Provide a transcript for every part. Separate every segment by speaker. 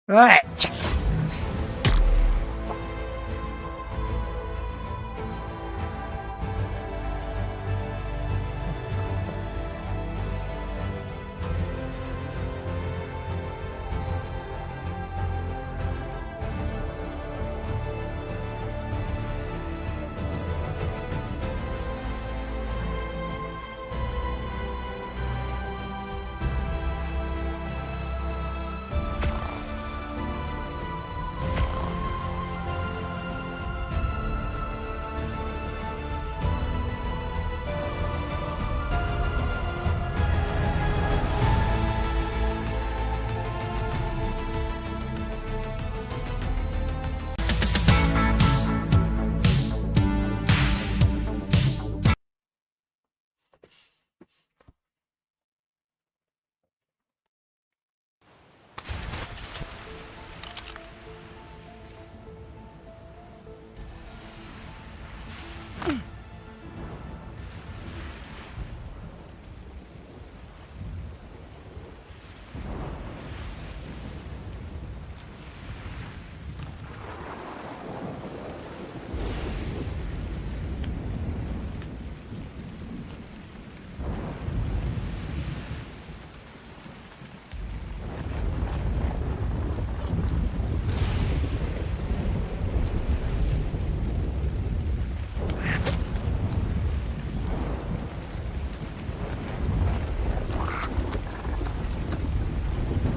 Speaker 1: Right.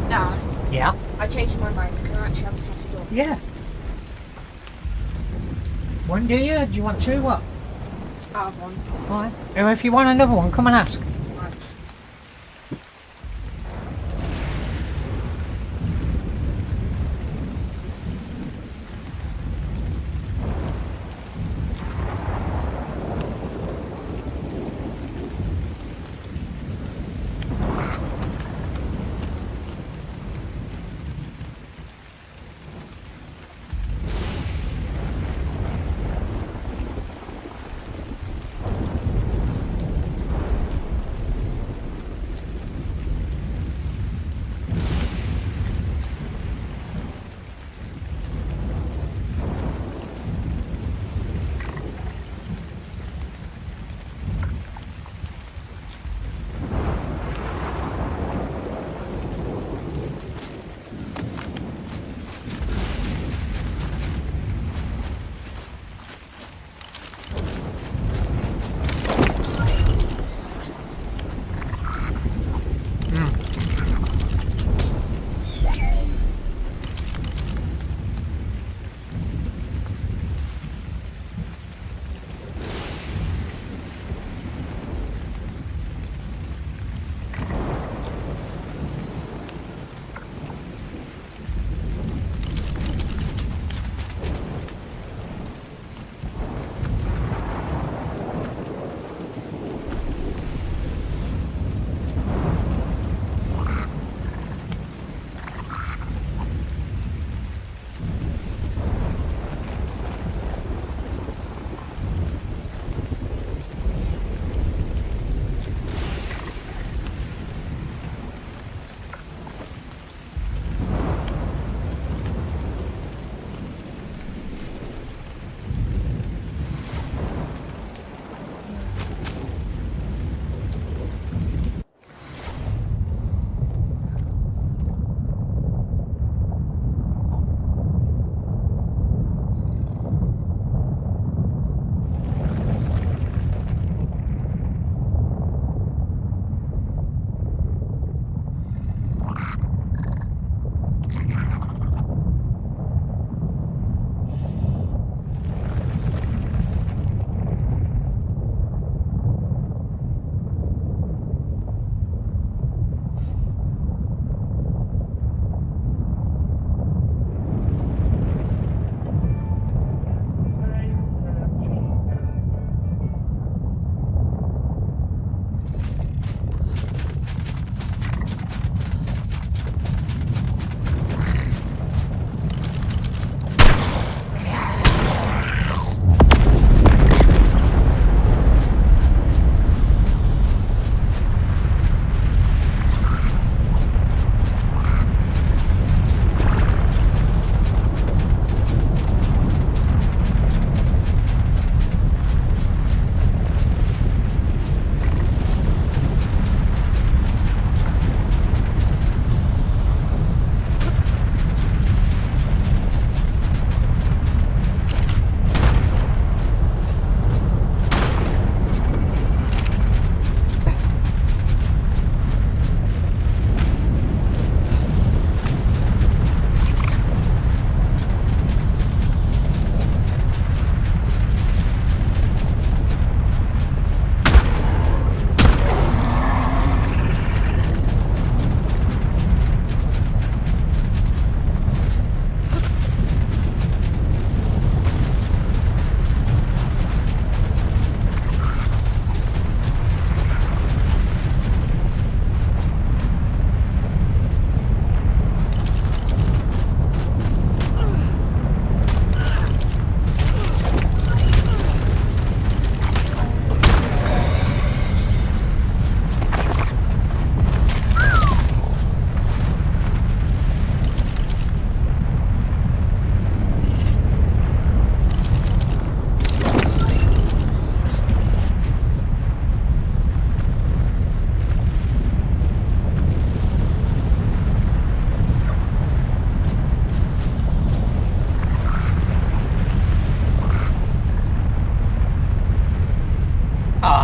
Speaker 2: Dad,
Speaker 1: Yeah.
Speaker 2: I changed my mind. Can I actually have a sausage dog?
Speaker 1: Yeah. One do you? Do you want two? What?
Speaker 2: I'll have one.
Speaker 1: Right. Or if you want another one, come and ask.
Speaker 2: Right.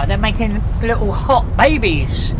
Speaker 1: like they're making little hot babies.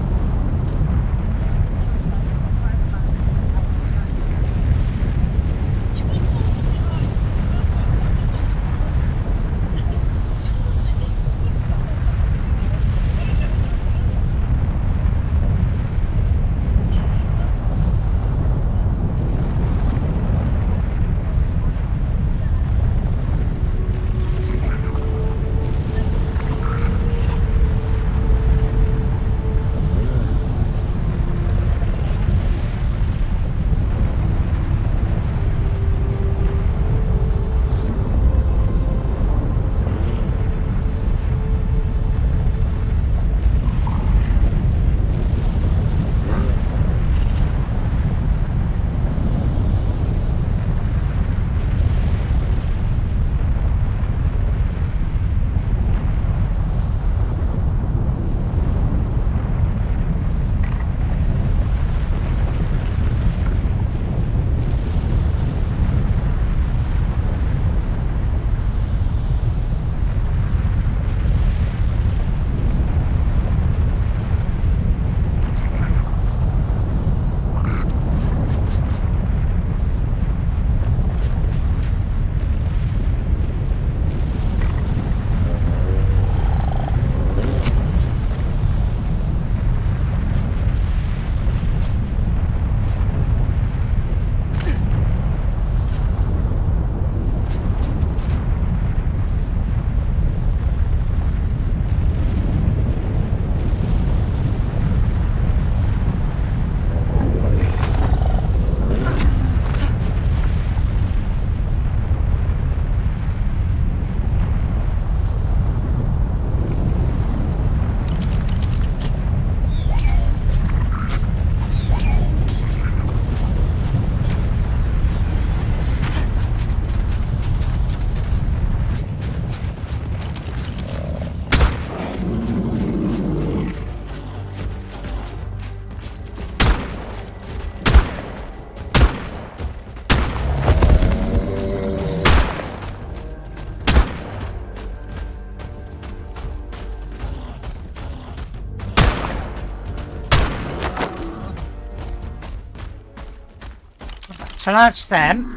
Speaker 1: So that's them.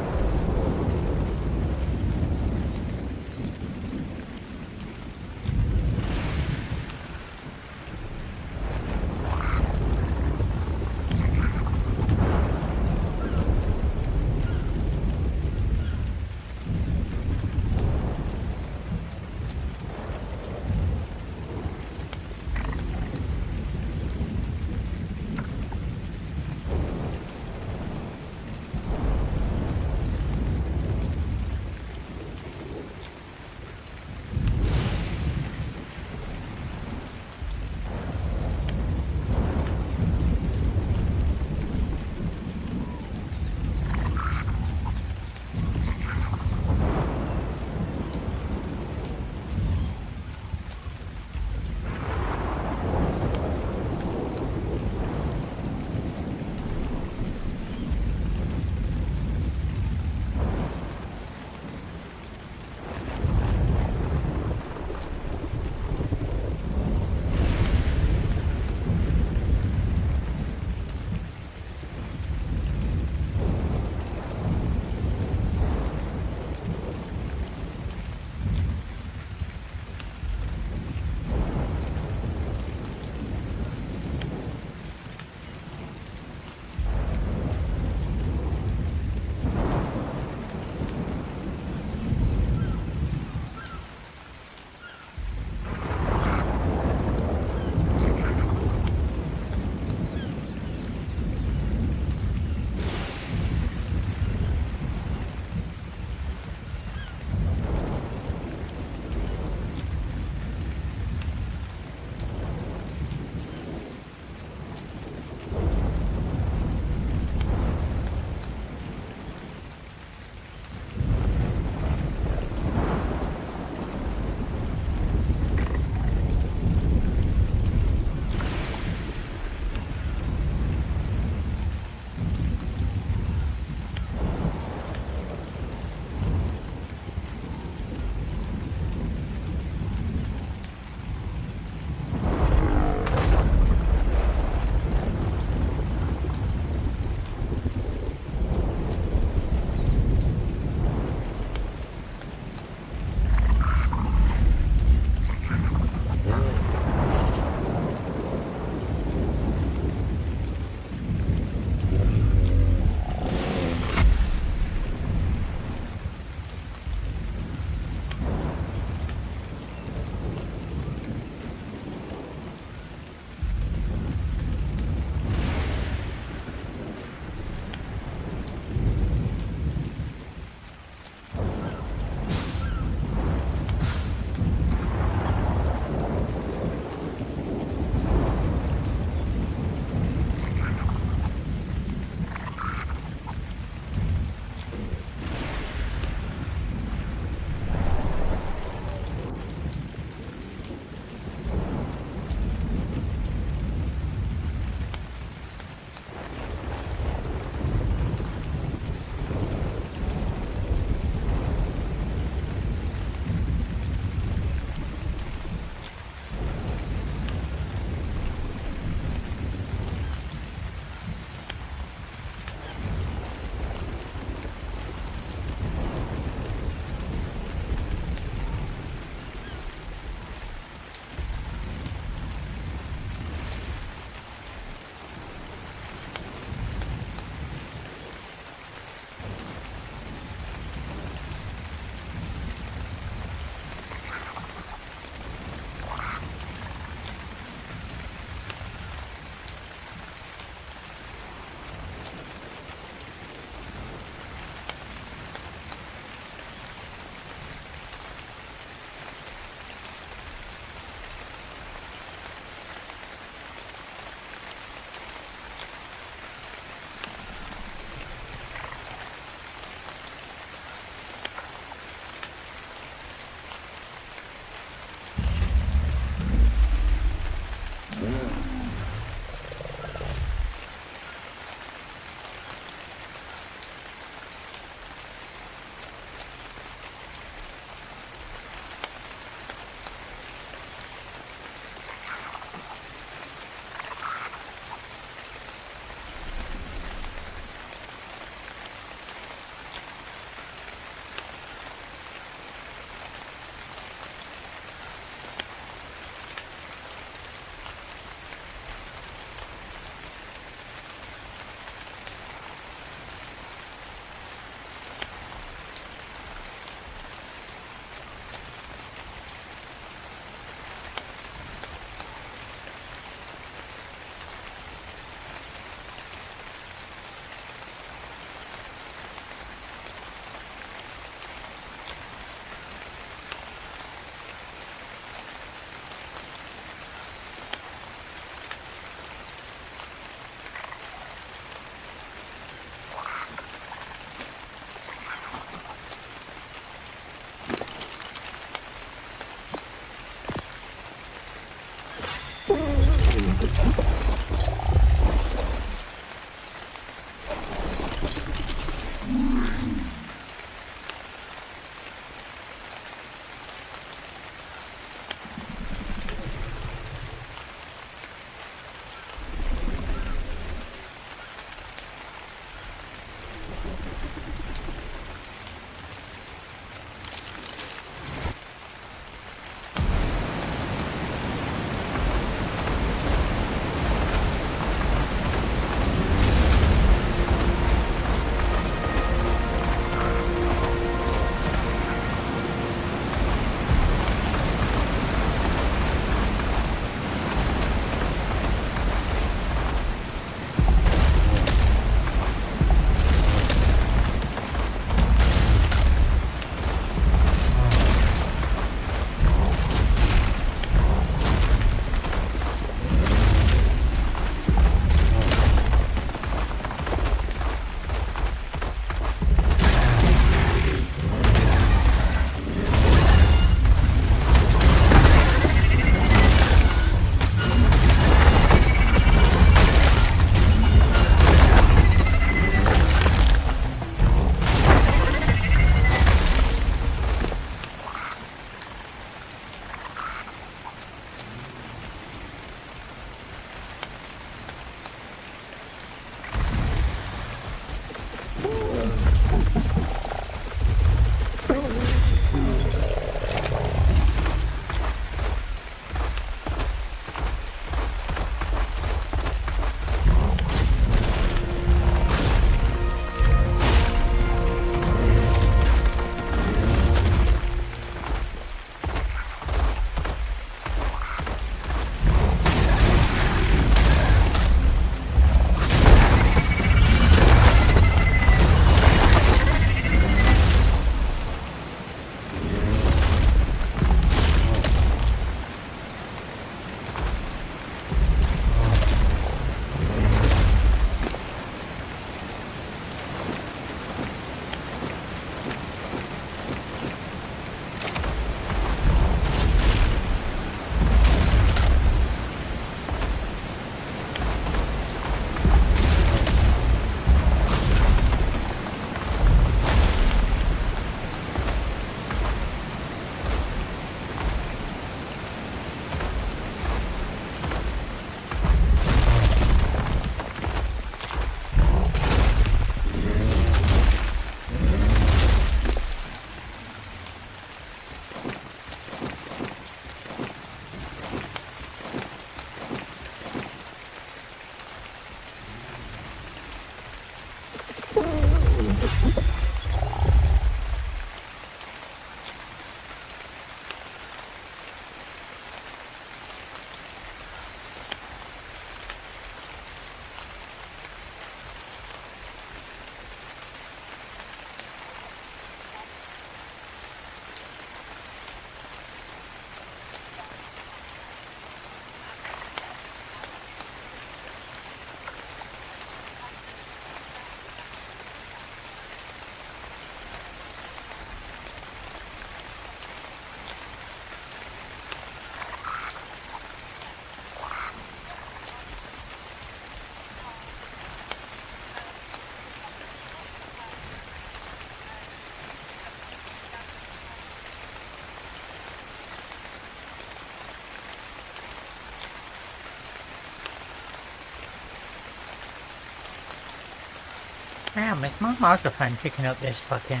Speaker 1: Damn, it's my microphone picking up this fucking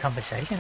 Speaker 1: conversation.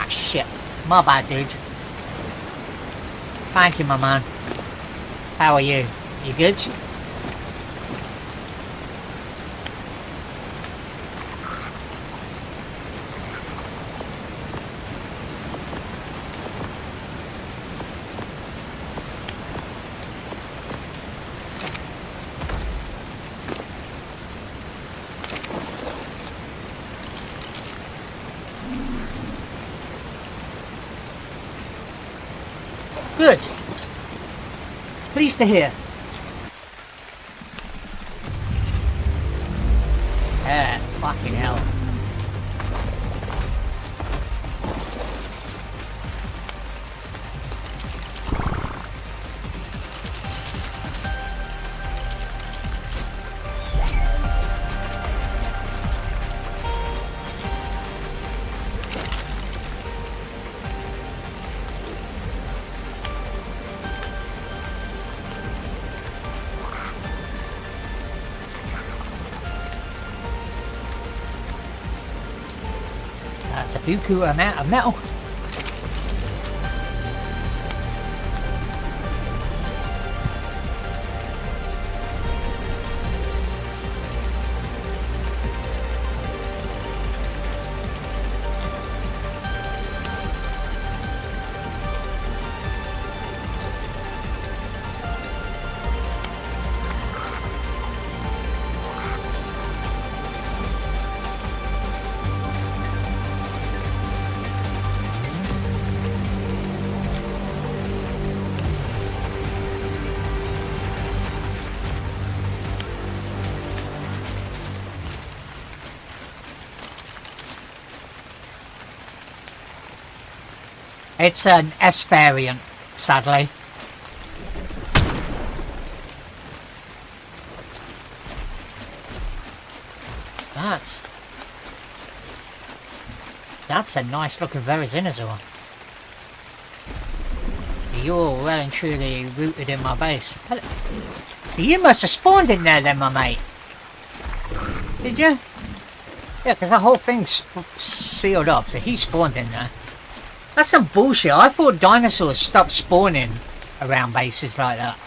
Speaker 1: Shit. My bad, dude. Thank you, my man. How are you? You good? Good. Pleased to hear. Yeah, fucking hell. That's a buku amount of metal. It's an S variant, sadly. That's a nice looking Verizinosaur. You're well and truly rooted in my base. So you must have spawned in there then, my mate. Did you? Yeah, because the whole thing's sealed off, so he spawned in there. That's some bullshit. I thought dinosaurs stopped spawning around bases like that.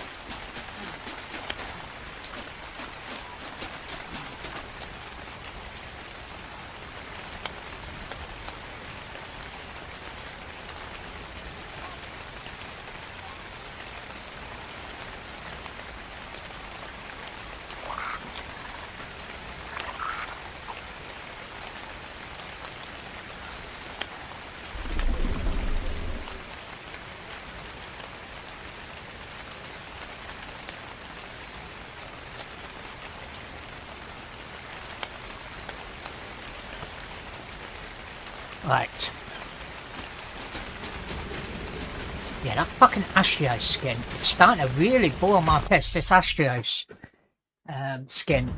Speaker 1: Right. Yeah, that fucking Astrios skin. It's starting to really boil my piss, this Astrios skin.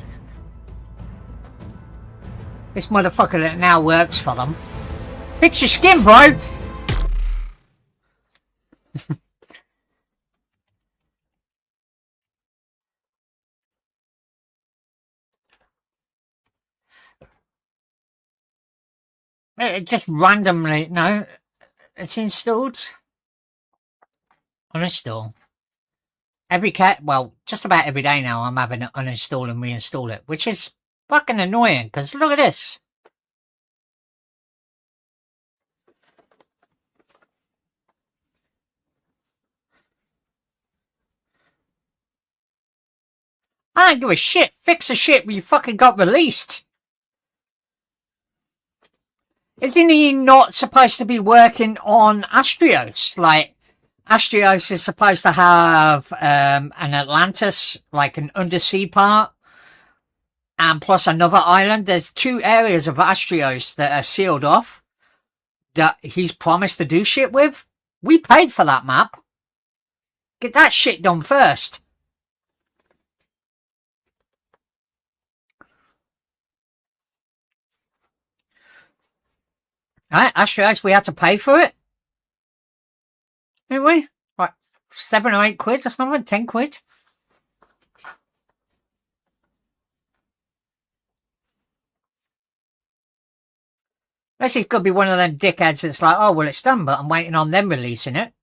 Speaker 1: This motherfucker that now works for them. Fix your skin, bro! It just randomly, no, it's installed. Uninstall. Well, just about every day now I'm having to uninstall and reinstall it, which is fucking annoying, because look at this. I don't give a shit. Fix the shit when you fucking got released. Isn't he not supposed to be working on Astrios? Like, Astrios is supposed to have an Atlantis, like an undersea part, and plus another island. There's 2 areas of Astrios that are sealed off that he's promised to do shit with. We paid for that map. Get that shit done first. Alright, Astrios, we had to pay for it. Didn't we? Right, 7 or 8 quid or something, 10 quid. Unless he's got to be one of them dickheads that's like, oh, well, it's done, but I'm waiting on them releasing it.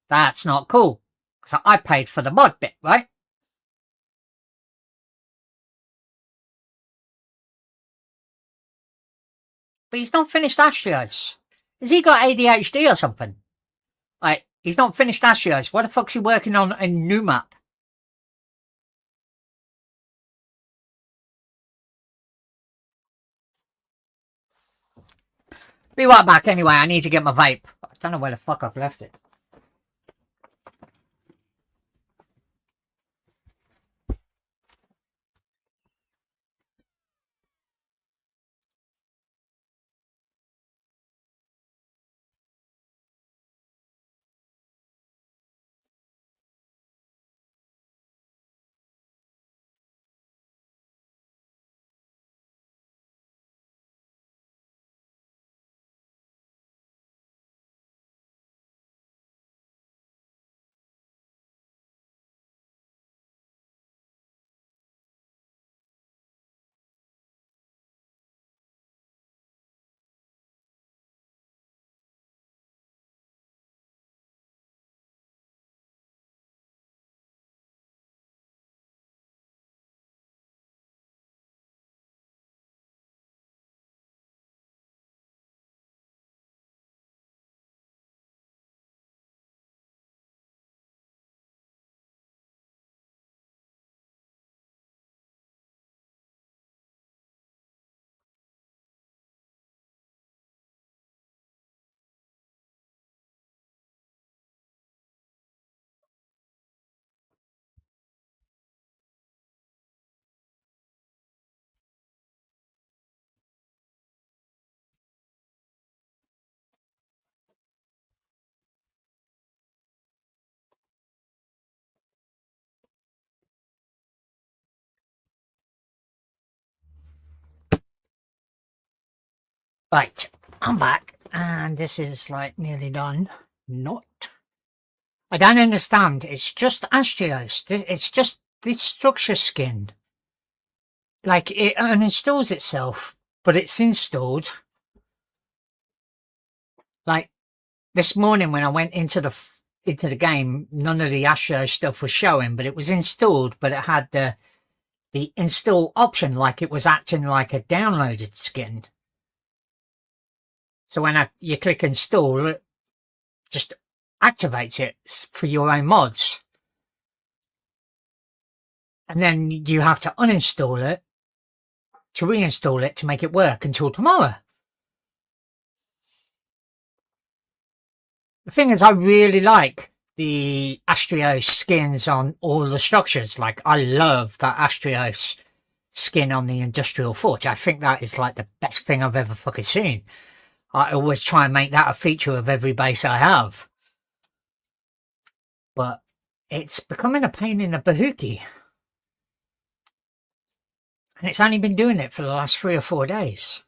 Speaker 1: That's not cool. So I paid for the mod bit, right? But he's not finished Astrios. Has he got ADHD or something? Like, he's not finished Astrios. What the fuck's he working on a new map? Be right back anyway. I need to get my vape. I don't know where the fuck I've left it. Right, I'm back, and this is like nearly done. Not. I don't understand. It's just Astrios. It's just this structure skin. Like, it uninstalls itself, but it's installed. Like, this morning when I went into the game, none of the Astrios stuff was showing, but it was installed, but it had the install option, like it was acting like a downloaded skin. So when you click install, it just activates it for your own mods. And then you have to uninstall it to reinstall it to make it work until tomorrow. The thing is, I really like the Astrios skins on all the structures. Like, I love that Astrios skin on the Industrial Forge. I think that is like the best thing I've ever fucking seen. I always try and make that a feature of every base I have. But it's becoming a pain in the bahookie. And it's only been doing it for the last 3 or 4 days.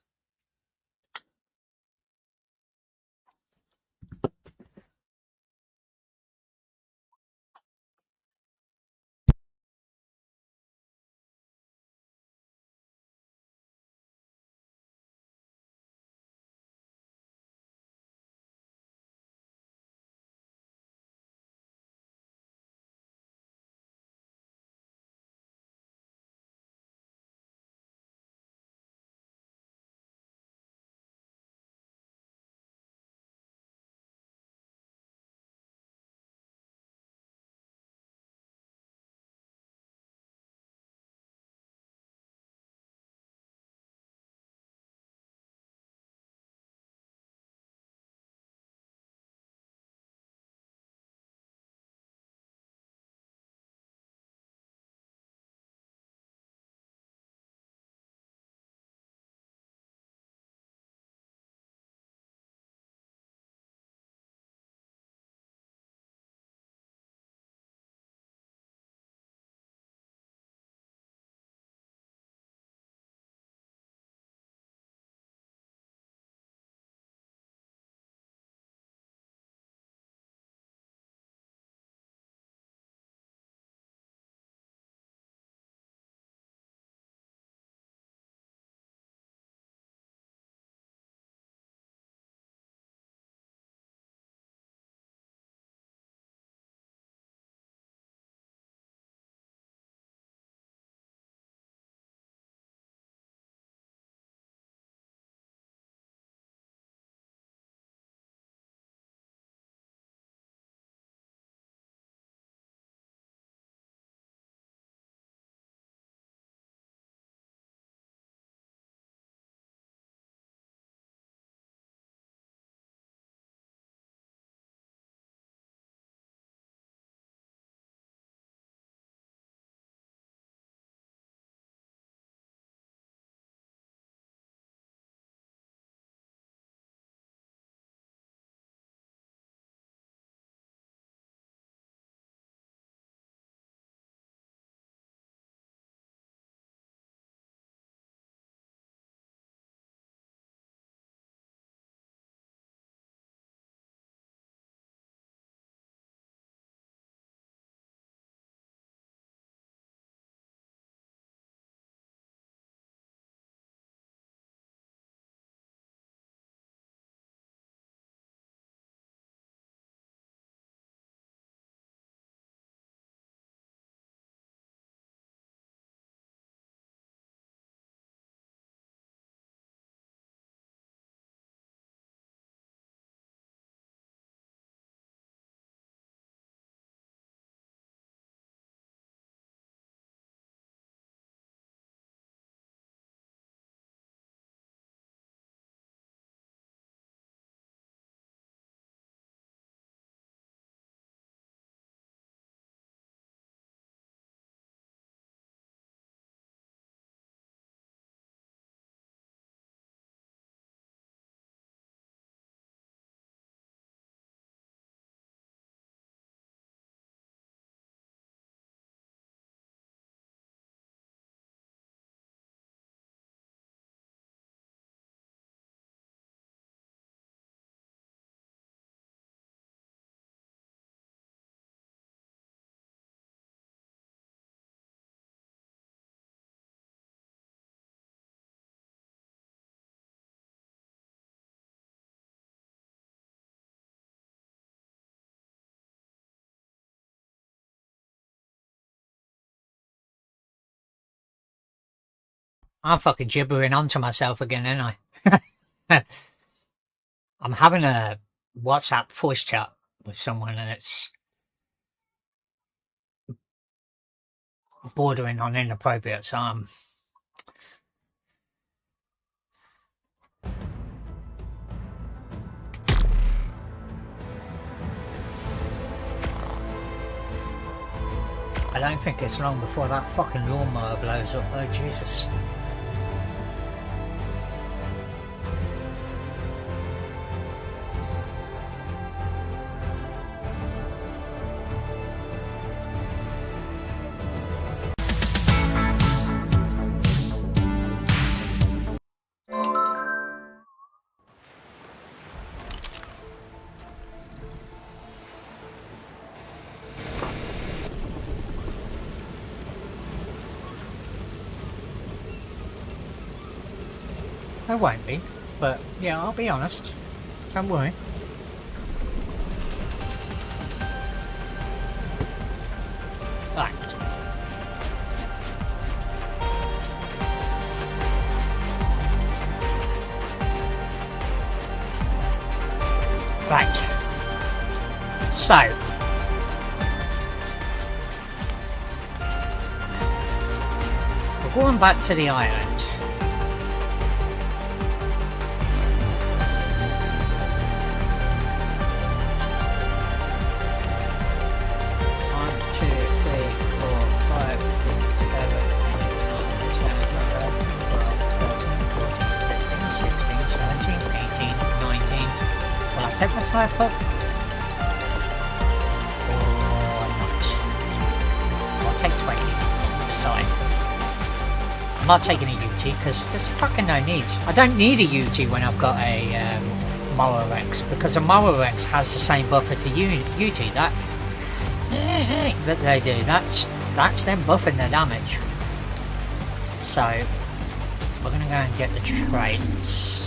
Speaker 1: I'm fucking gibbering onto myself again, ain't I? I'm having a WhatsApp voice chat with someone and it's bordering on inappropriate, so I don't think it's long before that fucking lawnmower blows up. Oh, Jesus. I won't be, but yeah, I'll be honest. Don't worry. Right. Right. So. We're going back to the island. Take my type up or not? I'll take 20. Decide. I'm not taking a UT because there's fucking no need. I don't need a UT when I've got a Mororex because a Mororex has the same buff as the UT. That they do. That's them buffing their damage. So we're gonna go and get the traits.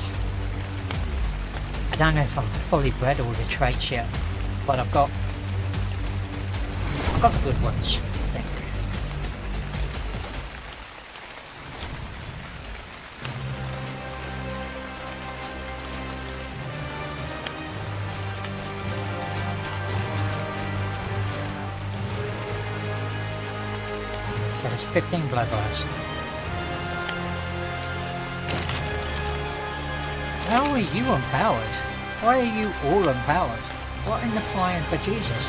Speaker 1: I don't know if I'm fully bred all the traits yet, but I've got the good ones, I think. So there's 15 bloodlust. How are you empowered? Why are you all empowered? What in the flying bejesus?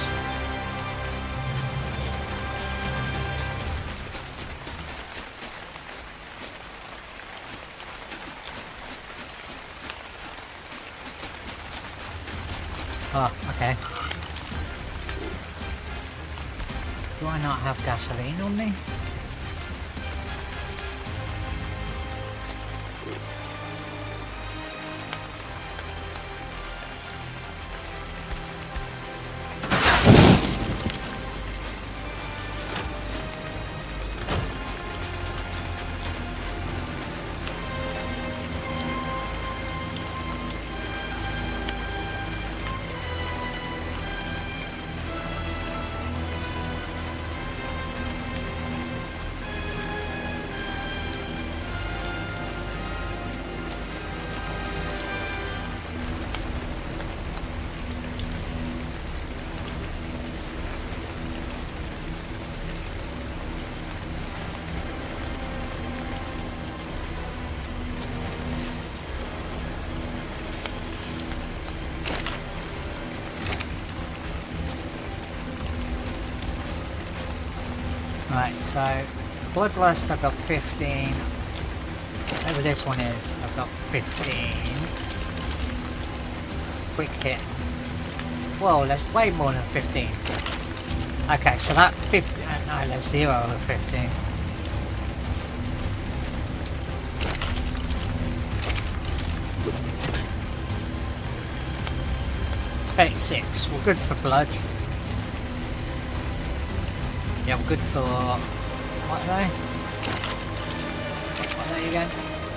Speaker 1: Oh, okay. Do I not have gasoline on me? Right, so bloodlust I've got 15. Whatever this one is, I've got 15. Quick hit. Whoa, that's way more than 15. Okay, so that 50. No, that's 0 over 15. $36. We're good for blood. Yeah, we're good for what are they? What are they again?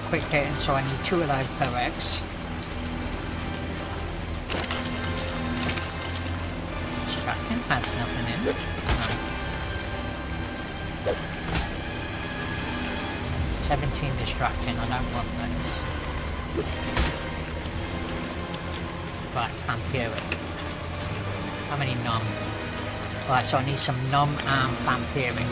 Speaker 1: Quick hitting, so I need 2 of those per X. Distracting has nothing in. No. 17 distracting, I don't want those. Right, vampiric. How many numb? Right, so I need some numb and vampiric.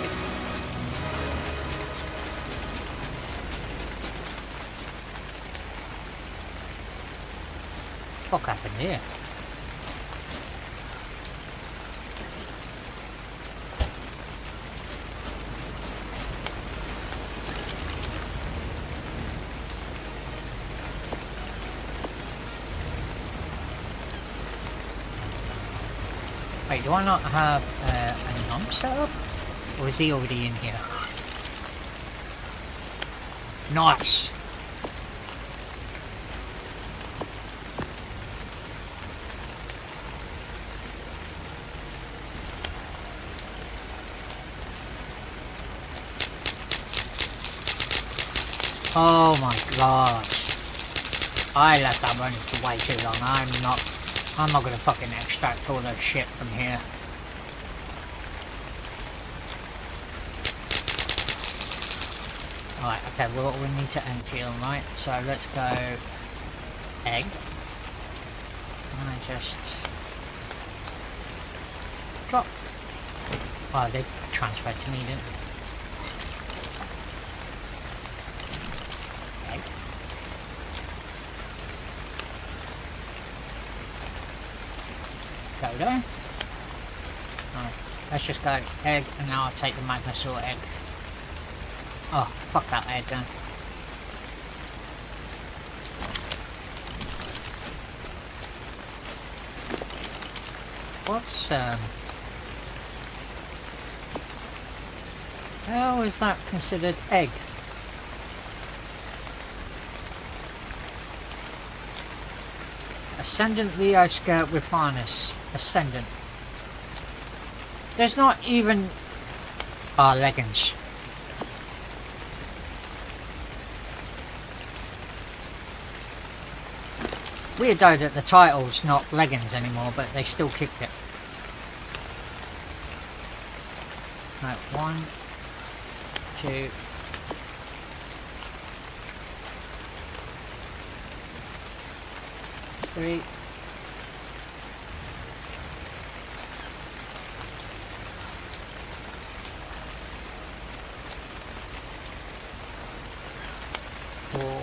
Speaker 1: What happened here? Wait, do I not have a numb set up? Or is he already in here? Nice! Oh my gosh. I left that running for way too long. I'm not gonna fucking extract all that shit from here. Alright, okay, well we need to empty them, right? So let's go egg. And I just drop. Oh, they transferred to me, didn't they? Go there. Right, let's just go egg, and now I'll take the magnosaur egg. Oh, fuck that egg then. What's how is that considered egg? Ascendant Leo skirt with harness. Ascendant. There's not even leggings. Weird though that the title's not leggings anymore, but they still kicked it. Right, 1, 2. Three. Four.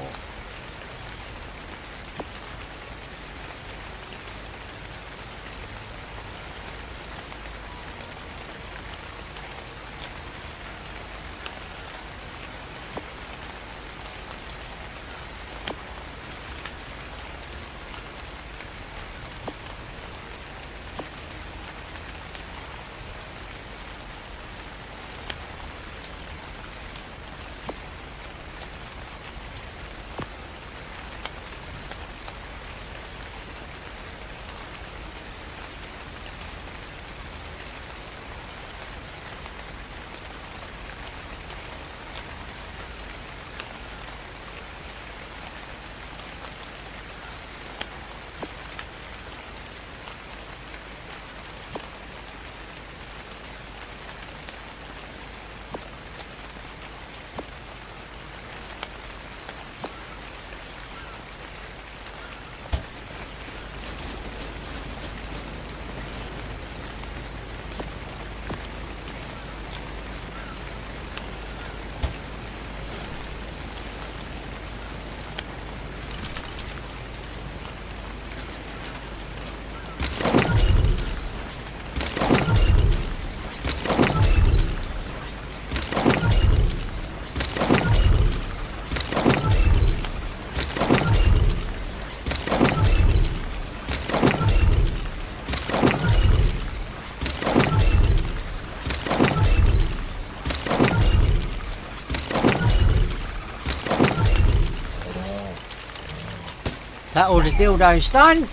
Speaker 1: Is that all the dildos done?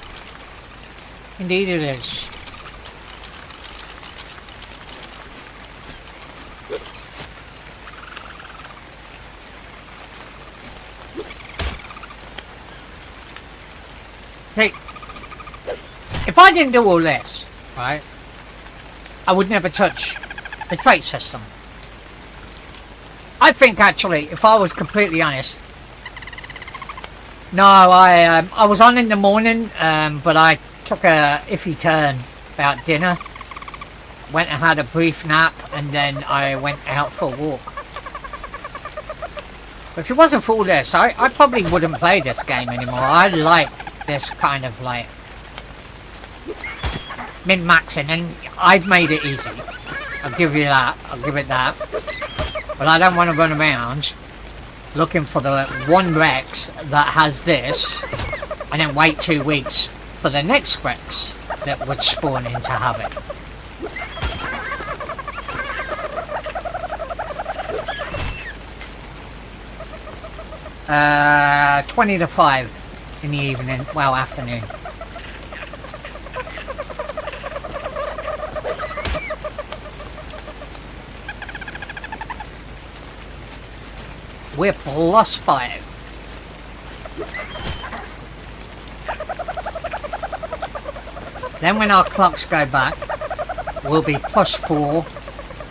Speaker 1: Indeed it is. See, if I didn't do all this, right, I would never touch the trait system. I think actually, if I was completely honest, no, I was on in the morning, but I took a iffy turn about dinner. Went and had a brief nap, and then I went out for a walk. But if it wasn't for all this, I probably wouldn't play this game anymore. I like this kind of like min-maxing, and I've made it easy. I'll give you that. I'll give it that. But I don't want to run around looking for the one Rex that has this, and then wait 2 weeks for the next Rex that would spawn in to have it. 20 to 5 in the evening, well, afternoon. We're +5. Then when our clocks go back, we'll be +4,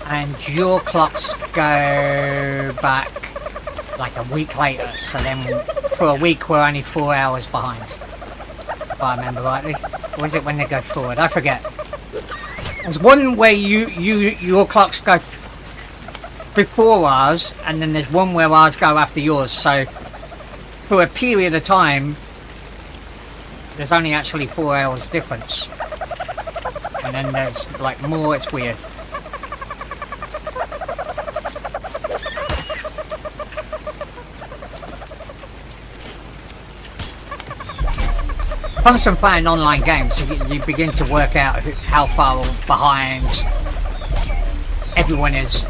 Speaker 1: and your clocks go back like a week later. So then for a week we're only 4 hours behind, if I remember rightly. Or is it when they go forward? I forget. There's one where your clocks go before ours, and then there's one where ours go after yours. So for a period of time there's only actually 4 hours difference, and then there's like more. It's weird. Constant playing online games, you begin to work out how far behind everyone is.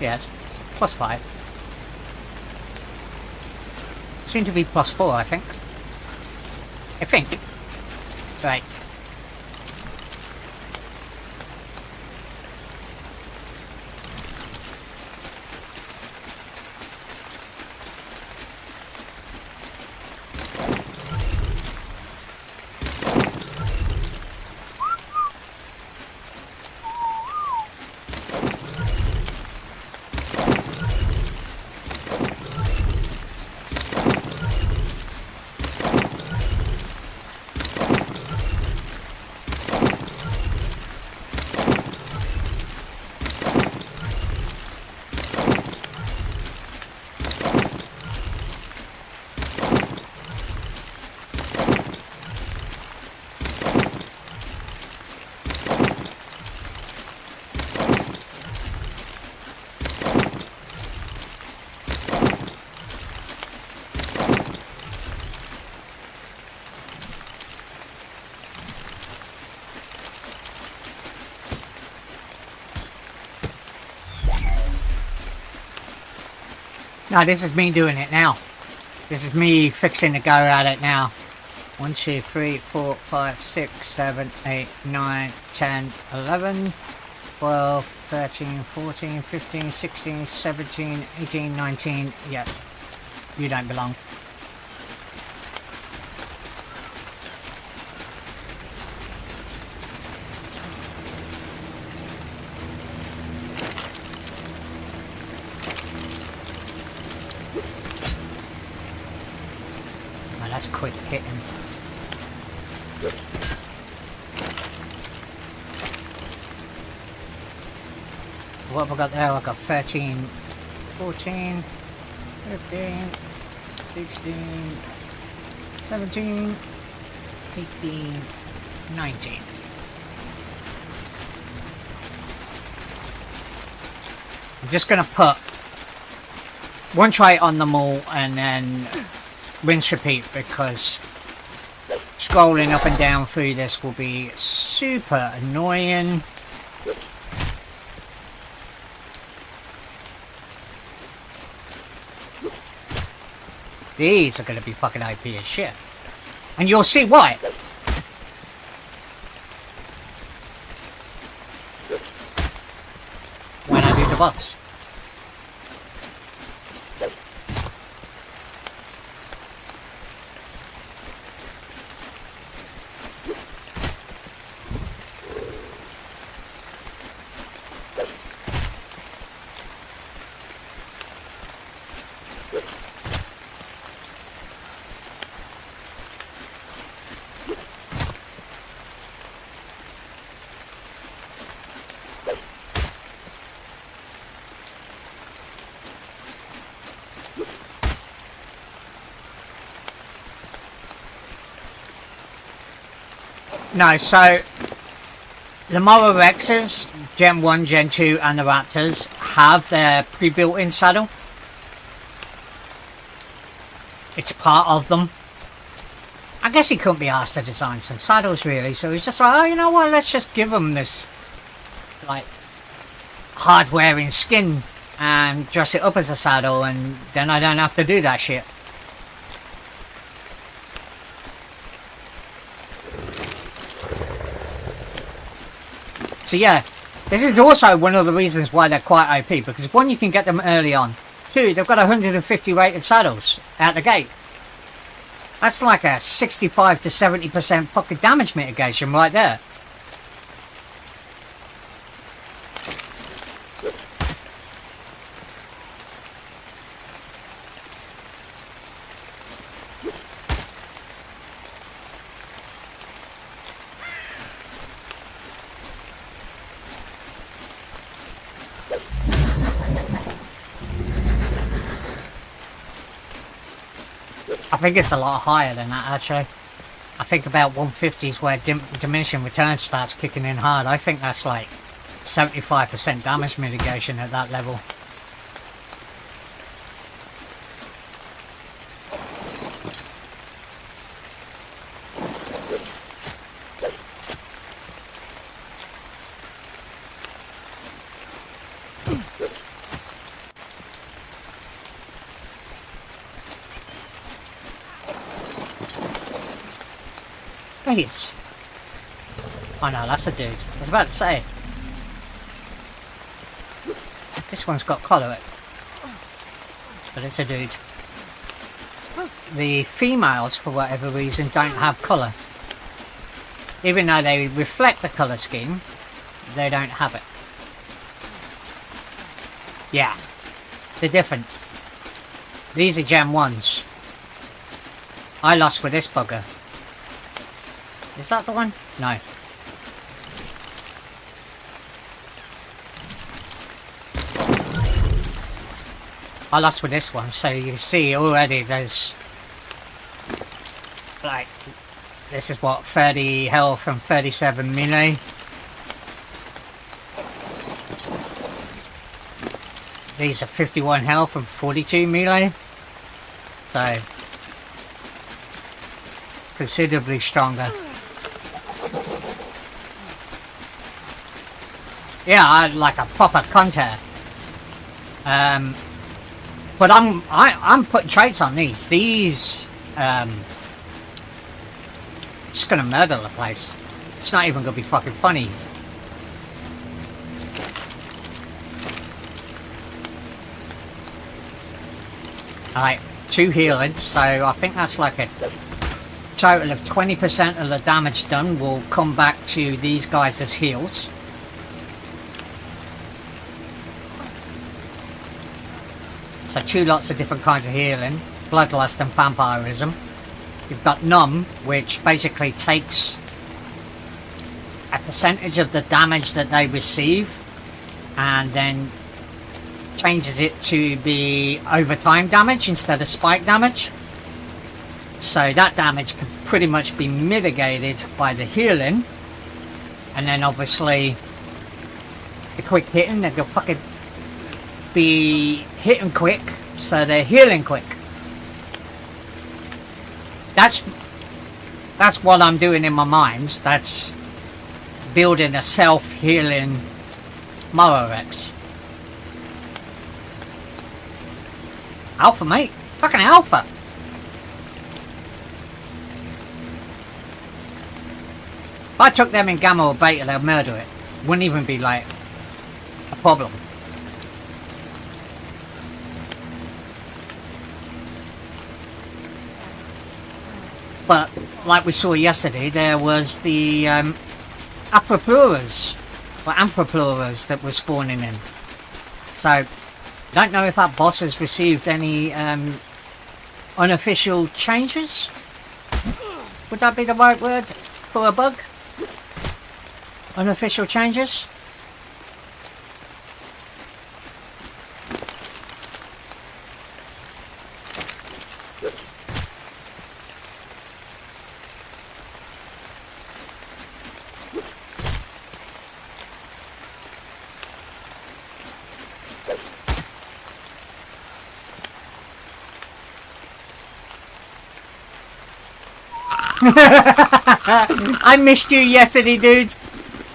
Speaker 1: Yes, +5. Soon to be +4, I think. Right. No, this is me doing it now. This is me fixing to go at it now. 1, 2, 3, 4, 5, 6, 7, 8, 9, 10, 11, 12, 13, 14, 15, 16, 17, 18, 19. Yeah, you don't belong. That's quick hitting. What have I got there? I've got 13, 14, 15, 16, 17, 18, 19. I'm just going to put one trait on them all and then rinse repeat, because scrolling up and down through this will be super annoying. These are going to be fucking OP as shit, and you'll see why. When I do the boss. No, so the Mora Rexes, Gen 1, Gen 2 and the Raptors have their pre-built-in saddle. It's part of them. I guess he couldn't be asked to design some saddles really, so he's just like, oh, you know what, let's just give them this, like, hard-wearing skin and dress it up as a saddle, and then I don't have to do that shit. So yeah, this is also one of the reasons why they're quite OP, because one, you can get them early on. Two, they've got 150 rated saddles out the gate. That's like a 65 to 70% fucking damage mitigation right there. I think it's a lot higher than that actually. I think about 150s where diminishing return starts kicking in hard. I think that's like 75% damage mitigation at that level. Nice. Oh no, that's a dude. I was about to say. This one's got collar, but it's a dude. The females, for whatever reason, don't have colour. Even though they reflect the colour scheme, they don't have it. Yeah, they're different. These are Gen 1s. I lost with this bugger. Is that the one? No. I lost with this one, so you can see already there's like, this is what, 30 health and 37 melee. These are 51 health and 42 melee. So considerably stronger. Yeah, I like a proper counter. But I'm putting traits on these. These just gonna murder the place. It's not even gonna be fucking funny. Alright, 2 healing, so I think that's like a total of 20% of the damage done will come back to these guys as heals. So 2 lots of different kinds of healing, bloodlust and vampirism. You've got numb, which basically takes a percentage of the damage that they receive and then changes it to be overtime damage instead of spike damage. So that damage can pretty much be mitigated by the healing, and then obviously the quick hitting, they'll fucking be hitting quick, so they're healing quick. That's what I'm doing in my mind. That's building a self-healing Mororex. Alpha, mate. Fucking alpha. If I took them in gamma or beta, they'll murder it. Wouldn't even be like a problem. But like we saw yesterday, there was the Afropluras or Amphropluras that were spawning in. So don't know if that boss has received any unofficial changes. Would that be the right word for a bug? Unofficial changes? I missed you yesterday, dude.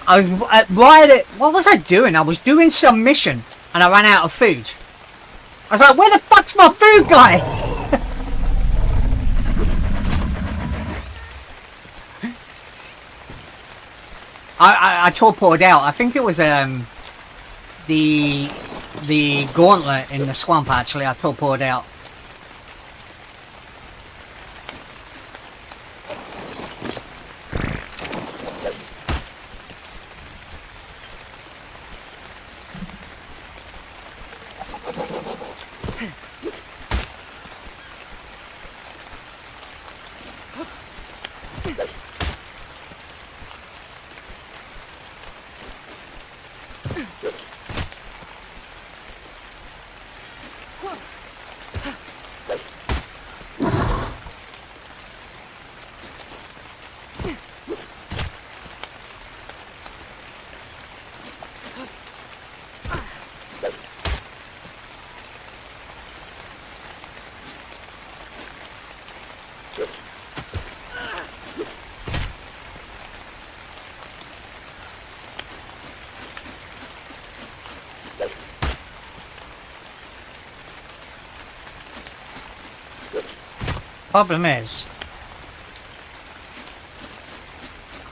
Speaker 1: I was right at, what was I doing? I was doing some mission and I ran out of food. I was like, where the fuck's my food guy? I torpoed out. I think it was the gauntlet in the swamp. Actually, I torpoed out. Problem is,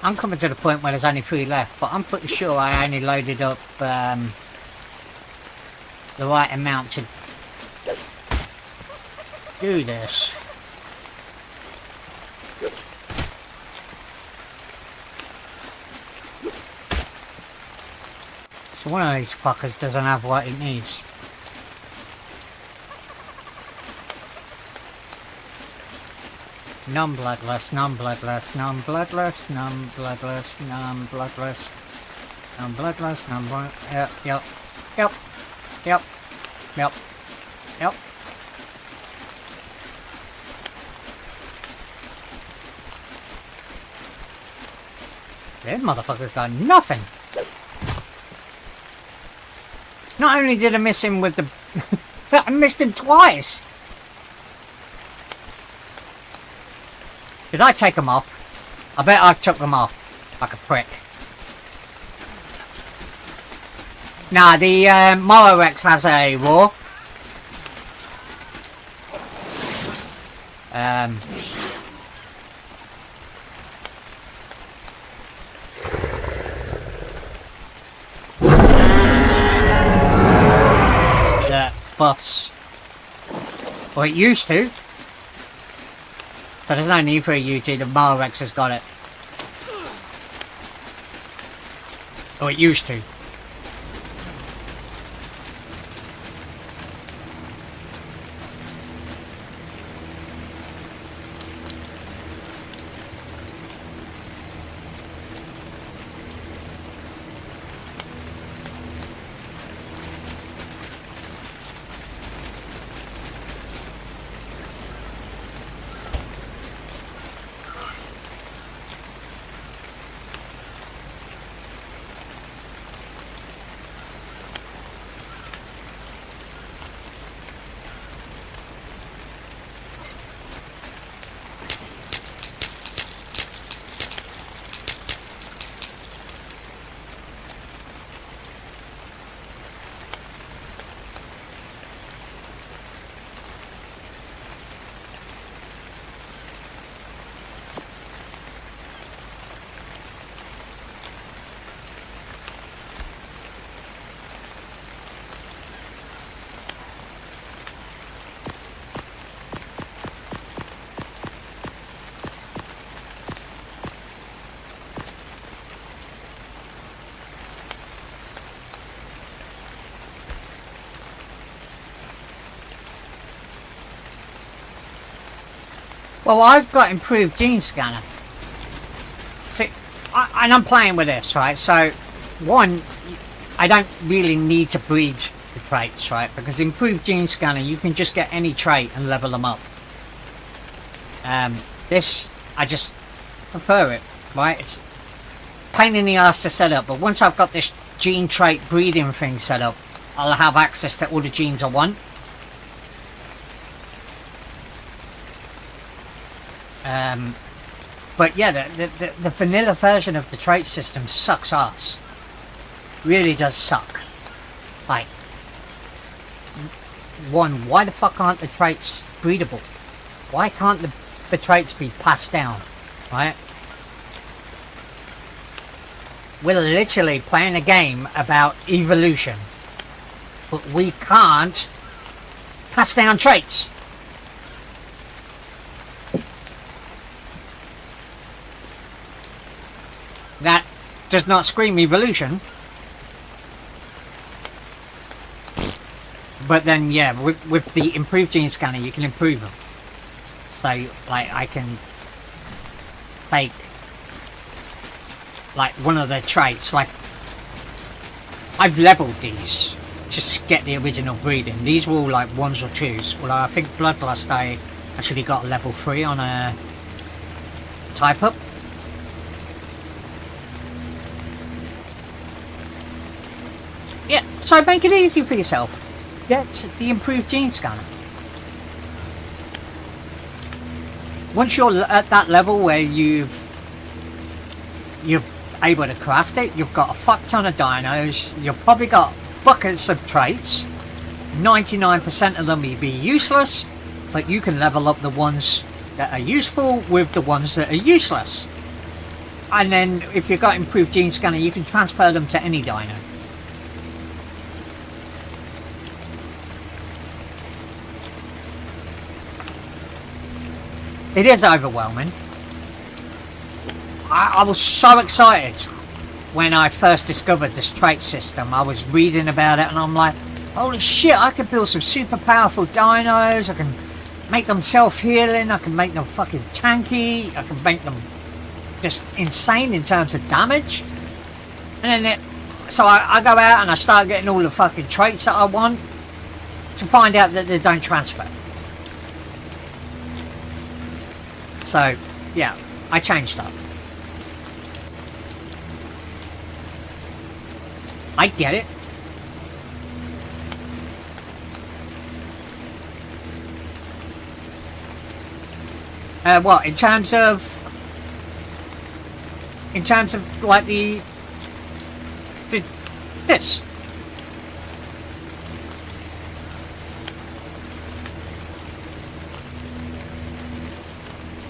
Speaker 1: I'm coming to the point where there's only 3 left, but I'm pretty sure I only loaded up the right amount to do this. So one of these fuckers doesn't have what it needs. Non-bloodless, non-bloodless, non-bloodless, non-bloodless, non-bloodless, non-bloodless, non-blood. Yep, yep, yep, yep, yep, yep. That motherfucker's got nothing. Not only did I miss him with the... I missed him twice. Did I take them off? I bet I took them off. Like a prick. Nah, the Mororex has a roar. That buffs. Well, it used to. So there's no need for a UT, the Mororex has got it. Or it used to. Well, I've got improved gene scanner. See, and I'm playing with this, right? So, one, I don't really need to breed the traits, right? Because improved gene scanner, you can just get any trait and level them up. This, I just prefer it, right? It's a pain in the ass to set up, but once I've got this gene trait breeding thing set up, I'll have access to all the genes I want. But yeah, the vanilla version of the trait system sucks ass. Really does suck. Like, one, why the fuck aren't the traits breedable? Why can't the traits be passed down, right? We're literally playing a game about evolution, but we can't pass down traits. That does not scream evolution. But then, yeah, with the improved gene scanner, you can improve them. So, like, I can take, like, one of the traits. Like, I've leveled these to get the original breeding. These were all, like, 1s or 2s. Well, I think Bloodlust, I actually got a level 3 on a type up. Yeah, so make it easy for yourself. Get the improved gene scanner. Once you're at that level where you've able to craft it, you've got a fuck ton of dinos, you've probably got buckets of traits. 99% of them will be useless, but you can level up the ones that are useful with the ones that are useless. And then if you've got improved gene scanner, you can transfer them to any dino. It is overwhelming. I was so excited when I first discovered this trait system. I was reading about it and I'm like, holy shit, I could build some super powerful dinos. I can make them self-healing. I can make them fucking tanky. I can make them just insane in terms of damage. And then so I go out and I start getting all the fucking traits that I want, to find out that they don't transfer. So, yeah, I changed that. I get it. What, in terms of like this?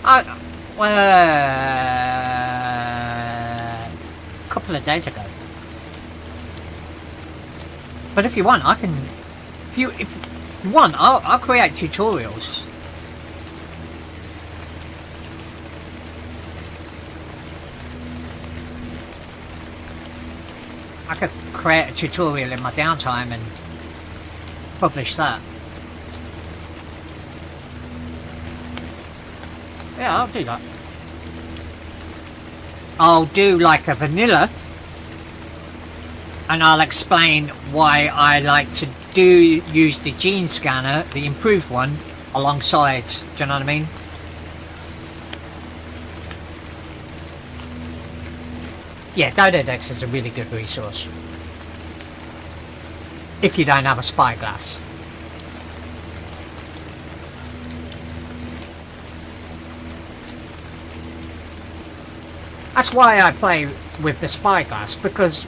Speaker 1: A couple of days ago. But if you want, I can. If you want, I'll create tutorials. I could create a tutorial in my downtime and publish that. Yeah, I'll do that. I'll do like a vanilla, and I'll explain why I like to use the gene scanner, the improved one, alongside. Do you know what I mean? Yeah, Dododex is a really good resource if you don't have a spyglass. That's why I play with the spyglass, because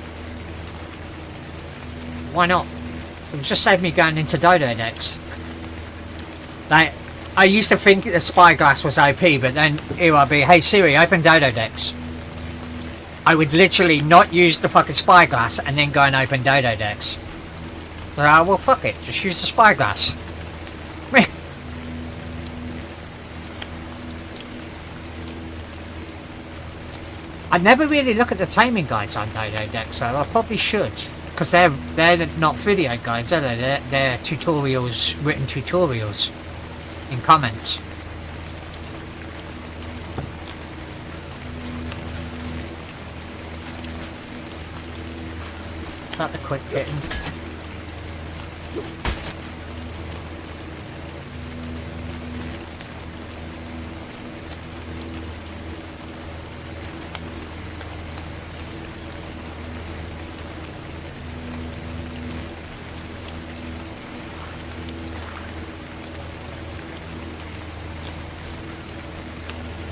Speaker 1: why not? It would just save me going into Dododex. Like, I used to think the spyglass was OP, but then here I'd be, hey Siri, open Dododex. I would literally not use the fucking spyglass and then go and open Dododex. Well, fuck it, just use the spyglass. I never really look at the taming guides on Dododex, so I probably should, because they're not video guides, are they? They're tutorials, written tutorials in comments. Is that the quick kitten?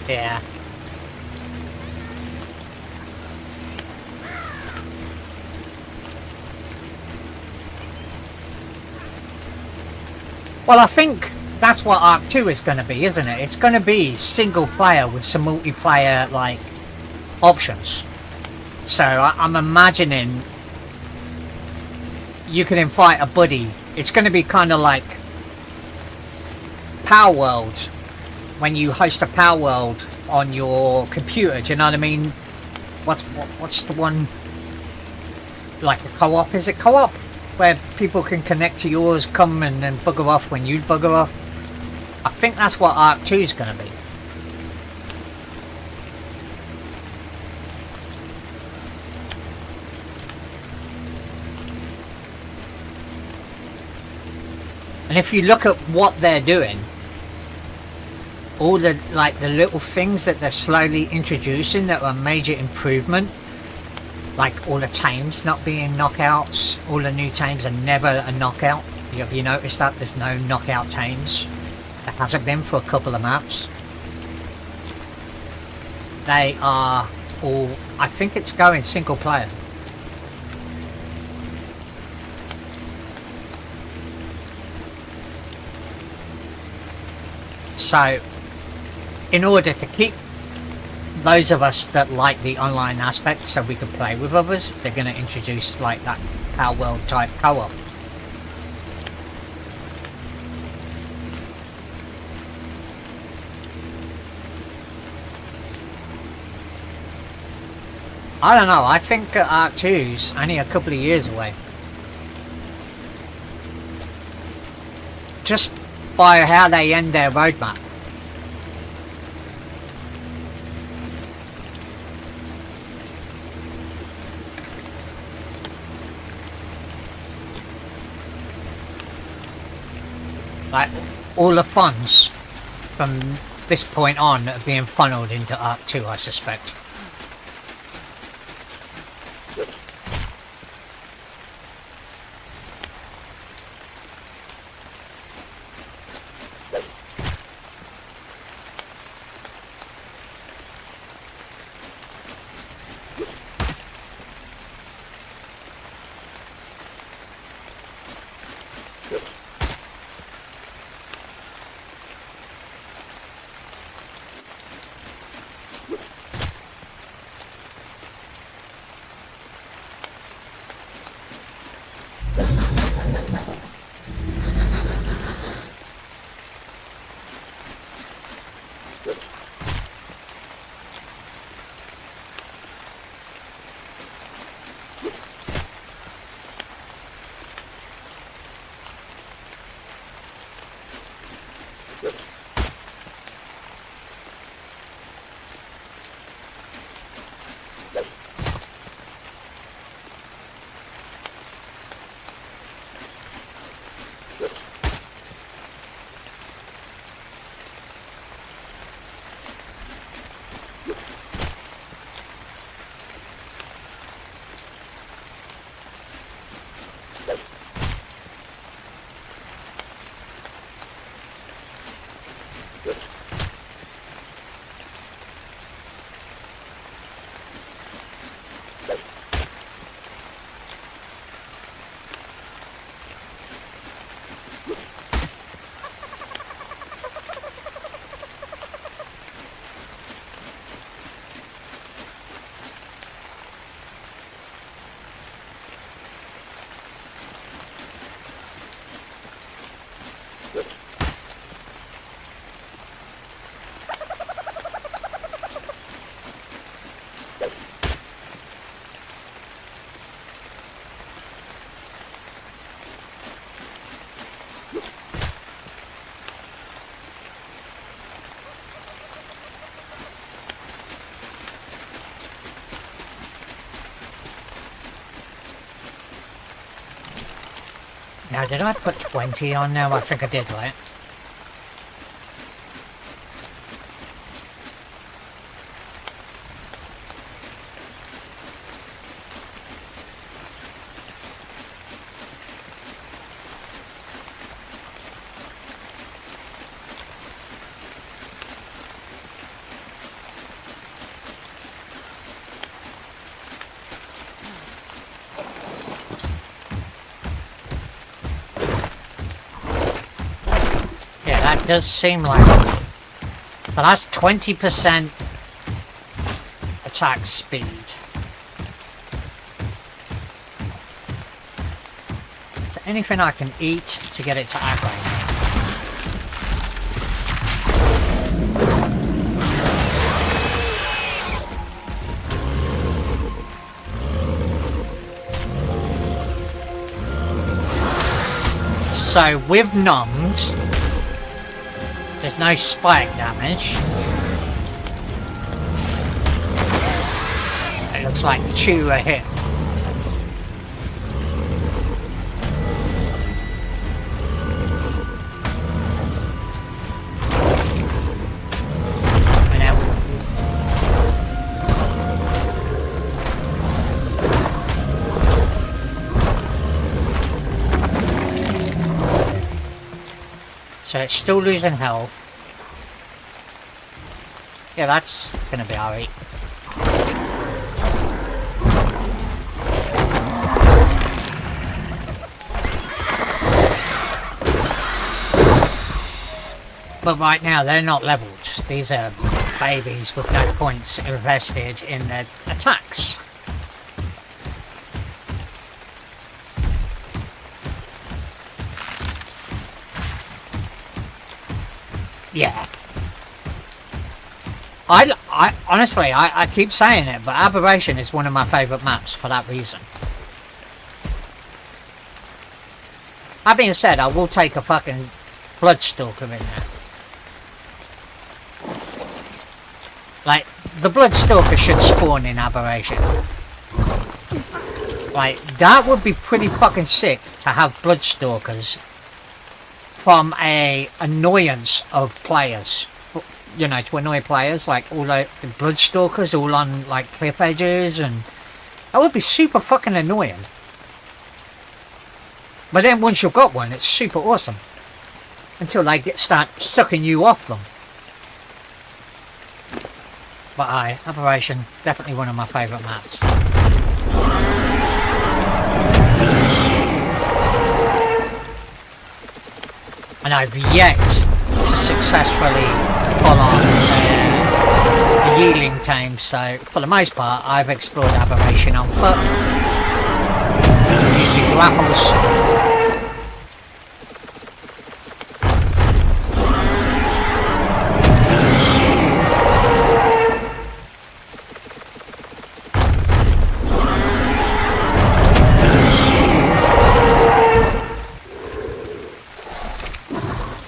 Speaker 1: Yeah. Well, I think that's what Arc 2 is going to be, isn't it? It's going to be single player with some multiplayer, like, options. So I'm imagining you can invite a buddy. It's going to be kind of like Power World, when you host a Power World on your computer. Do you know what I mean? What's the one, like a co-op? Is it co-op where people can connect to yours, come and then bugger off when you bugger off? I think that's what Arc 2 is going to be. And if you look at what they're doing, all the the little things that they're slowly introducing that are a major improvement, like all the tames not being knockouts, all the new tames are never a knockout. Have you noticed that there's no knockout tames? There hasn't been for a couple of maps. They are all, I think it's going single player. So, in order to keep those of us that like the online aspect so we can play with others, they're going to introduce like that Power World type co-op. I don't know, I think Arc 2's only a couple of years away. Just by how they end their roadmap. Like, all the funds from this point on are being funneled into Arc 2, I suspect. Now, did I put 20 on now? I think I did, right? that does seem like... But that's 20% attack speed. Is there anything I can eat to get it to aggro? So with numbed, there's no spike damage. It looks like chew a hit. So it's still losing health. Yeah, that's gonna be alright. But right now they're not leveled. These are babies with no points invested in their attacks. Yeah. I honestly, I keep saying it, but Aberration is one of my favourite maps for that reason. That being said, I will take a fucking Bloodstalker in there. Like, the Bloodstalker should spawn in Aberration. Like, that would be pretty fucking sick to have Bloodstalkers from a annoyance of players, you know, to annoy players, like all the Bloodstalkers all on like cliff edges, and that would be super fucking annoying. But then once you've got one, it's super awesome until they start sucking you off them. But Aberration, definitely one of my favourite maps. And I've yet to successfully pull off a Yearling Tame, so for the most part I've explored Aberration on foot, using grapples.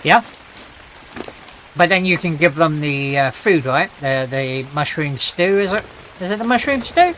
Speaker 1: Yeah, but then you can give them the food, right? The mushroom stew, is it? Is it the mushroom stew?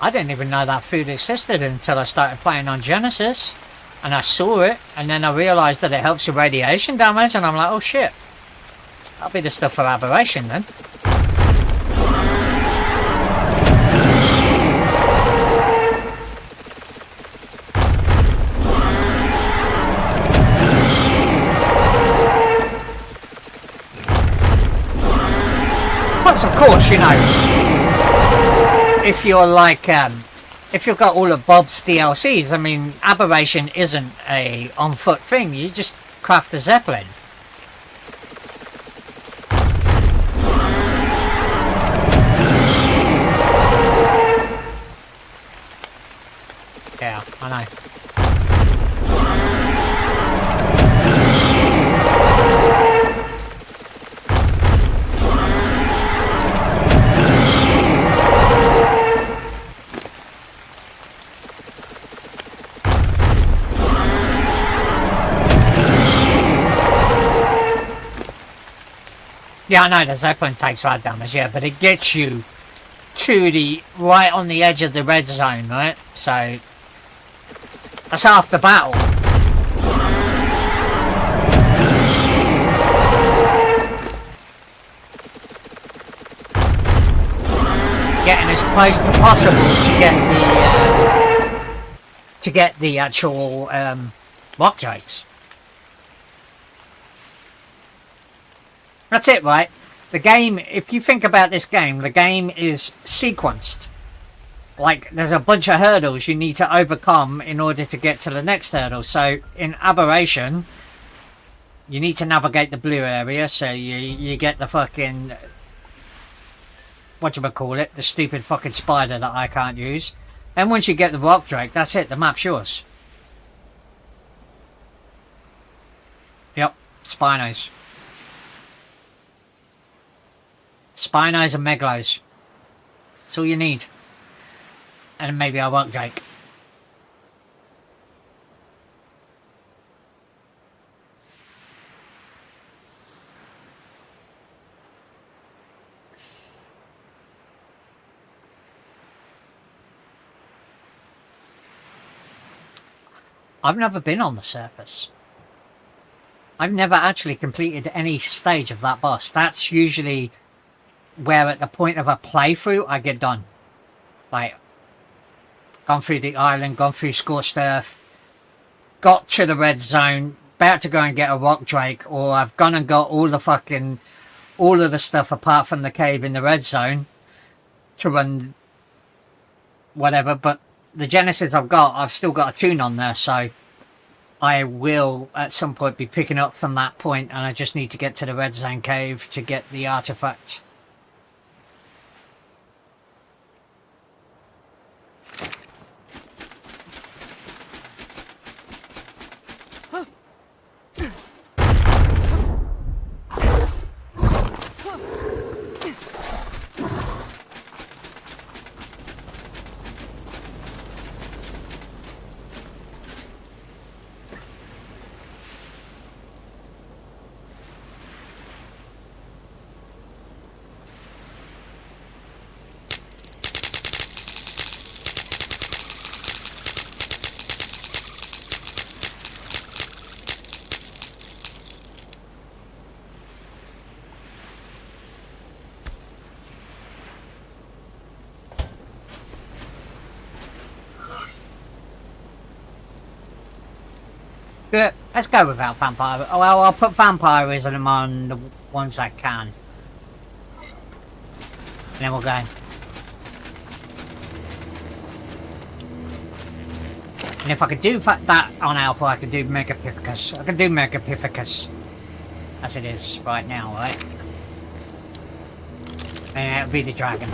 Speaker 1: I didn't even know that food existed until I started playing on Genesis, and I saw it, and then I realised that it helps with radiation damage, and I'm like, oh shit, that'll be the stuff for Aberration then. Plus, of course, you know, if you're like, if you've got all of Bob's DLCs, I mean, Aberration isn't a on-foot thing. You just craft the Zeppelin. Yeah, I know. Yeah, I know the Zeppelin takes hard damage, yeah, but it gets you to the right on the edge of the red zone, right? So That's half the battle. Getting as close as possible to get the actual rock drakes. That's it, right? The game, if you think about this game, the game is sequenced. Like, there's a bunch of hurdles you need to overcome in order to get to the next hurdle. So, in Aberration, you need to navigate the blue area, so you get the fucking... whatchamacallit, the stupid fucking spider that I can't use. And once you get the rock drake, that's it, the map's yours. Yep, Spinos. Spinos and Meglos. That's all you need. And maybe a rock drake. I've never been on the surface. I've never actually completed any stage of that boss. That's usually where at the point of a playthrough I get done. Like, gone through the island, gone through Scorched Earth, got to the red zone, about to go and get a rock drake, or I've gone and got all the fucking, all of the stuff apart from the cave in the red zone to run whatever, but the Genesis I've still got a tune on there, so I will at some point be picking up from that point, and I just need to get to the red zone cave to get the artifact. Good. Let's go without vampire. Oh, well, I'll put vampirism on the ones I can. And then we'll go. And if I could do that on Alpha, I could do Megapithecus. I can do Megapithecus. As it is right now, right? And it'll be the dragon.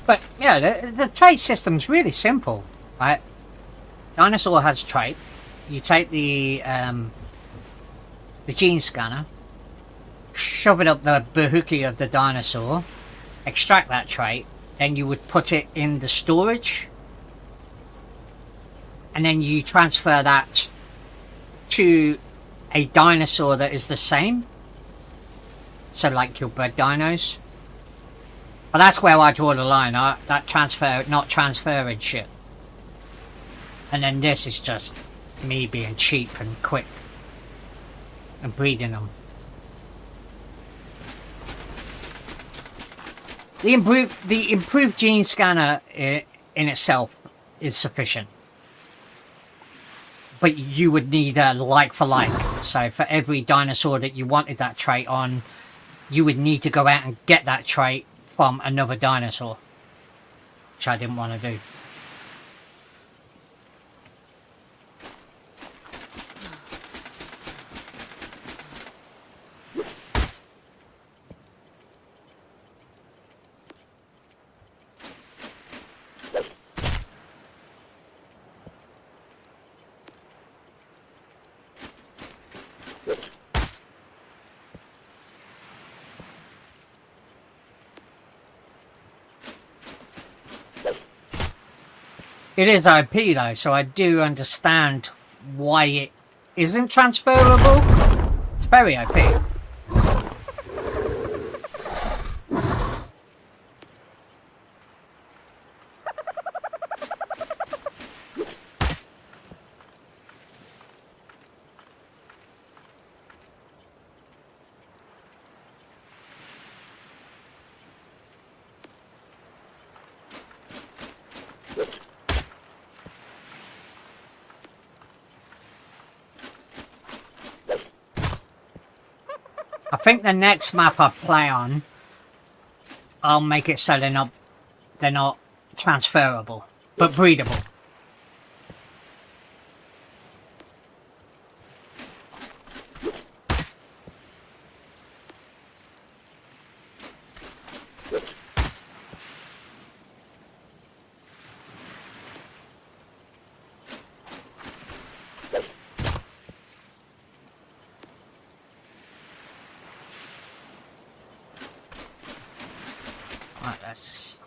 Speaker 1: But yeah, the trait system's really simple, right? Dinosaur has trait. You take the gene scanner, shove it up the bahuki of the dinosaur, extract that trait, then you would put it in the storage, and then you transfer that to a dinosaur that is the same. So like your bred dinos. But that's where I draw the line. That transfer, not transferring shit. And then this is just me being cheap and quick and breeding them. The improved gene scanner in itself is sufficient. But you would need a like for like. So for every dinosaur that you wanted that trait on, you would need to go out and get that trait from another dinosaur, which I didn't want to do. It is OP though, so I do understand why it isn't transferable. It's very OP. I think the next map I play on, I'll make it so they're not transferable, but breedable. Right, let's...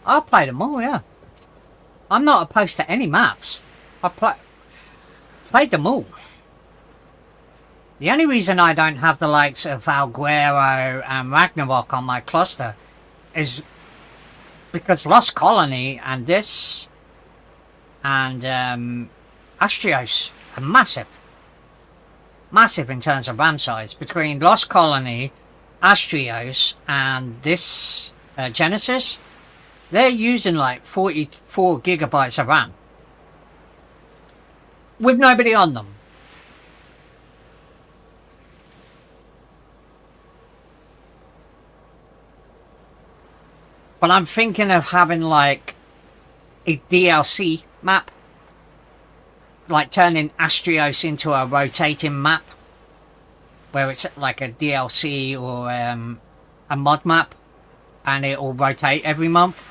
Speaker 1: I'll play them all, yeah. I'm not opposed to any maps. I played them all. The only reason I don't have the likes of Alguero and Ragnarok on my cluster is because Lost Colony and this and Astrios are massive. Massive in terms of RAM size. Between Lost Colony, Astrios and this Genesis, they're using like 44 gigabytes of RAM. With nobody on them. But I'm thinking of having like a DLC map. Like turning Astrios into a rotating map. Where it's like a DLC or a mod map. And it will rotate every month.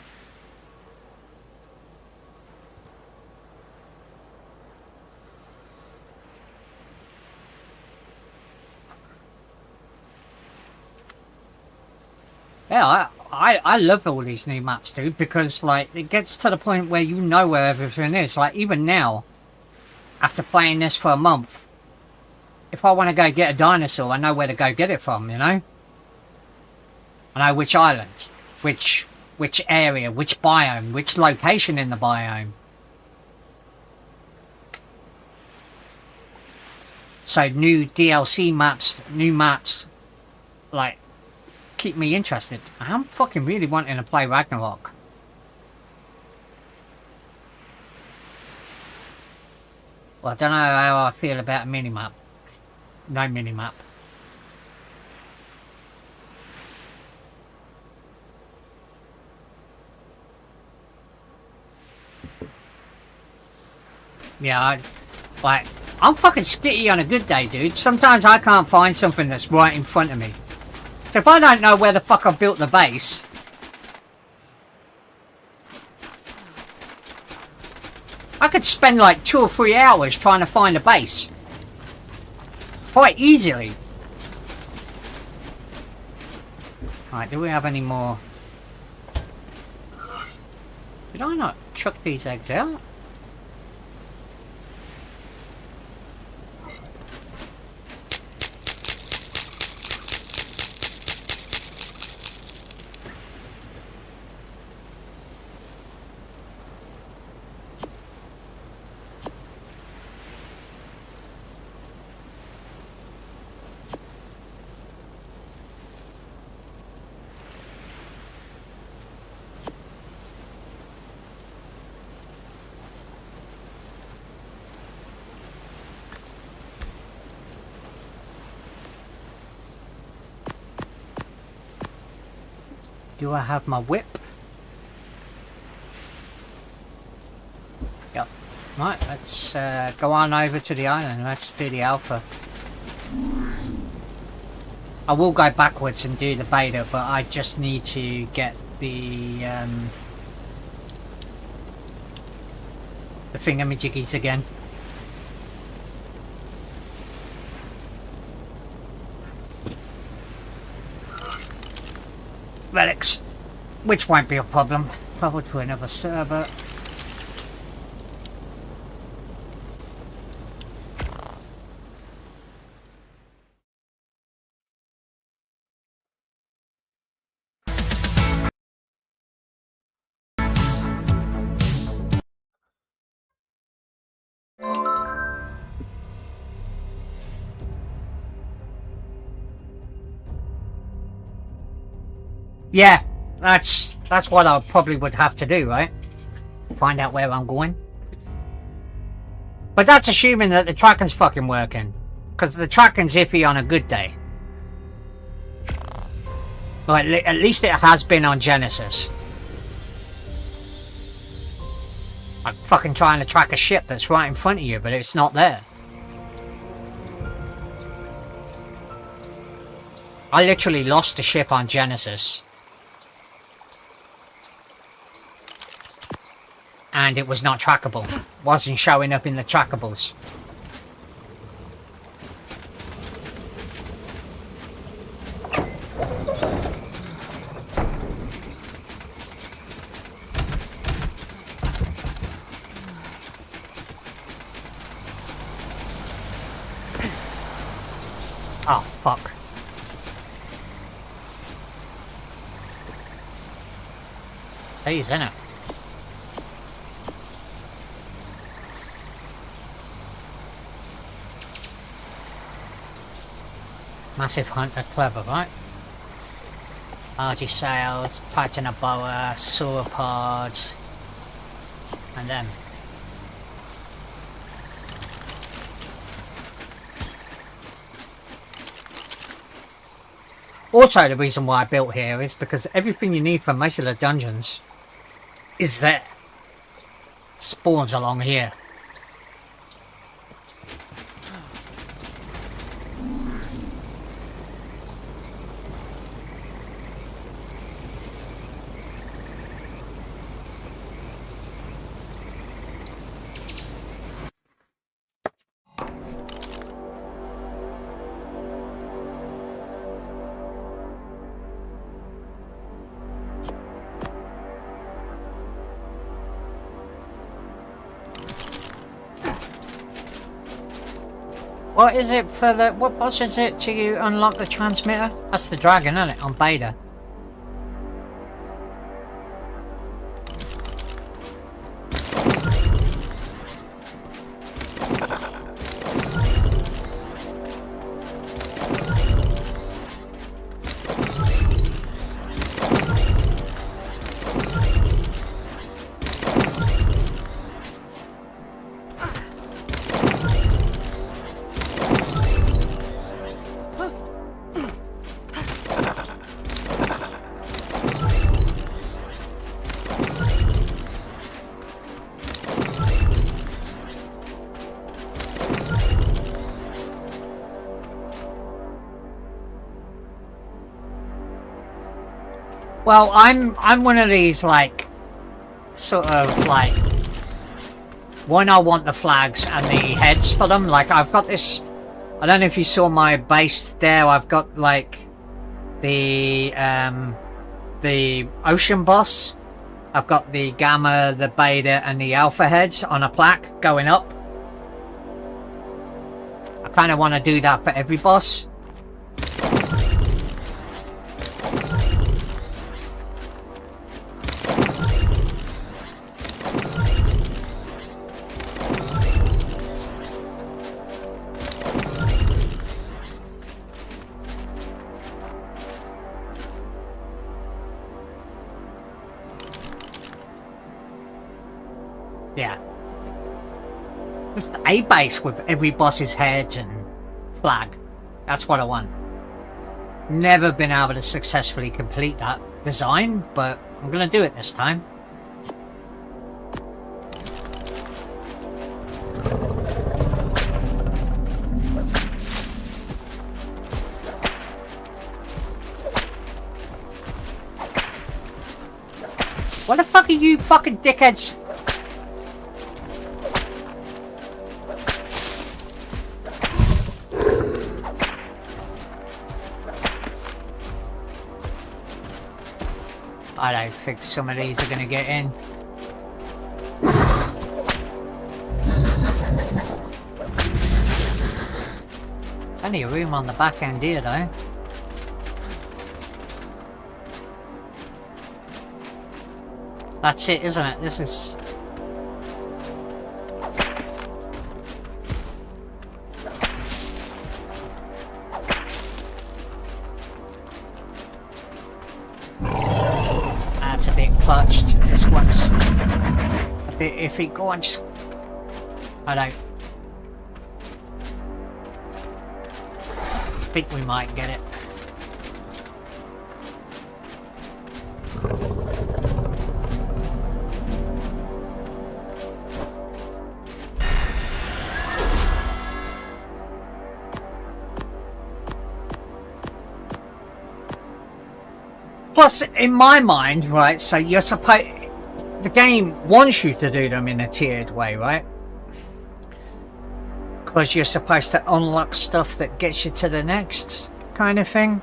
Speaker 1: Yeah, I love all these new maps, dude, because like it gets to the point where you know where everything is. Like even now, after playing this for a month, if I want to go get a dinosaur, I know where to go get it from, you know? I know which island, which area, which biome, which location in the biome. So new DLC maps, new maps, like, keep me interested. I'm fucking really wanting to play Ragnarok. Well, I don't know how I feel about a minimap. No minimap. Yeah, I'm fucking skitty on a good day, dude. Sometimes I can't find something that's right in front of me. So if I don't know where the fuck I've built the base, I could spend like 2 or 3 hours trying to find a base. Quite easily. Alright, do we have any more? Did I not chuck these eggs out? Do I have my whip? Yep. Right, let's go on over to the island. Let's do the alpha. I will go backwards and do the beta, but I just need to get the thingamajiggies again. Relics, which won't be a problem. Probably to another server. Yeah, that's what I probably would have to do, right? Find out where I'm going. But that's assuming that the tracking's fucking working. Because the tracking's iffy on a good day. Like, at least it has been on Genesis. I'm fucking trying to track a ship that's right in front of you, but it's not there. I literally lost the ship on Genesis. And it was not trackable. Wasn't showing up in the trackables. Oh, fuck. Hey, isn't it? Massive hunter, clever, right? RG sails, Titan boa, sauropod, and then. Also, the reason why I built here is because everything you need for most of the dungeons is there. Spawns along here. What is it for the... What boss is it to unlock the transmitter? That's the dragon, isn't it? On beta. Well, I'm one of these, like, sort of, like, one, I want the flags and the heads for them. Like, I've got this, I don't know if you saw my base there, I've got, like, the ocean boss. I've got the gamma, the beta, and the alpha heads on a plaque going up. I kind of want to do that for every boss. Yeah. Just a base with every boss's head and flag. That's what I want. Never been able to successfully complete that design, but I'm gonna do it this time. What the fuck are you fucking dickheads? I don't think some of these are gonna get in. Plenty of room on the back end here though. That's it, isn't it? This is... That's a bit clutched. This one's a bit iffy. Go on, just... I don't... I think we might get it. Plus, in my mind, right, so you're supposed... The game wants you to do them in a tiered way, right? Because you're supposed to unlock stuff that gets you to the next kind of thing.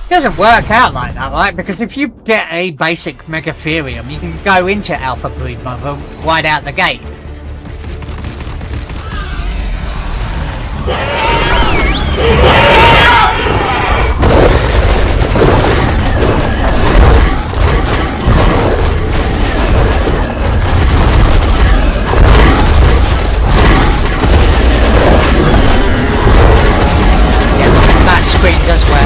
Speaker 1: Doesn't work out like that, right? Because if you get a basic Megatherium, you can go into Alpha Brood Mother right out the gate. Yeah, that screen does work.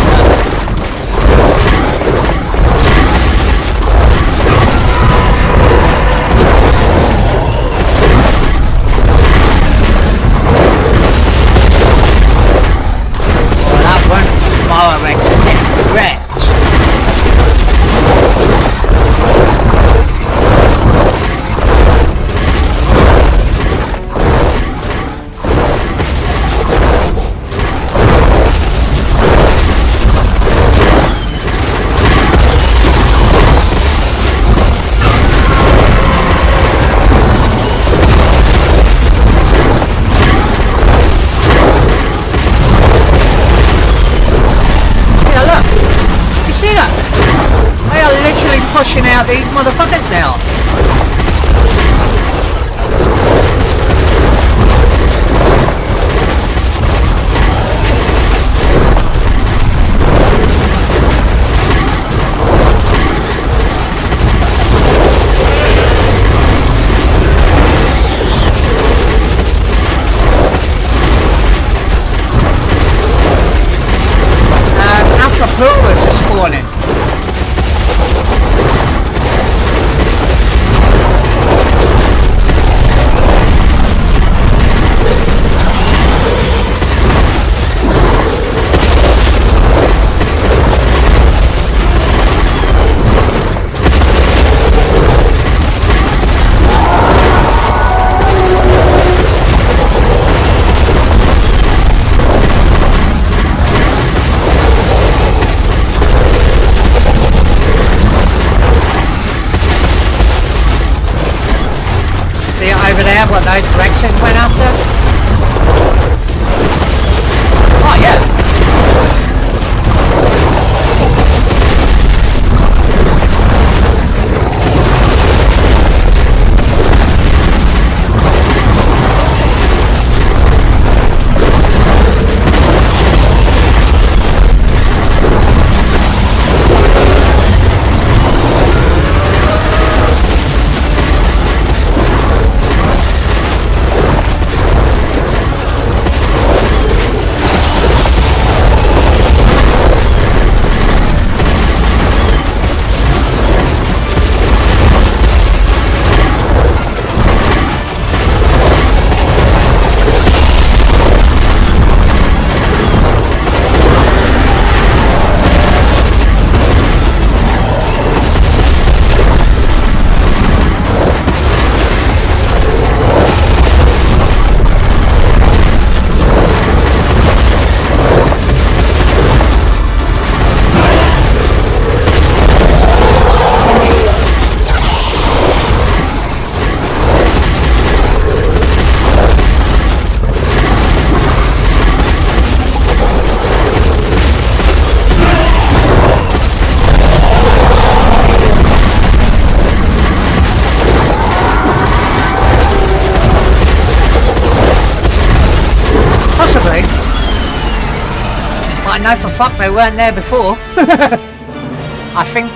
Speaker 1: I know for fuck they weren't there before. I think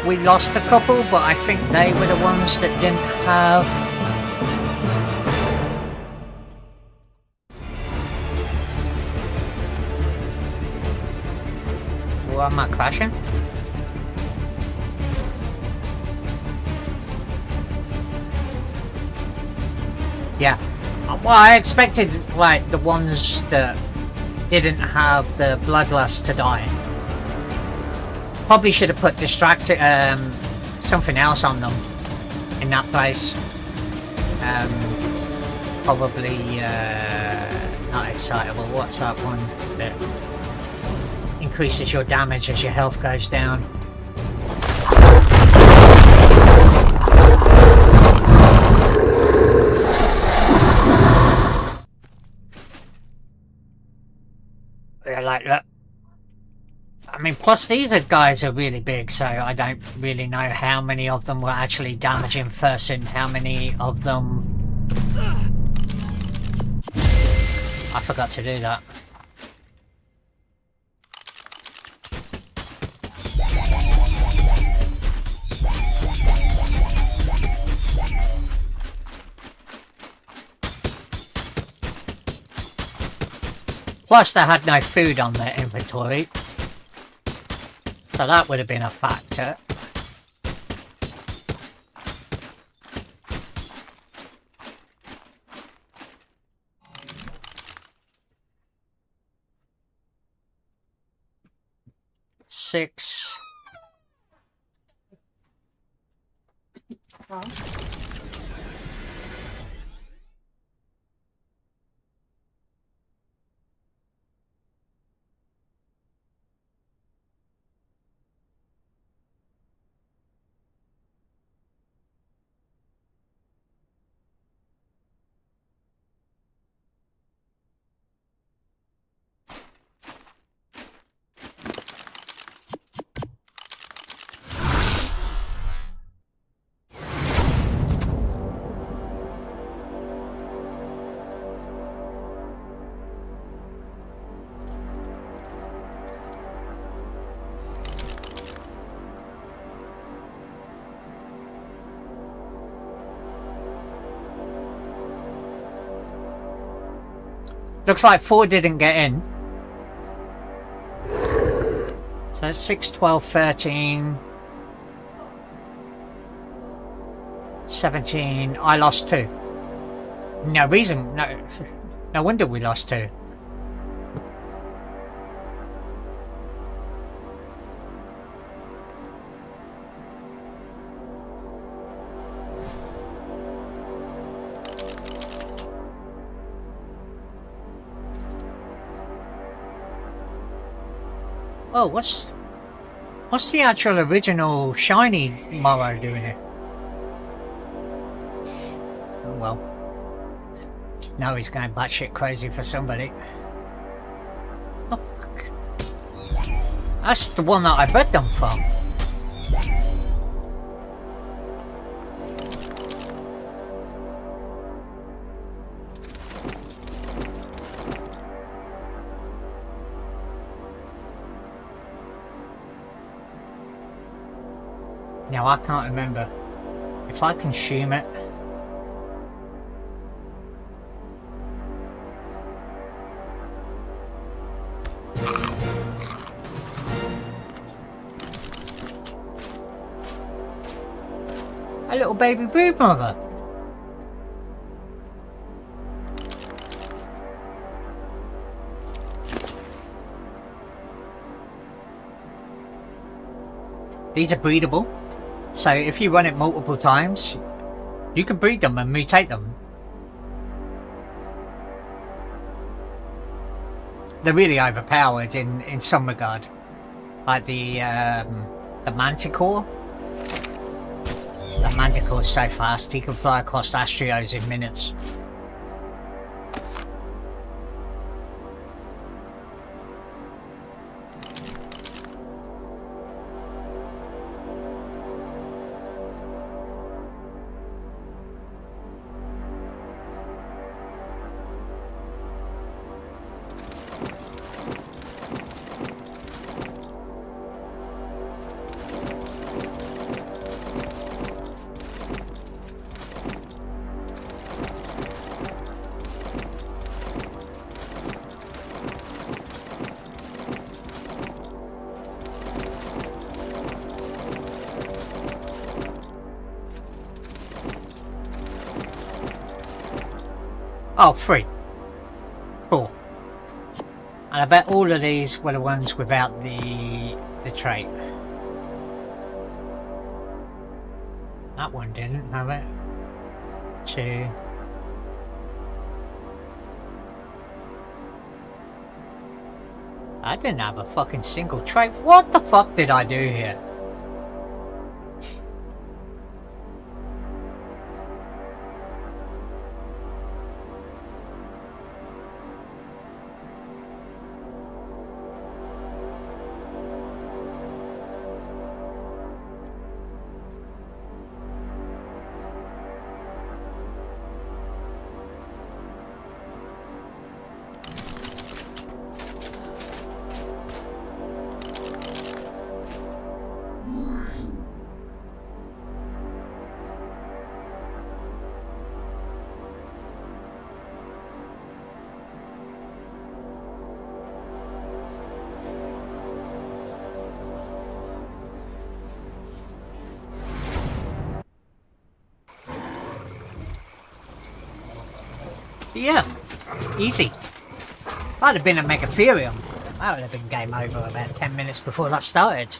Speaker 1: we lost a couple, but I think they were the ones that didn't have... What, am I crashing? Yeah. Well, I expected, like, the ones that didn't have the bloodlust to die. Probably should have put something else on them in that place. Probably not excitable. What's that one that increases your damage as your health goes down? Yeah, like that. I mean, plus these guys are really big, so I don't really know how many of them were actually damaging first and how many of them... I forgot to do that. Plus they had no food on their inventory. So that would have been a factor. Six.
Speaker 2: Oh.
Speaker 1: Looks like 4 didn't get in. So 6, 12, 13... 17... I lost 2. No reason... No wonder we lost 2. Oh, what's the actual original shiny Morrow doing here? Oh well. Now he's going batshit crazy for somebody. Oh fuck. That's the one that I bred them from. Now I can't remember if I consume it. A little baby brood mother. These are breedable. So if you run it multiple times, you can breed them and mutate them. They're really overpowered in some regard. Like the Manticore. The Manticore is so fast, he can fly across Astrios in minutes. Oh, 3. Cool. And I bet all of these were the ones without the trait. That one didn't have it. 2. I didn't have a fucking single trait. What the fuck did I do here? Yeah, easy. I'd have been a Megatherium. That would have been game over about 10 minutes before that started.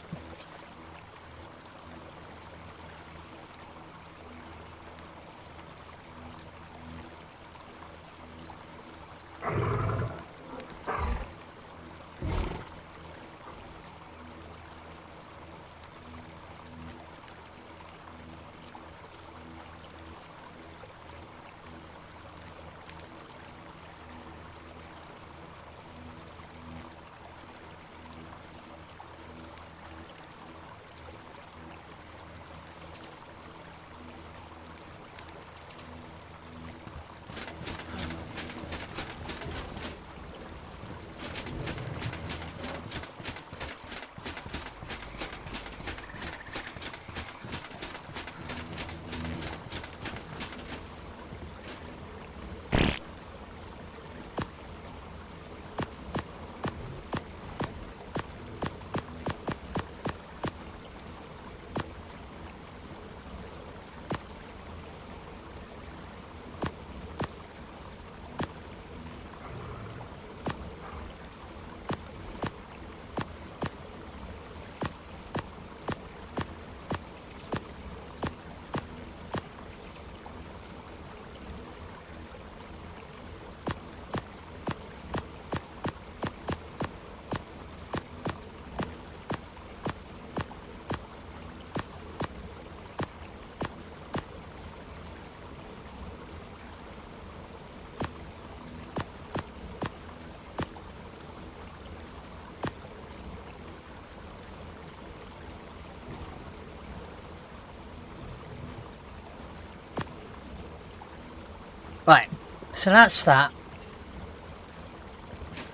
Speaker 1: Right, so that's that.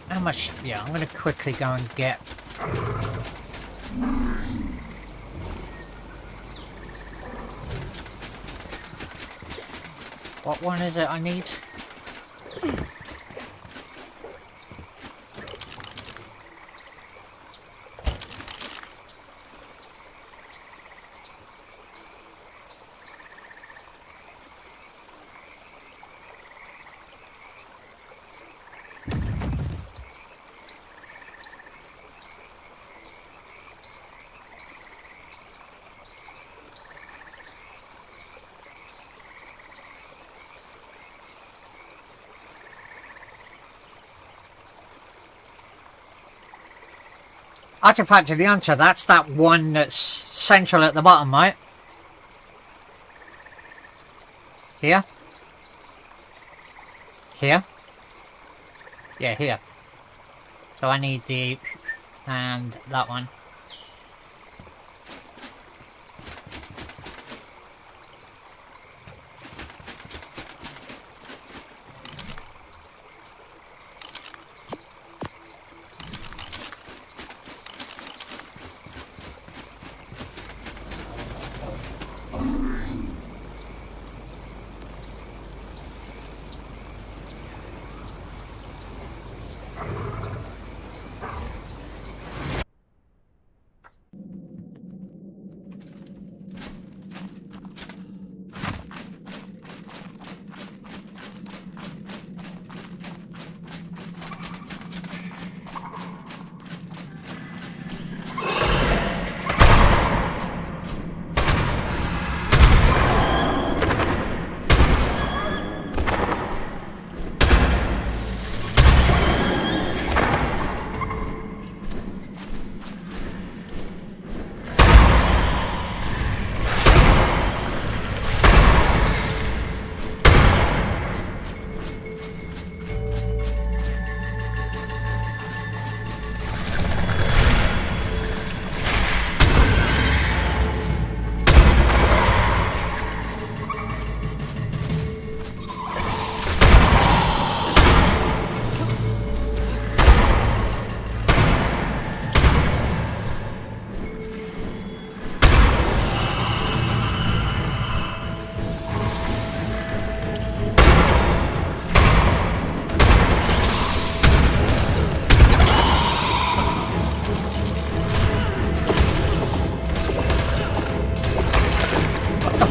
Speaker 1: How much? Yeah, I'm going to quickly go and get... What one is it I need? Artifact of the Hunter, that's that one that's central at the bottom, right? Here? Here? Yeah, here. So I need the... and that one.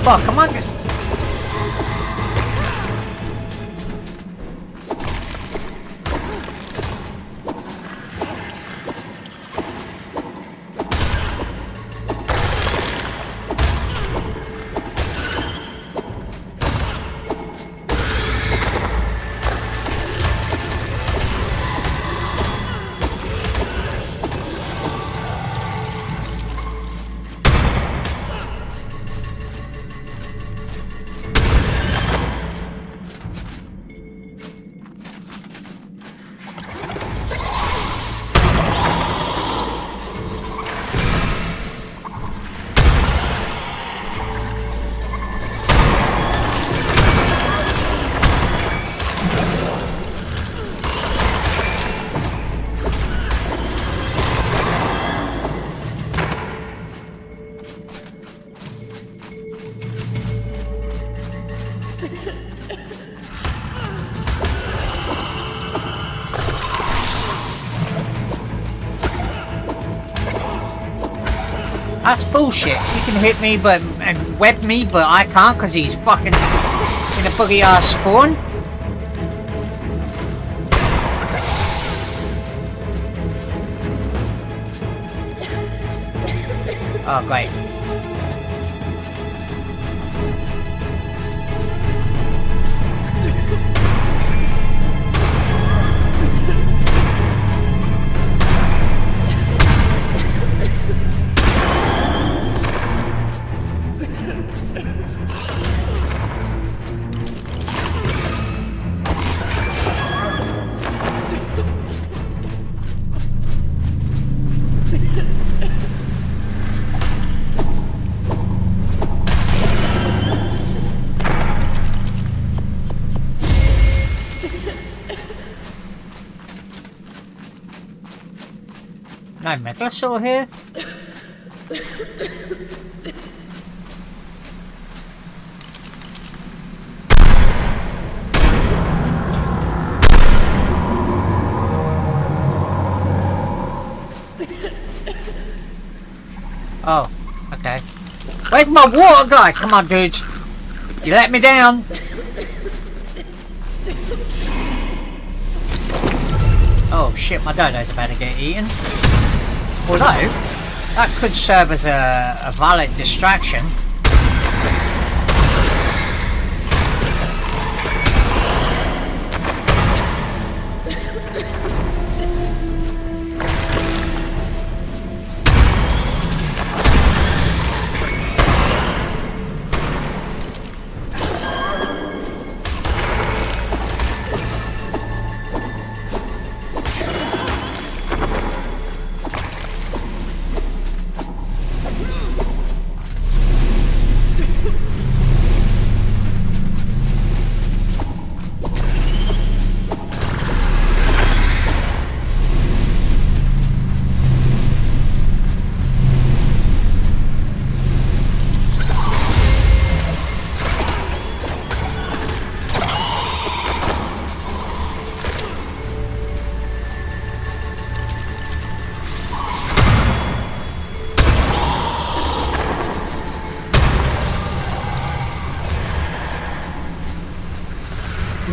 Speaker 1: fuck? Come on. That's bullshit. He can hit me and web me, but I can't because he's fucking in a buggy ass spawn. Oh, great. No Megalosaur here? Oh, okay. Where's my water guy? Come on, dudes. You let me down. Oh shit, my dodo's about to get eaten. Although, that could serve as a valid distraction.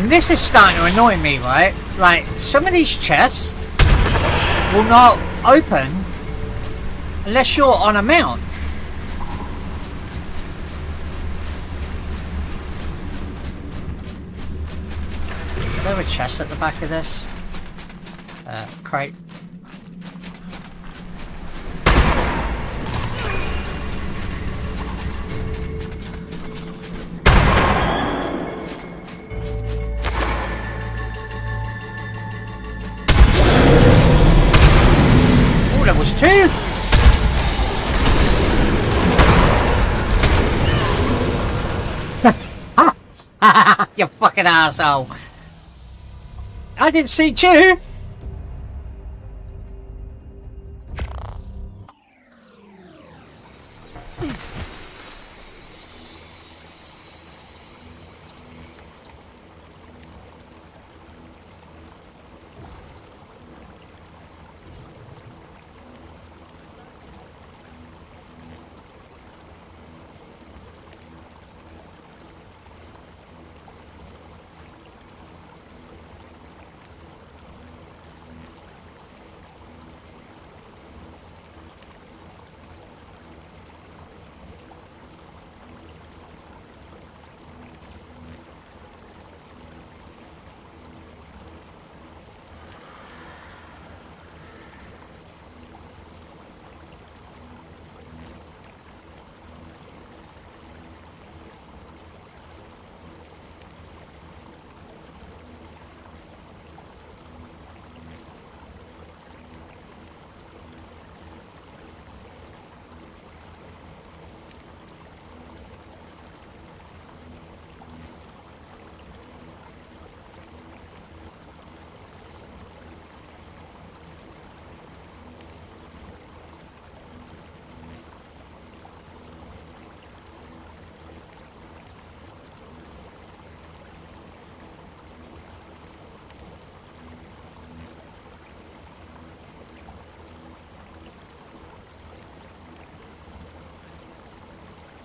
Speaker 1: This is starting to annoy me, right? Like, some of these chests will not open unless you're on a mount. Is there a chest at the back of this? Crate. That was two. You fucking asshole. I didn't see two.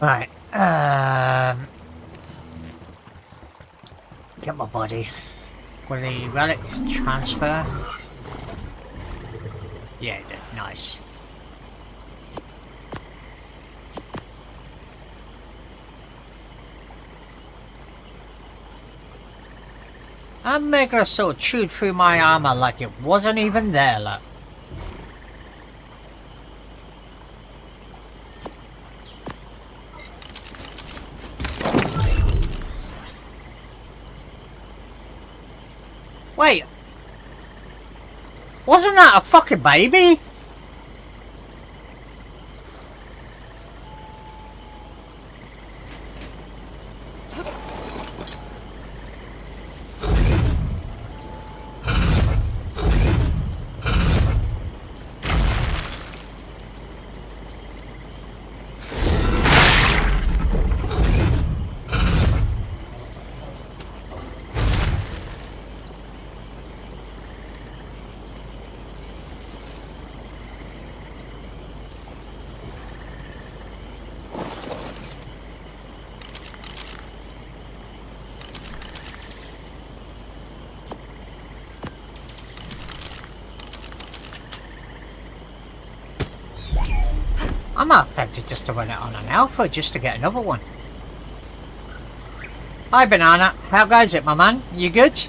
Speaker 1: Right. Get my body. Will the relic transfer? Yeah, it did. Nice. I'm making a sort of chewed through my armor like it wasn't even there, look. Wait. Wasn't that a fucking baby? I'm not tempted just to run it on an alpha just to get another one. Hi Banana, how goes it my man? You good?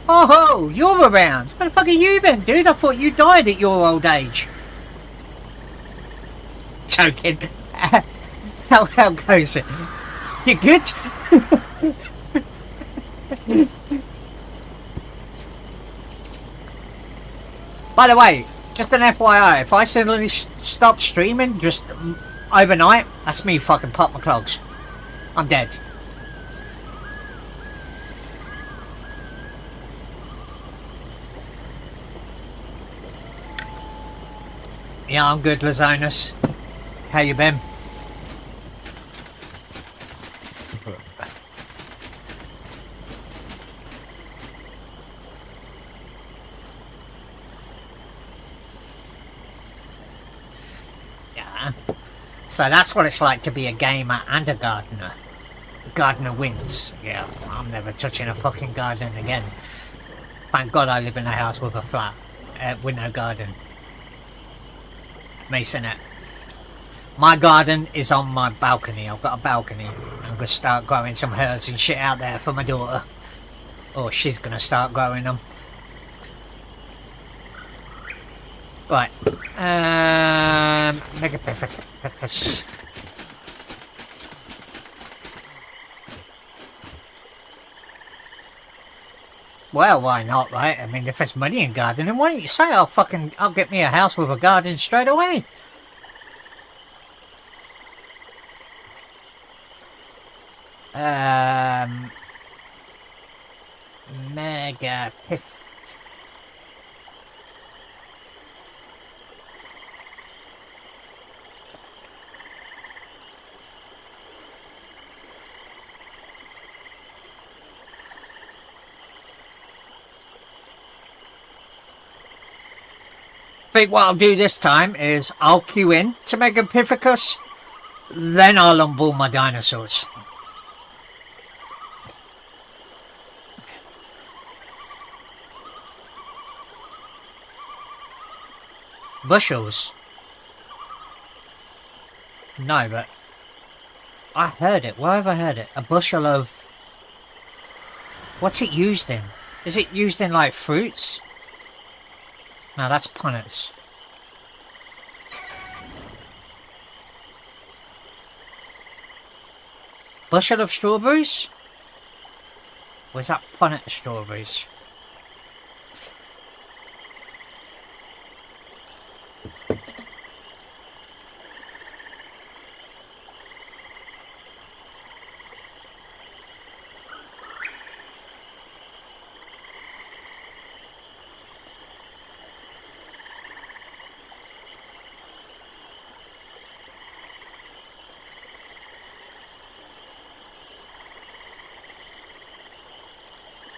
Speaker 1: Oh ho, you're around. Where the fuck have you been, dude? I thought you died at your old age. Joking. How goes it? You good? By the way, just an FYI, if I suddenly stop streaming just overnight, that's me fucking pop my clogs. I'm dead. Yeah, I'm good, Lazonus. How you been? Yeah. So that's what it's like to be a gamer and a gardener. Gardener wins. Yeah, I'm never touching a fucking garden again. Thank God I live in a house with a flat, with no garden. Mason it. My garden is on my balcony. I've got a balcony. I'm going to start growing some herbs and shit out there for my daughter. Or she's going to start growing them. Right. Megapithecus. Well, why not, right? I mean, if there's money in gardening, why don't you say I'll get me a house with a garden straight away? Megapith. I think what I'll do this time is I'll queue in to Megapithecus, then I'll unball my dinosaurs. Bushels? No, but I heard it. Where have I heard it? A bushel of... What's it used in? Is it used in, like, fruits? No, that's punnets. Bushel of strawberries? Was that punnet of strawberries?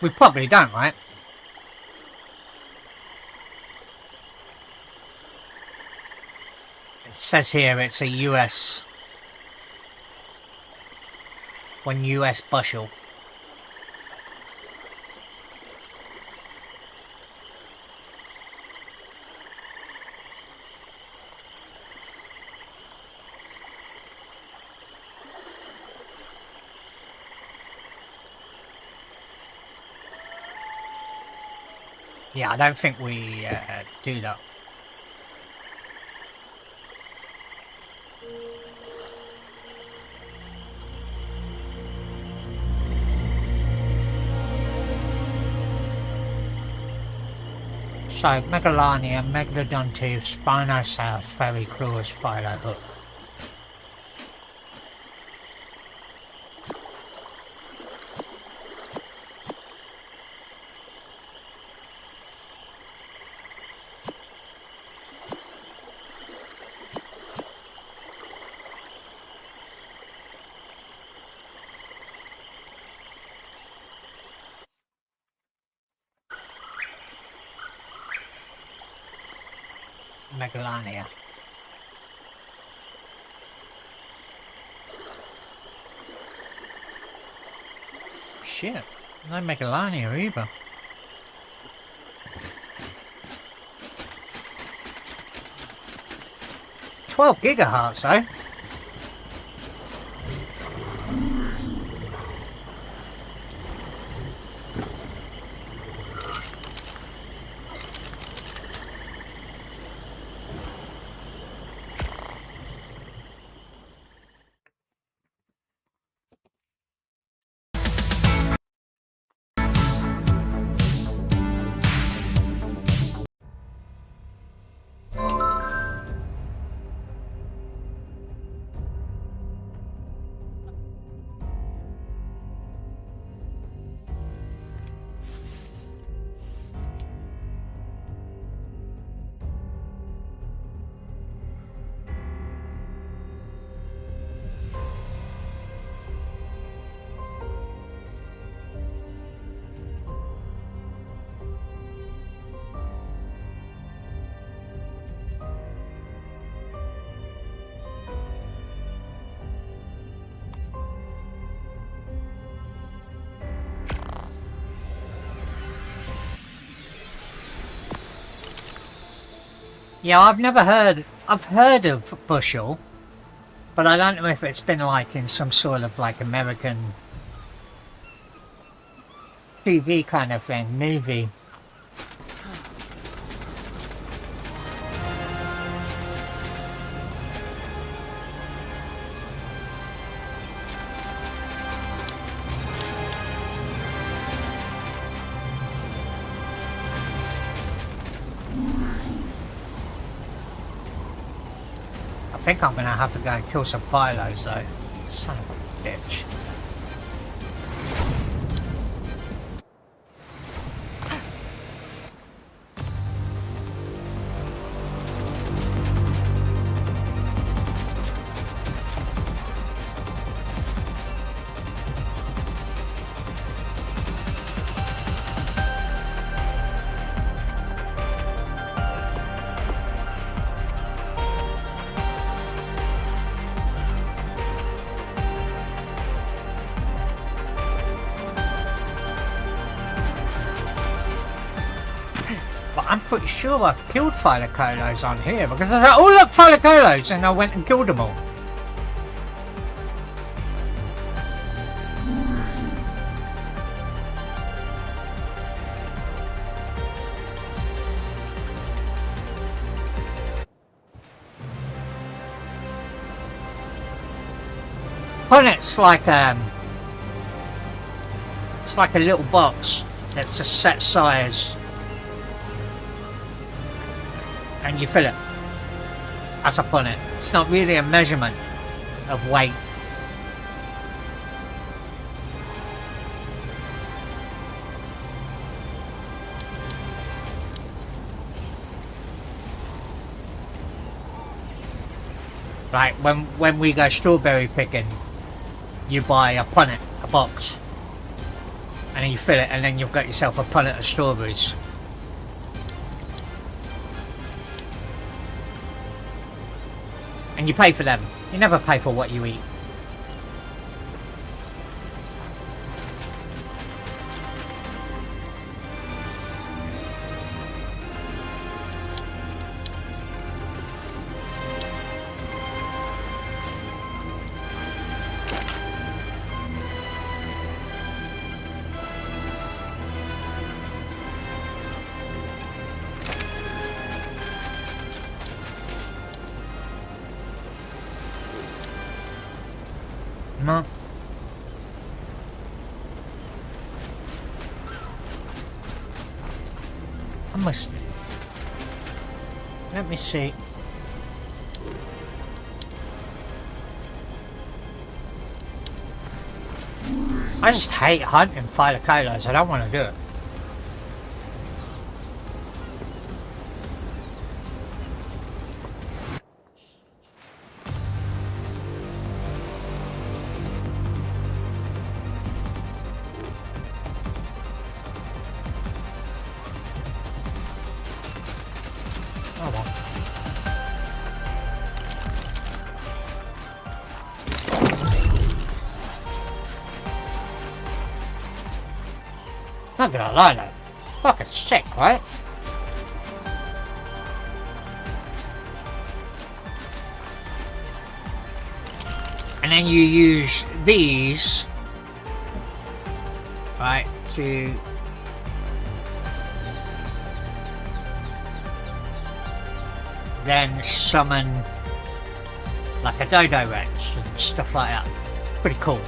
Speaker 1: We probably don't, right? It says here it's a US. 1 US bushel. Yeah, I don't think we do that. So, Megalania, Megalodontia, Spinosaurus, Fairy Claws, Philo Hook. Megalania. Shit, no Megalania either. $12 gigahertz though. Yeah, I've heard of Bushel, but I don't know if it's been like in some sort of like American TV kind of thing, movie. I think I'm gonna have to go and kill some Phylos though. Son of a bitch. I'm pretty sure I've killed Phylocolos on here because I was like, oh look, Phylocolos, and I went and killed them all. It's like a little box that's a set size. And you fill it. That's upon it. It's not really a measurement of weight. Like when we go strawberry picking, you buy a punnet, a box, And then you fill it, and then you've got yourself a punnet of strawberries. And you pay for them. You never pay for what you eat. No. I must... Let me see. I just hate hunting phylocolos. I don't want to do it. Oh well. Not gonna lie though, fucking sick, right? And then you use these, right, to then summon like a dodo wretch and stuff like that. Pretty cool.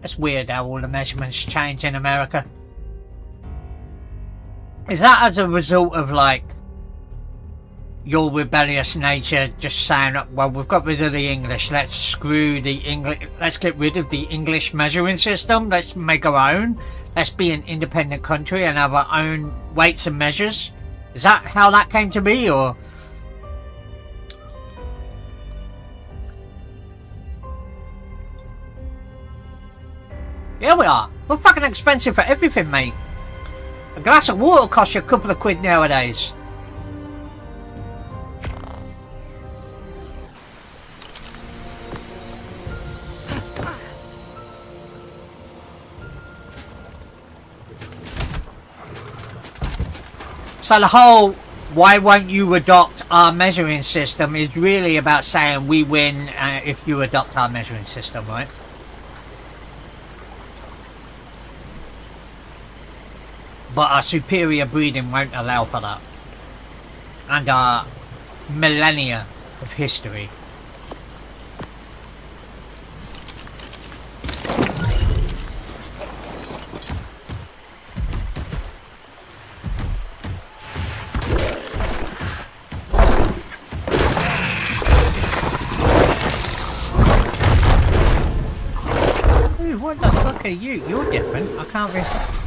Speaker 1: It's weird how all the measurements change in America. Is that as a result of like your rebellious nature just saying, well, we've got rid of the English, let's screw the English, let's get rid of the English measuring system, let's make our own, let's be an independent country and have our own weights and measures? Is that how that came to be, or? Yeah, we are. We're fucking expensive for everything, mate. A glass of water costs you a couple of quid nowadays. So the whole why won't you adopt our measuring system is really about saying we win if you adopt our measuring system, right? But our superior breeding won't allow for that. And our millennia of history. Ooh, what the fuck are you? You're different. I can't really...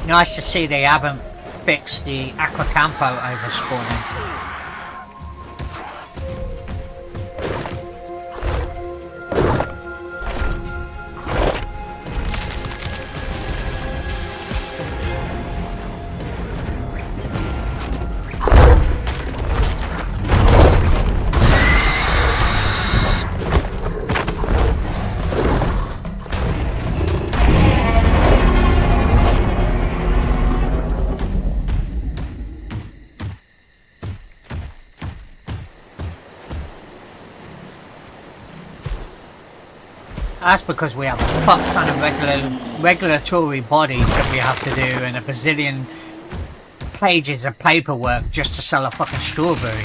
Speaker 1: Nice to see they haven't fixed the Aquacampo overspawning. That's because we have a fuck ton of regulatory bodies that we have to do and a bazillion pages of paperwork just to sell a fucking strawberry.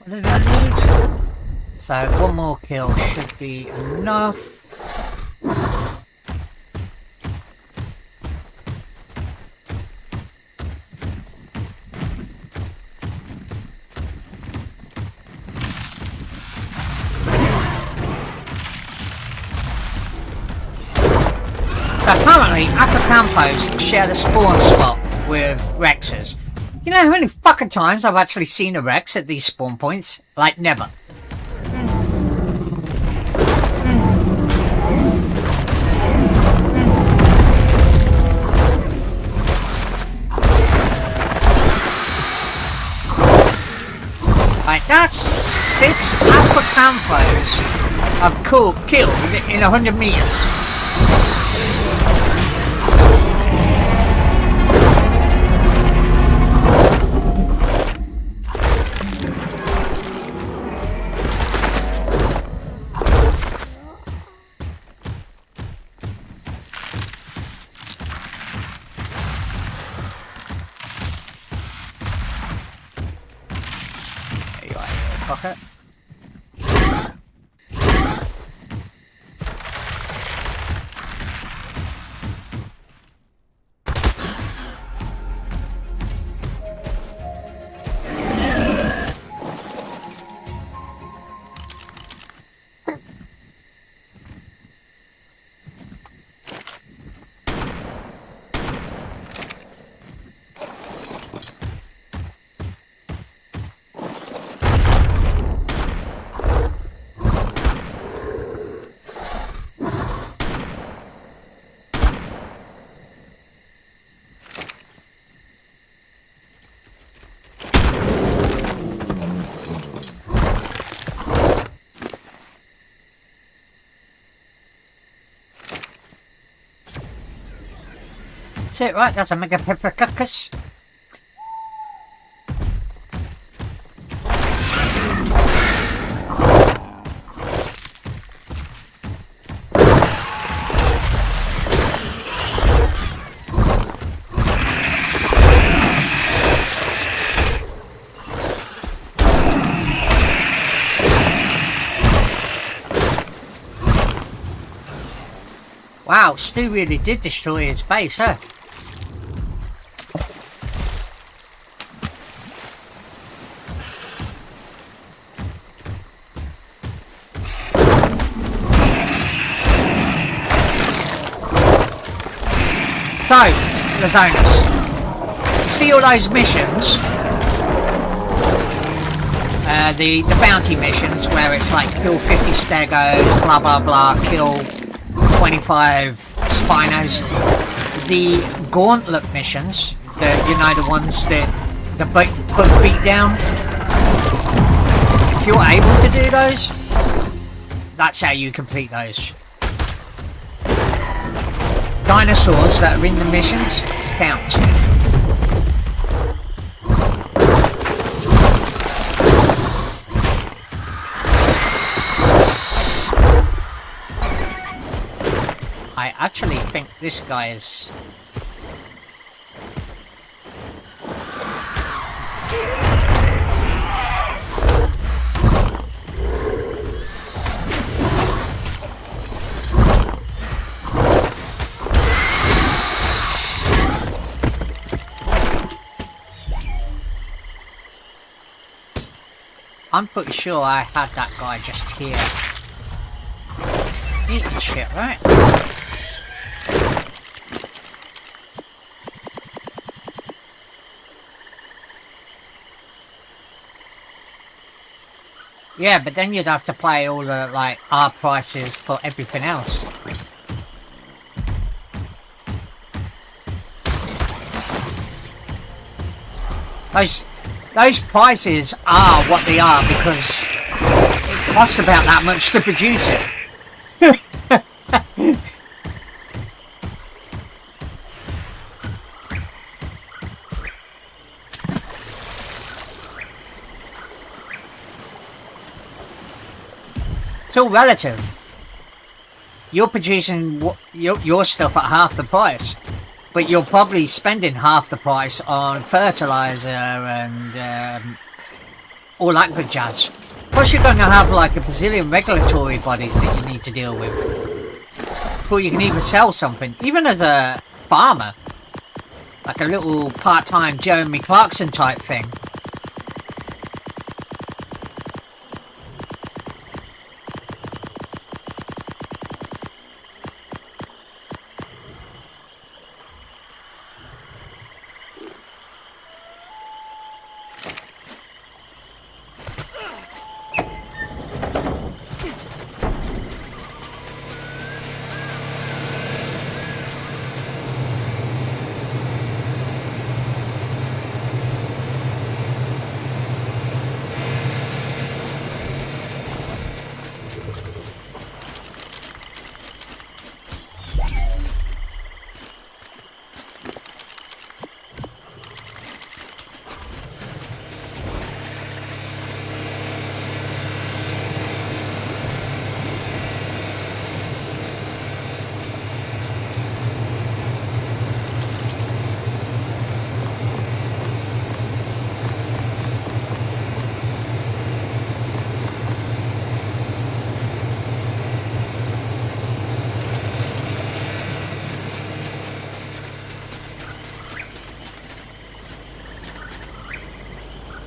Speaker 1: What did I need? So one more kill should be enough. Apparently, Aquacampos share the spawn spot with Rexes. You know how many fucking times I've actually seen a Rex at these spawn points? Like, never. Like, that's 6 Aquacampos I've killed in 100 meters. Pocket. That's it, right? That's a mega peppercuckus. Wow, Stu really did destroy its base, huh? So, Lazonas, see all those missions? The bounty missions where it's like kill 50 stegos, blah blah blah, kill 25 spinos. The gauntlet missions, the ones that the book beat down. If you're able to do those, that's how you complete those. Dinosaurs that are in the missions count. actually think this guy is... I'm pretty sure I had that guy just here. Eating shit, right? Yeah, but then you'd have to pay all the, like, ARK prices for everything else. Those prices are what they are because it costs about that much to produce it. It's all relative. You're producing your stuff at half the price. But you're probably spending half the price on fertilizer and all that good jazz. Plus you're going to have like a bazillion regulatory bodies that you need to deal with before you can even sell something. Even as a farmer, like a little part-time Jeremy Clarkson type thing.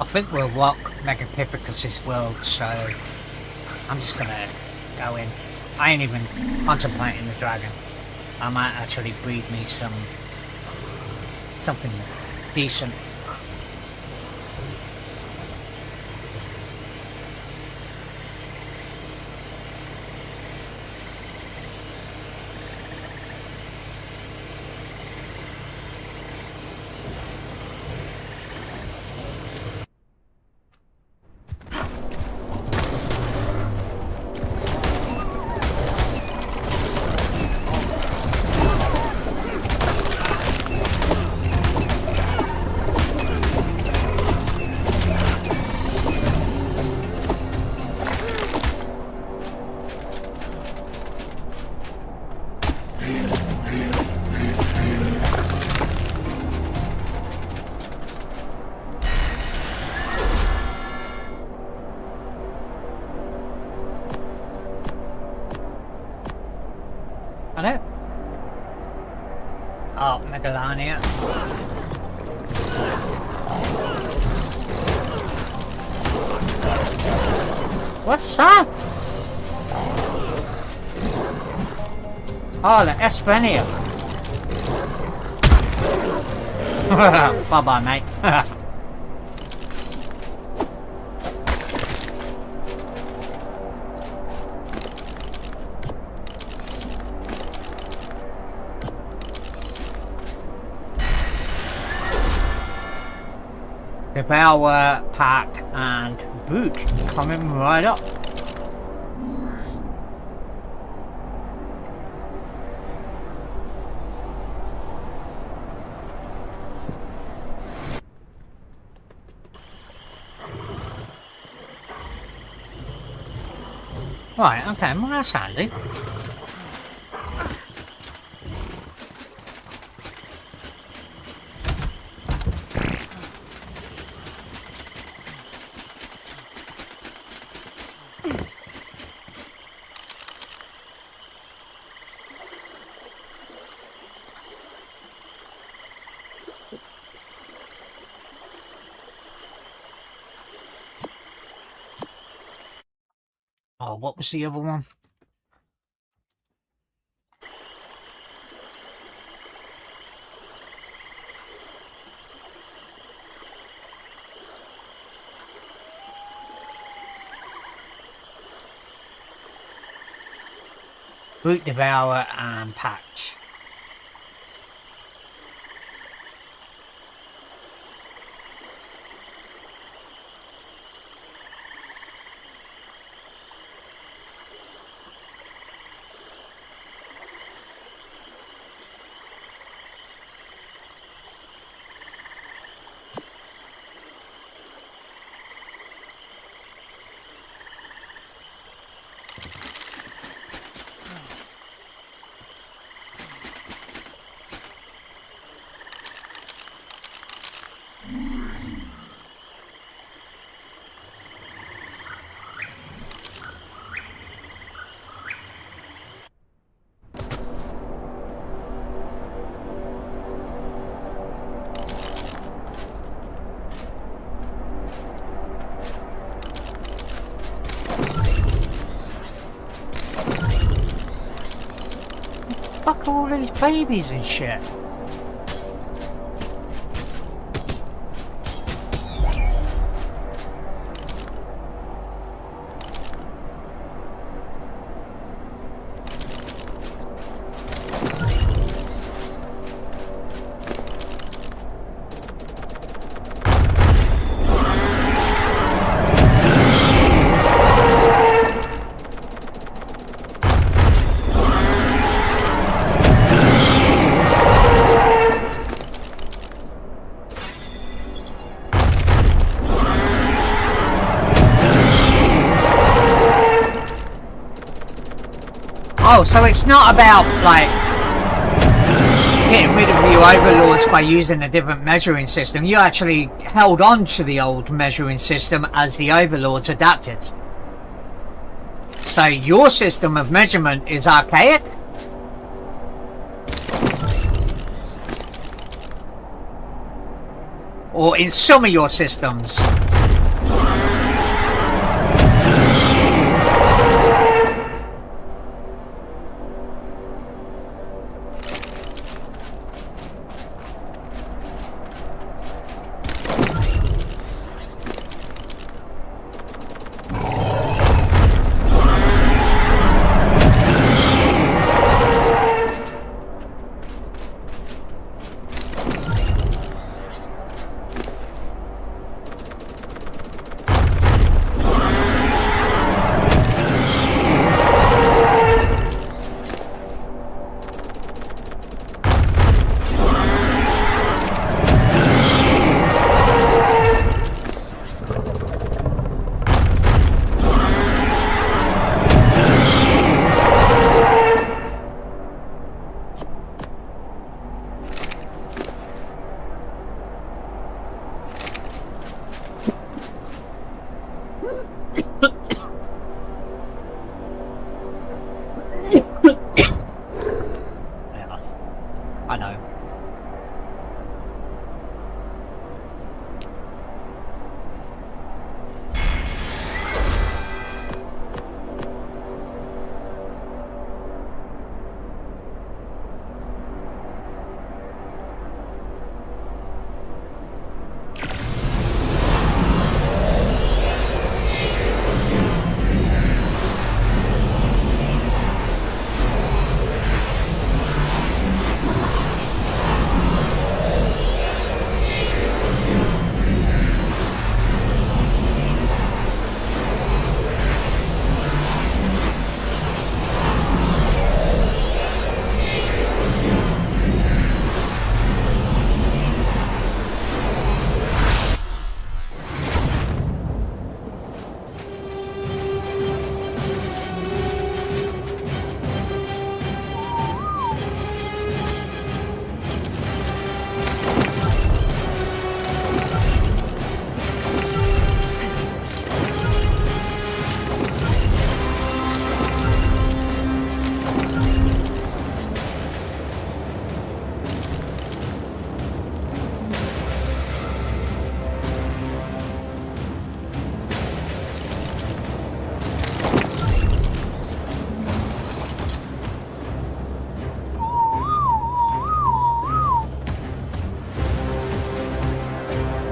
Speaker 1: I think we'll walk Megapithecus' world, so I'm just gonna go in. I ain't even contemplating the dragon. I might actually breed me something decent. Hello? Oh, Megalania. What's that? Oh, the Espenia. Bye-bye, mate. Devour, pack, and boot coming right up. Right, okay, well that's handy. Oh, what was the other one? Brute Devourer and Pact. Fuck all these babies and shit. Oh, so it's not about, like, getting rid of your overlords by using a different measuring system. You actually held on to the old measuring system as the overlords adapted. So your system of measurement is archaic? Or in some of your systems?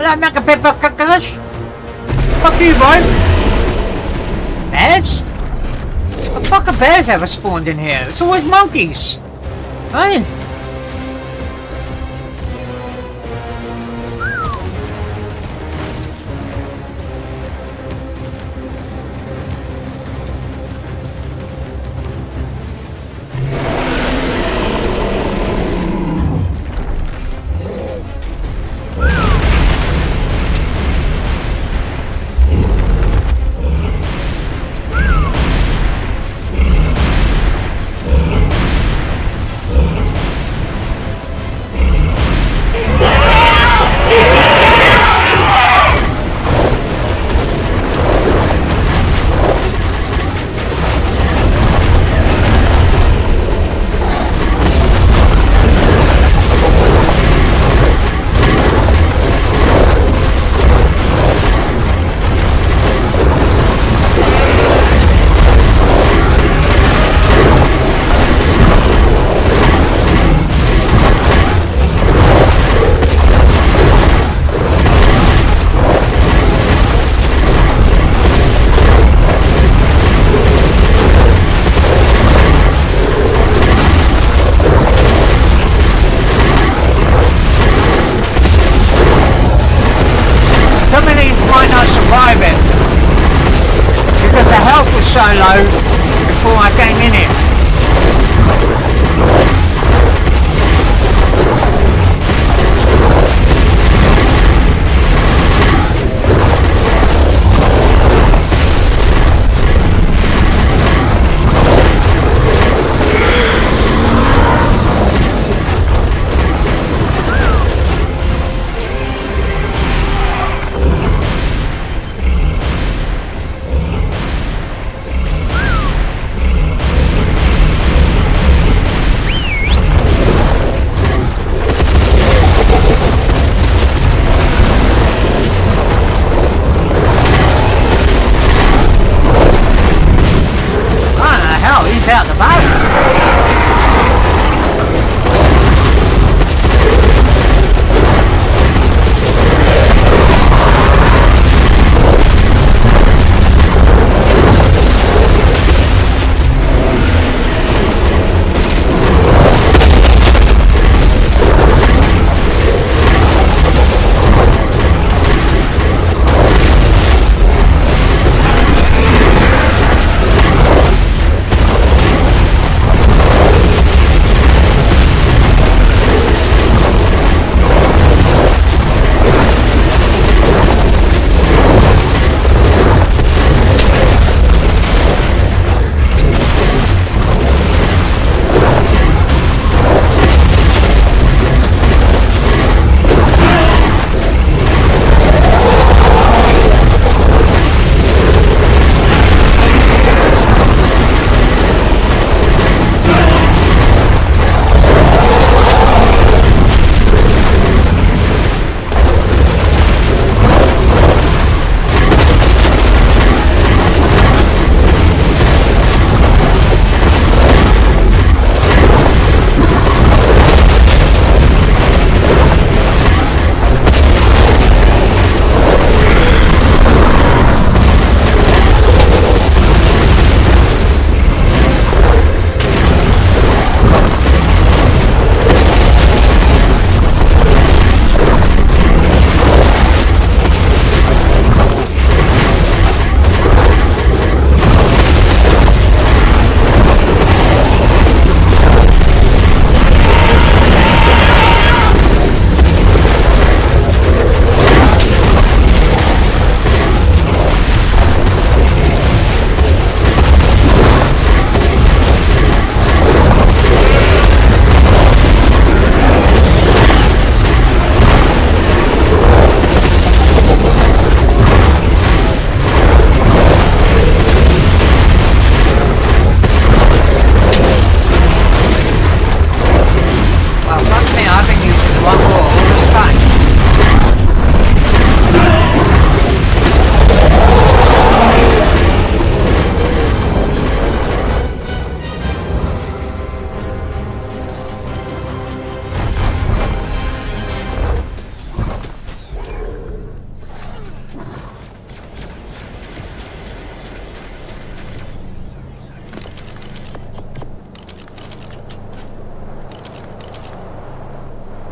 Speaker 1: Hello, Mega Pepper Cockers. Fuck you, boy. Bears? The fuck are bears ever spawned in here? It's always monkeys. Hey. So low before I came in it.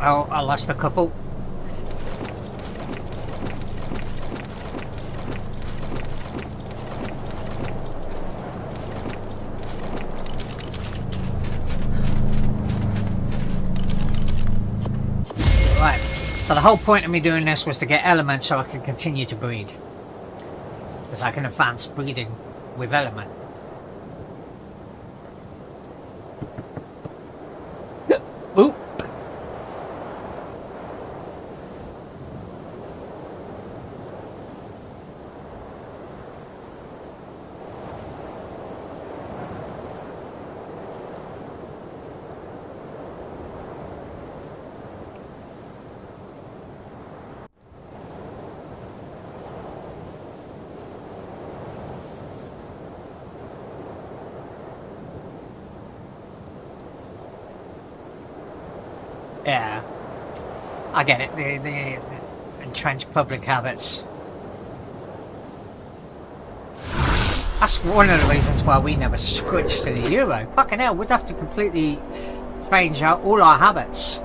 Speaker 1: Oh, I lost a couple. Right, so the whole point of me doing this was to get elements so I can continue to breed. Because I can advance breeding with element. Ooh. Yeah, I get it. The entrenched public habits. That's one of the reasons why we never switched to the euro. Fucking hell, we'd have to completely change out all our habits.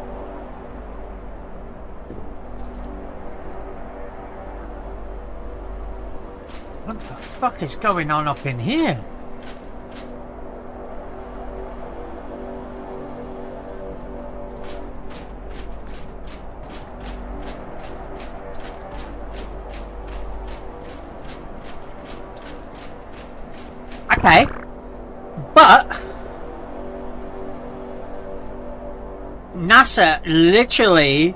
Speaker 1: What the fuck is going on up in here? Okay, but NASA literally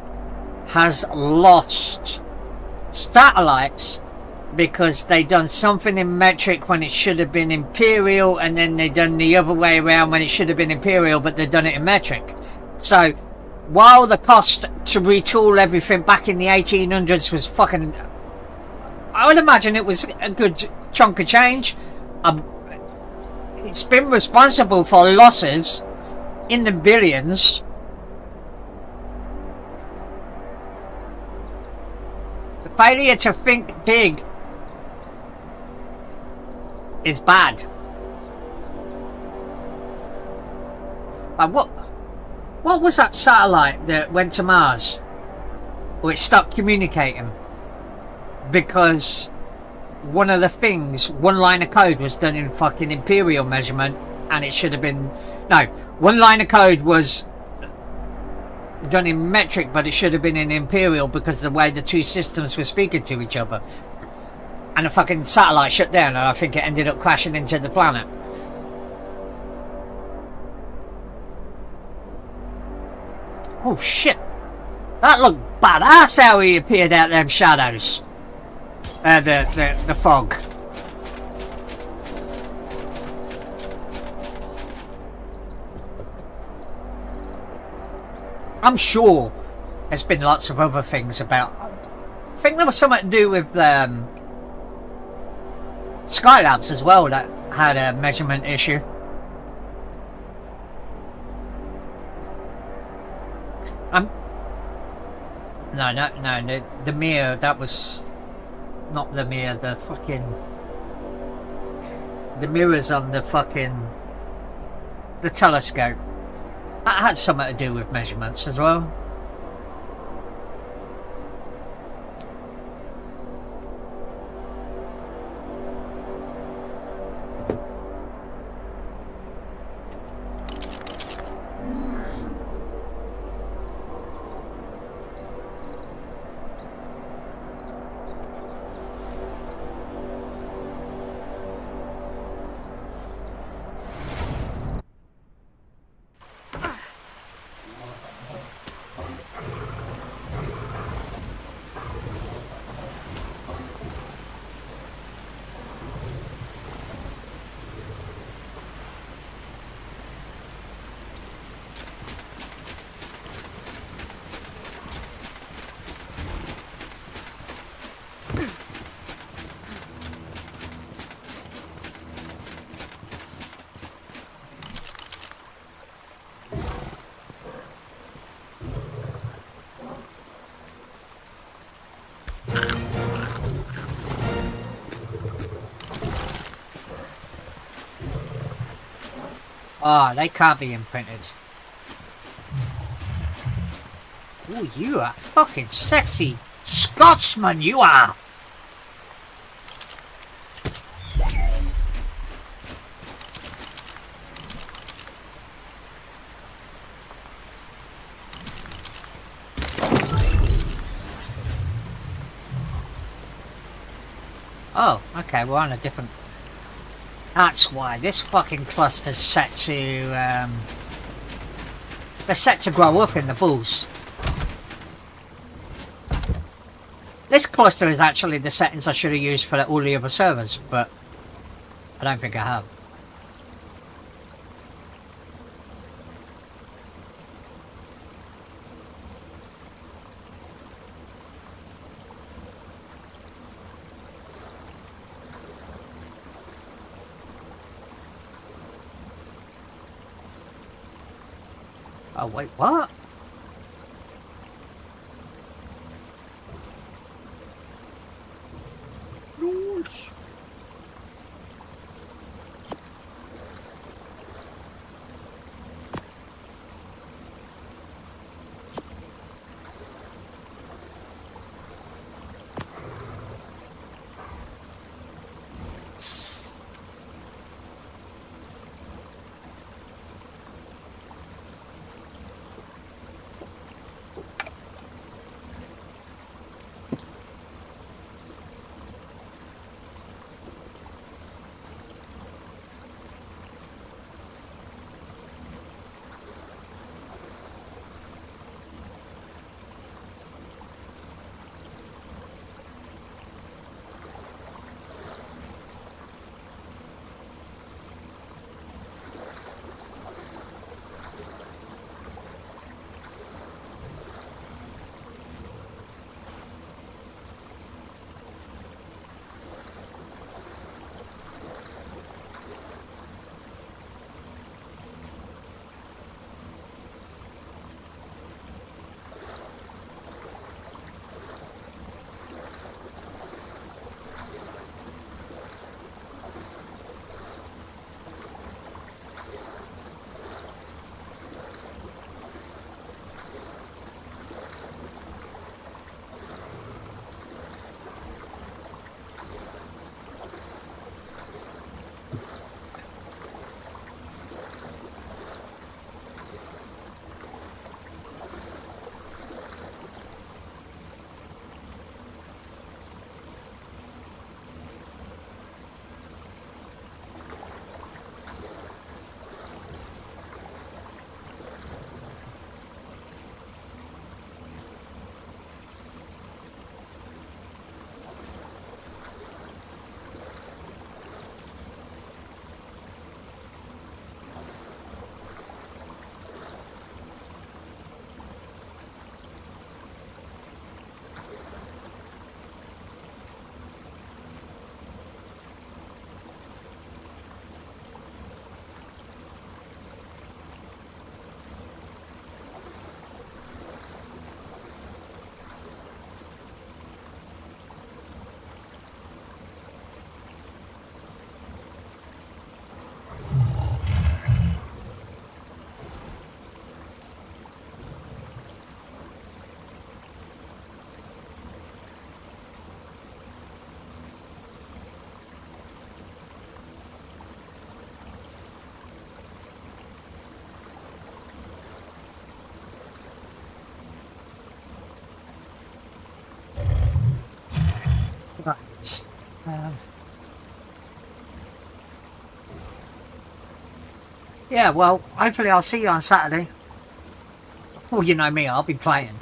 Speaker 1: has lost satellites because they done something in metric when it should have been imperial, and then they done the other way around when it should have been imperial, but they done it in metric. So while the cost to retool everything back in the 1800s was fucking, I would imagine it was a good chunk of change. It's been responsible for losses in the billions. The failure to think big is bad. Like what was that satellite that went to Mars? Or it stopped communicating because one of the things, one line of code was done in fucking imperial measurement, and it should have been, no, one line of code was done in metric, but it should have been in imperial because of the way the two systems were speaking to each other. And the fucking satellite shut down, and I think it ended up crashing into the planet. Oh shit, that looked badass how he appeared out them shadows. The fog. I'm sure there's been lots of other things about. I think there was something to do with Skylabs as well that had a measurement issue. No, the mirror, that was not the mirror, the mirrors on the telescope. That had something to do with measurements as well. Oh, they can't be imprinted. Oh, you are fucking sexy Scotsman, you are. Oh, okay, we're on a different... That's why this fucking cluster's set to, they're set to grow up in the bulls. This cluster is actually the settings I should have used for all the other servers, but I don't think I have. Oh, wait, what? Nice. Right. Yeah, well, hopefully I'll see you on Saturday. Well, you know me, I'll be playing.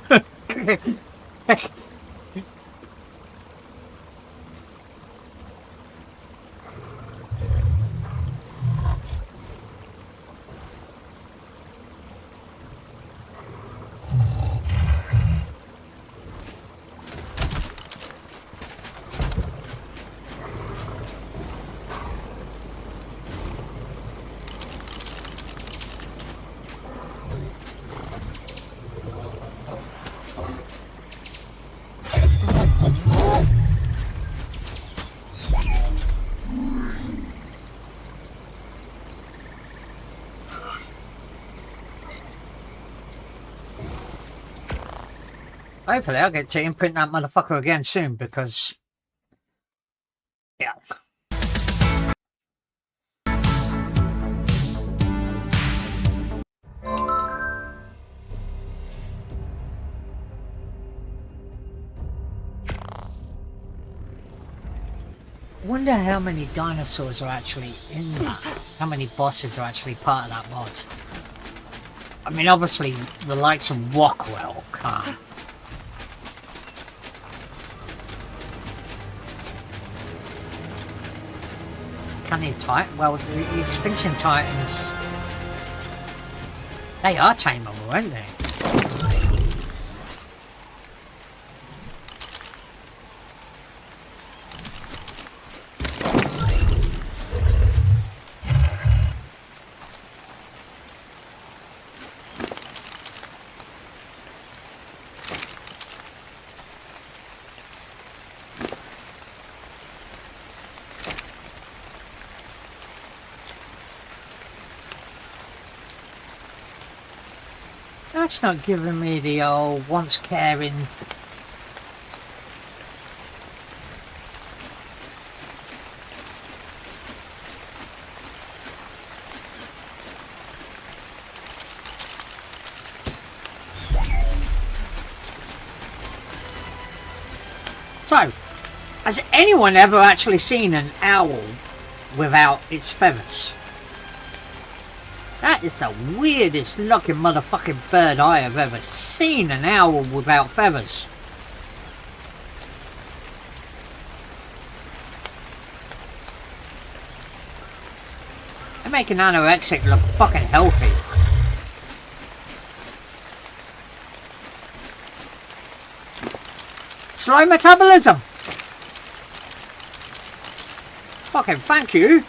Speaker 1: Hopefully I'll get to imprint that motherfucker again soon because... yeah. Wonder how many dinosaurs are actually in that. How many bosses are actually part of that mod. I mean, obviously, the likes of Rockwell can't. Canyon Titan? Well, the Extinction Titans... they are tameable, aren't they? That's not giving me the old once caring. So, has anyone ever actually seen an owl without its feathers? That is the weirdest looking motherfucking bird I have ever seen, an owl without feathers. They make an anorexic look fucking healthy. Slow metabolism. Fucking thank you.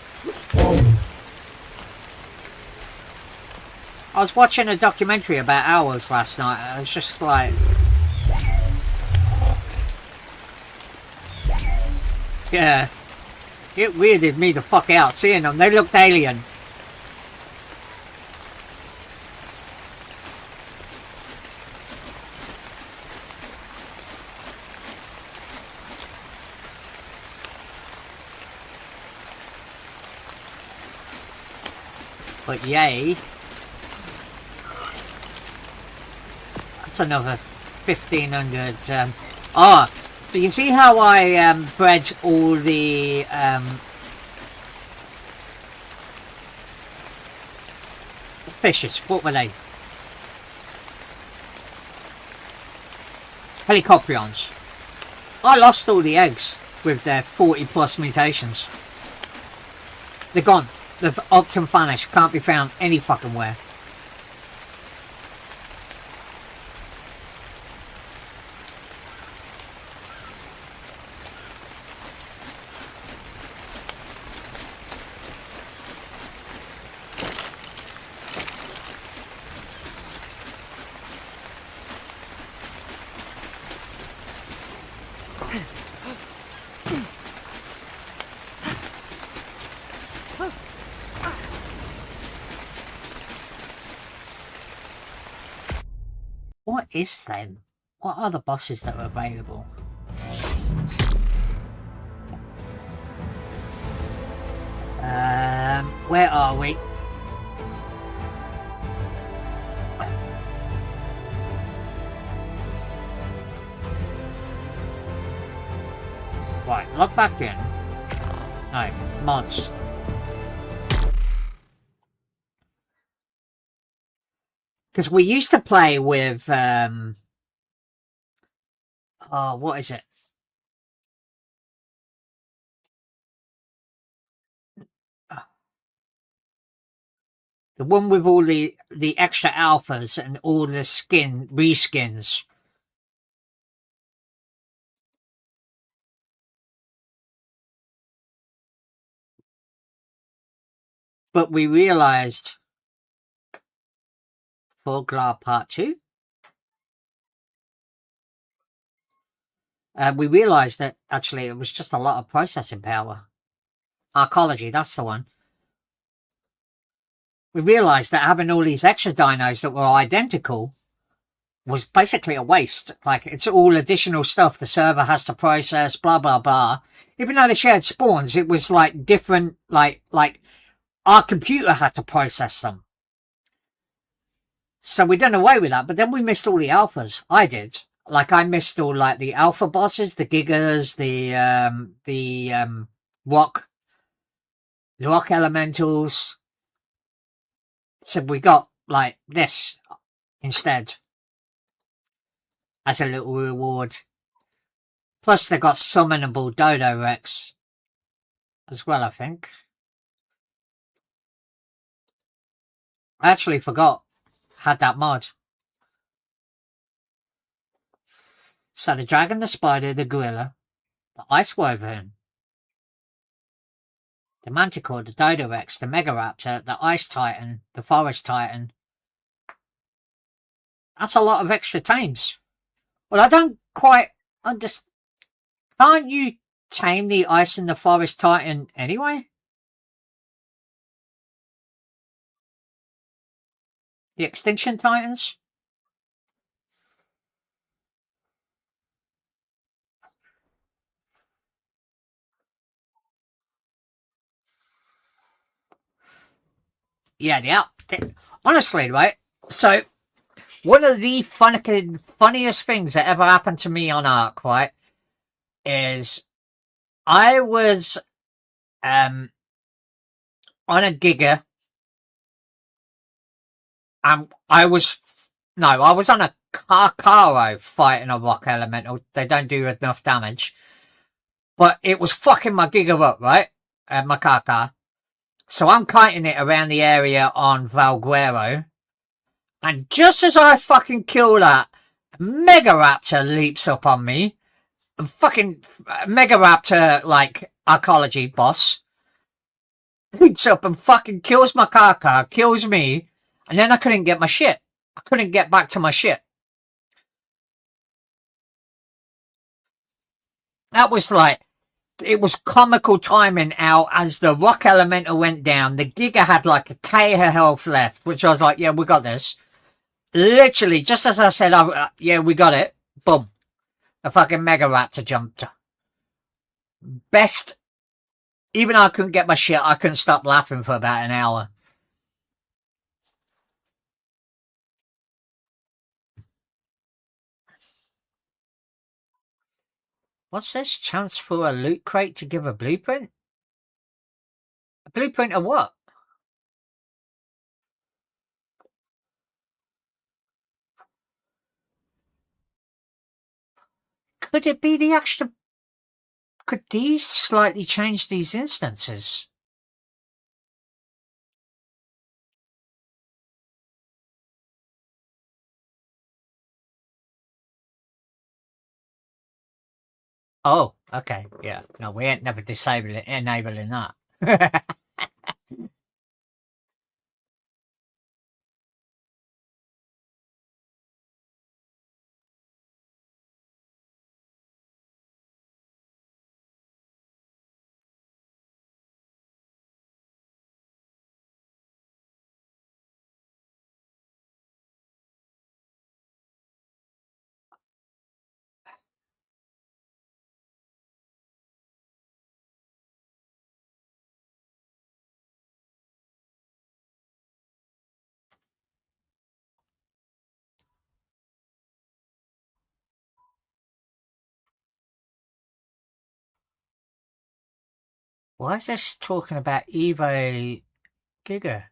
Speaker 1: I was watching a documentary about owls last night. I was just like... yeah. It weirded me the fuck out seeing them. They looked alien. But yay. That's another 1500. So you see how I bred all the fishes? What were they? Helicoprions. I lost all the eggs with their 40+ mutations. They're gone. They've upped and vanished. Can't be found any fucking where. What is them? What are the bosses that are available? Where are we? Right, log back in. No, mods. Because we used to play with, oh, what is it? The one with all the extra alphas and all the reskins. But we realized, Foglar Part 2? We realized that actually it was just a lot of processing power. Arcology, that's the one. We realized that having all these extra dinos that were identical was basically a waste. Like, it's all additional stuff the server has to process, blah, blah, blah. Even though they shared spawns, it was like different, like our computer had to process them. So we done away with that, but then we missed all the alphas. I did. Like, I missed all, like, the alpha bosses, the gigas, the rock elementals. So we got, like, this instead as a little reward. Plus, they got summonable Dodo Rex as well, I think. I actually forgot had that mod. So the dragon, the spider, the gorilla, the ice wyvern, the manticore, the Dodo Rex, the Megaraptor, the ice titan, the forest titan. That's a lot of extra tames. Well, I don't quite understand. Can't you tame the ice and the forest titan anyway? The extinction titans? Yeah. Honestly, right? So, one of the funniest things that ever happened to me on ARK, right, is I was on a giga. I was on a Carcaro fighting a rock elemental. They don't do enough damage. But it was fucking my giga up, right? My Carcar. So I'm kiting it around the area on Valguero. And just as I fucking kill that, Megaraptor leaps up on me. And fucking Megaraptor, like, arcology boss. Leaps up and fucking kills my Carcar, kills me. And then I couldn't get my shit. I couldn't get back to my shit. That was like, it was comical timing out as the rock elemental went down. The giga had like a K health left, which I was like, yeah, we got this. Literally, just as I said, yeah, we got it. Boom. The fucking Megaraptor jumped. Best. Even though I couldn't get my shit, I couldn't stop laughing for about an hour. What's this? Chance for a loot crate to give a blueprint? A blueprint of what? Could it be the extra... Could these slightly change these instances? Oh, okay, yeah. No, we ain't never enabling that. Why is this talking about Evo Giga?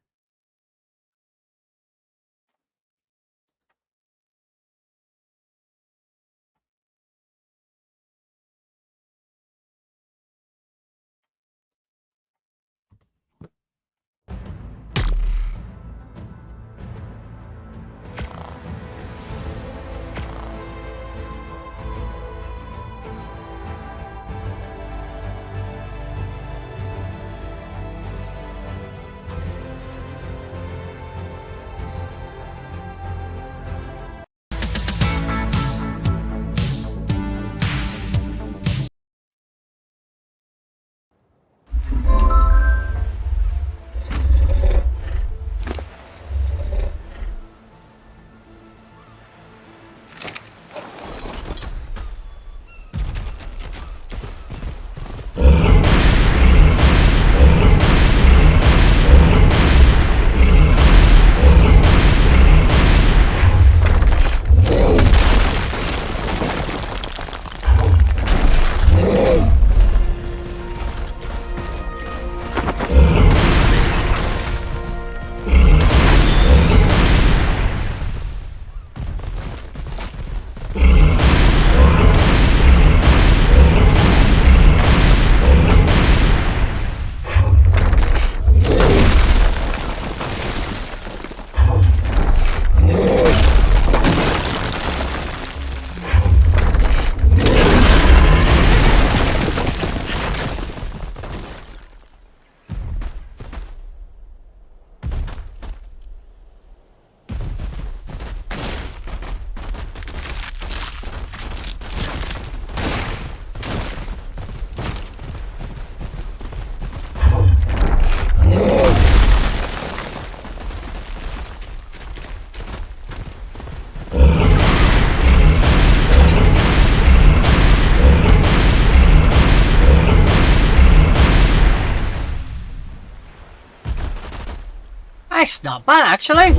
Speaker 1: That's not bad, actually.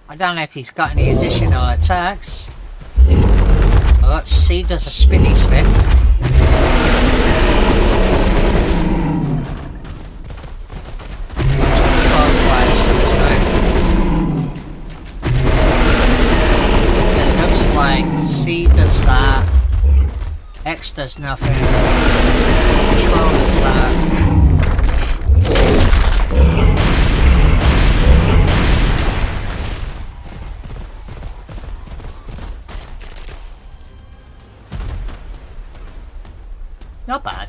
Speaker 1: I don't know if he's got any additional attacks. Oh, let's see, does a spinny spin. Let's control flash to his move. It looks like C does that. X does nothing. Control does that. Not bad.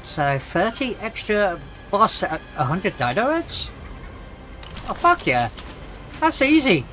Speaker 1: So 30 extra boss at 100 dino heads? Oh fuck yeah. That's easy.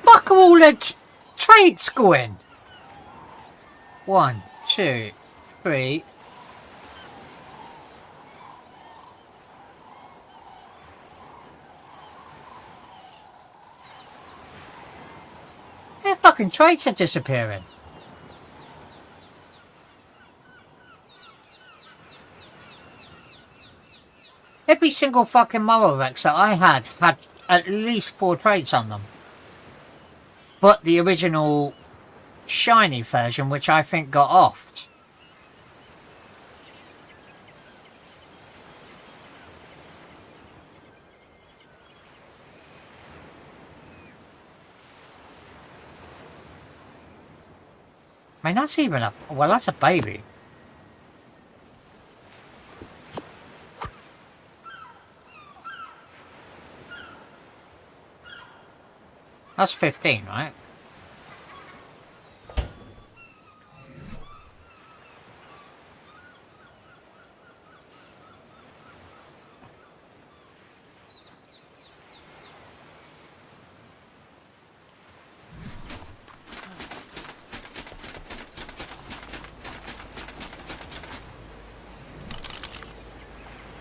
Speaker 1: Fuck are all the traits going? 1, 2, 3. Their fucking traits are disappearing. Every single fucking Moral Rex that I had at least 4 traits on them. But the original shiny version, which I think got offed. I mean, that's even a... well, that's a baby. That's 15, right?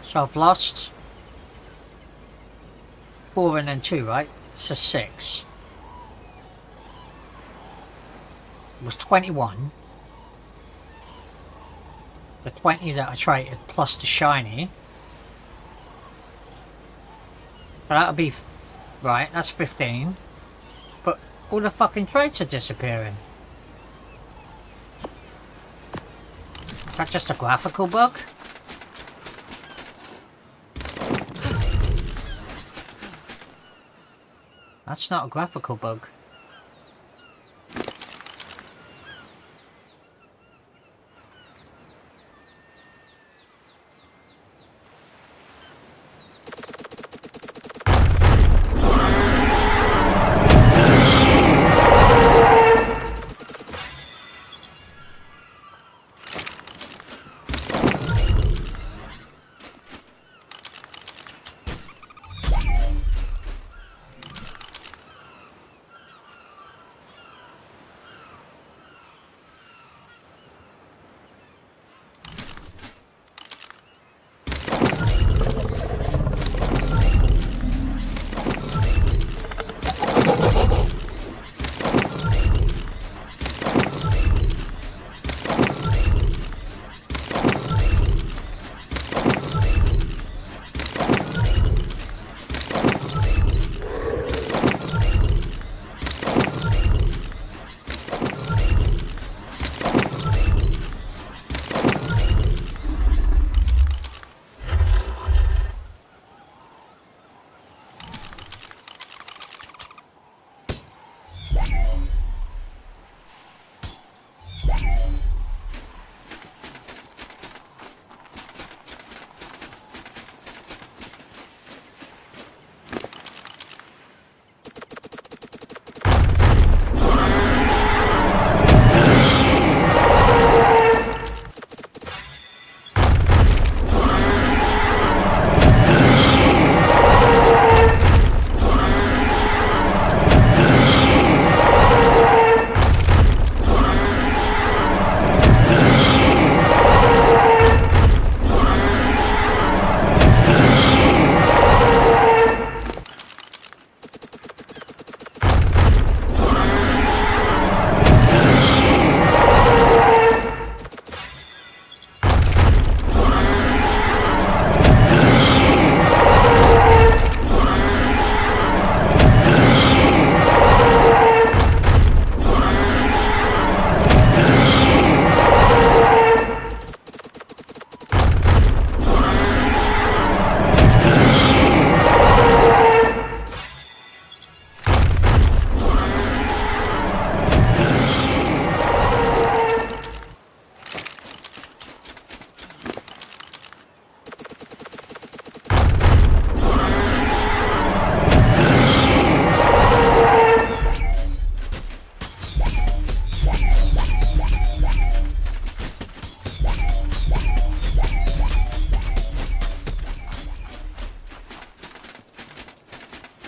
Speaker 1: So I've lost 4 and then 2, right? So 6. It was 21. The 20 that I traded plus the shiny. So that'll be... right, that's 15. But all the fucking traits are disappearing. Is that just a graphical bug? That's not a graphical bug.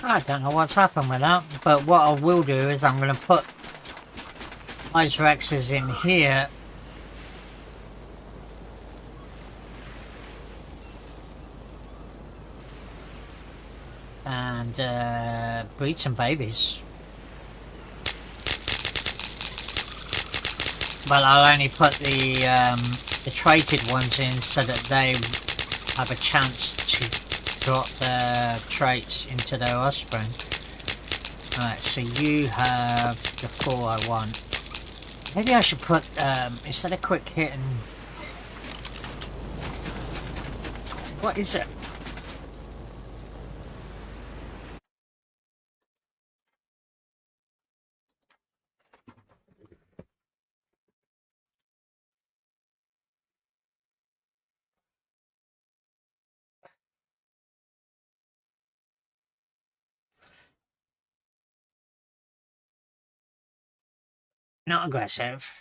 Speaker 1: I don't know what's happened with that, but what I will do is I'm going to put Rexes in here. And breed some babies. But I'll only put the traded ones in so that they have a chance to drop their traits into their offspring. Alright, so you have the 4 I want. Maybe I should put, instead of quick hit and... What is it? Not aggressive.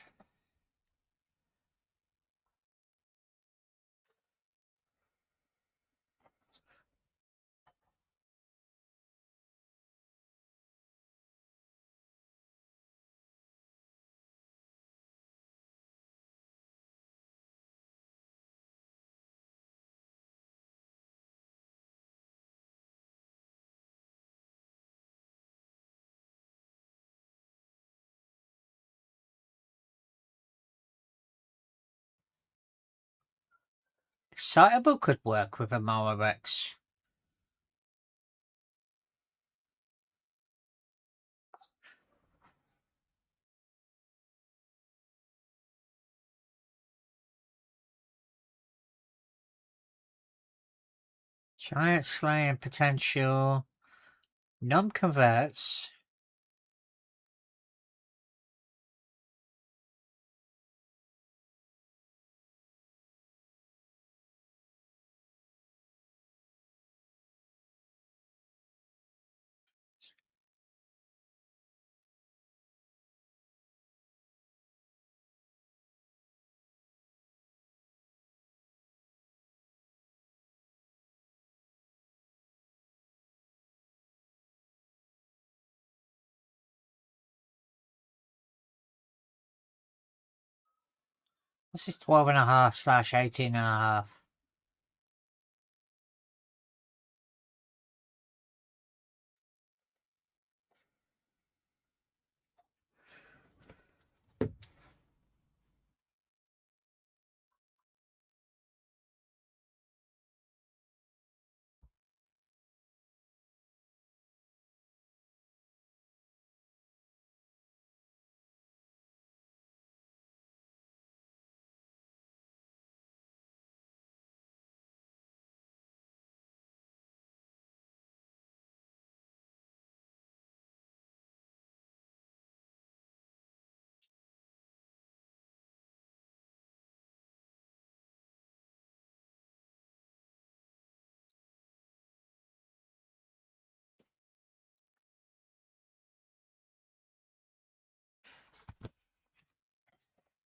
Speaker 1: Excitable could work with a Mara Rex. Giant slaying potential. Numb converts. This is 12.5/18.5.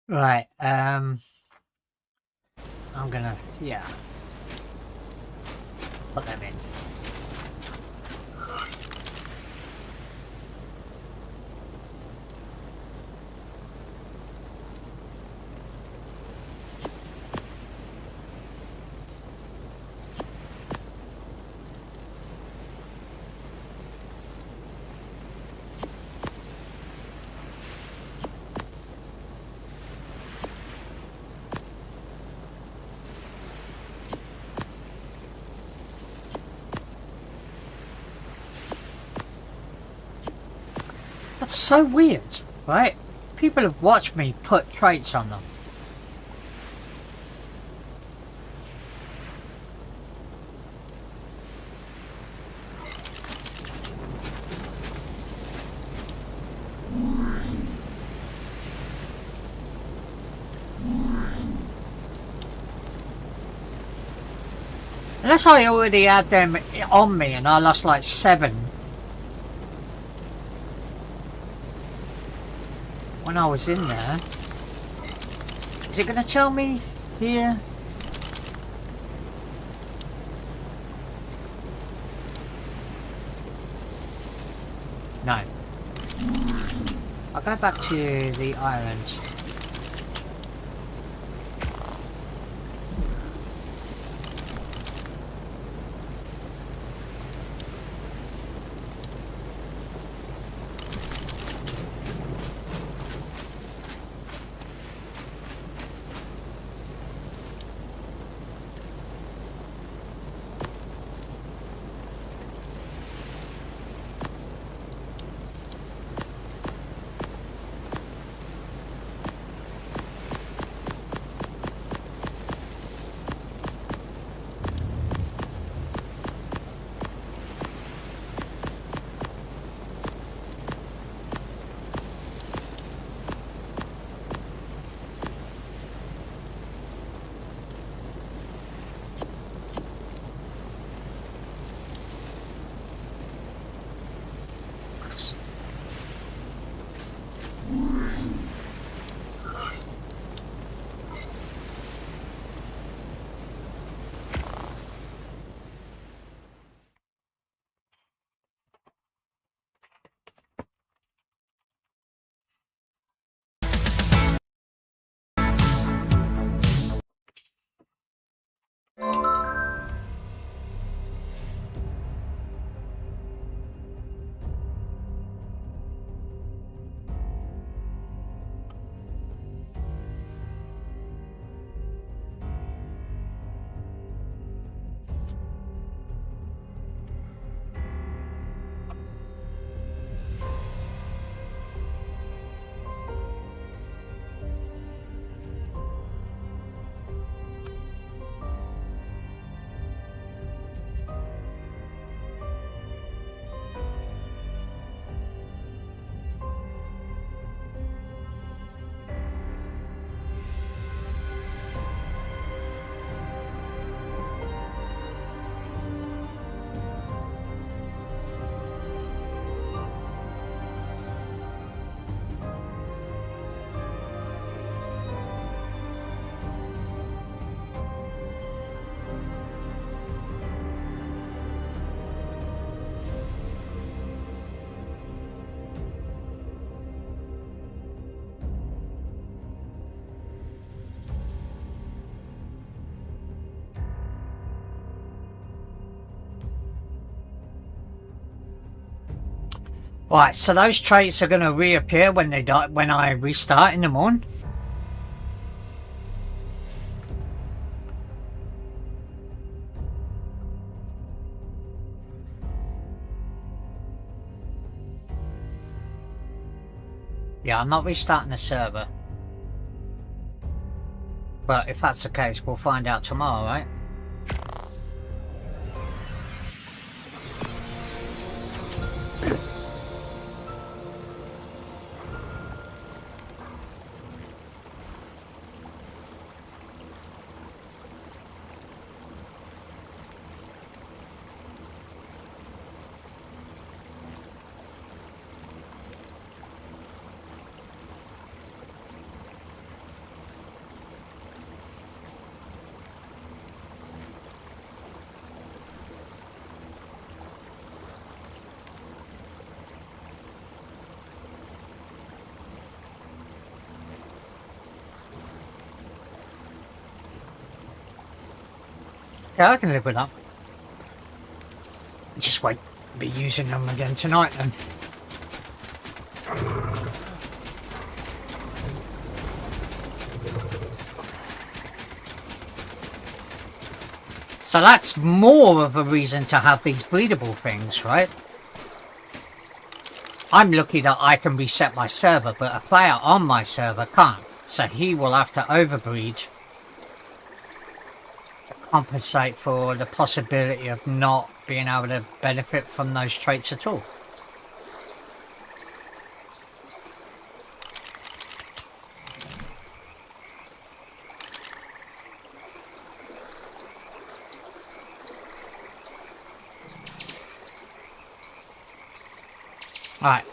Speaker 1: Right, I'm gonna, yeah, put them in. That's so weird, right? People have watched me put traits on them. Unless I already had them on me and I lost like 7 when I was in there. Is it going to tell me here? No. I'll go back to the islands. Right, so those traits are going to reappear when they die, when I restart in the morning. Yeah, I'm not restarting the server. But if that's the case, we'll find out tomorrow, right? Yeah, I can live with that. Just won't be using them again tonight then. So that's more of a reason to have these breedable things, right? I'm lucky that I can reset my server, but a player on my server can't. So he will have to overbreed to compensate for the possibility of not being able to benefit from those traits at all. Alright.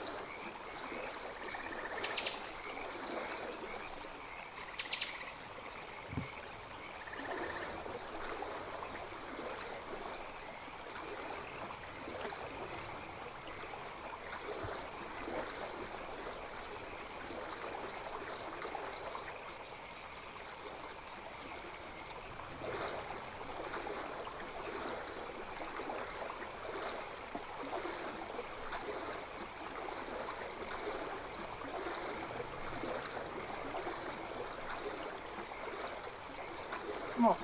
Speaker 2: What?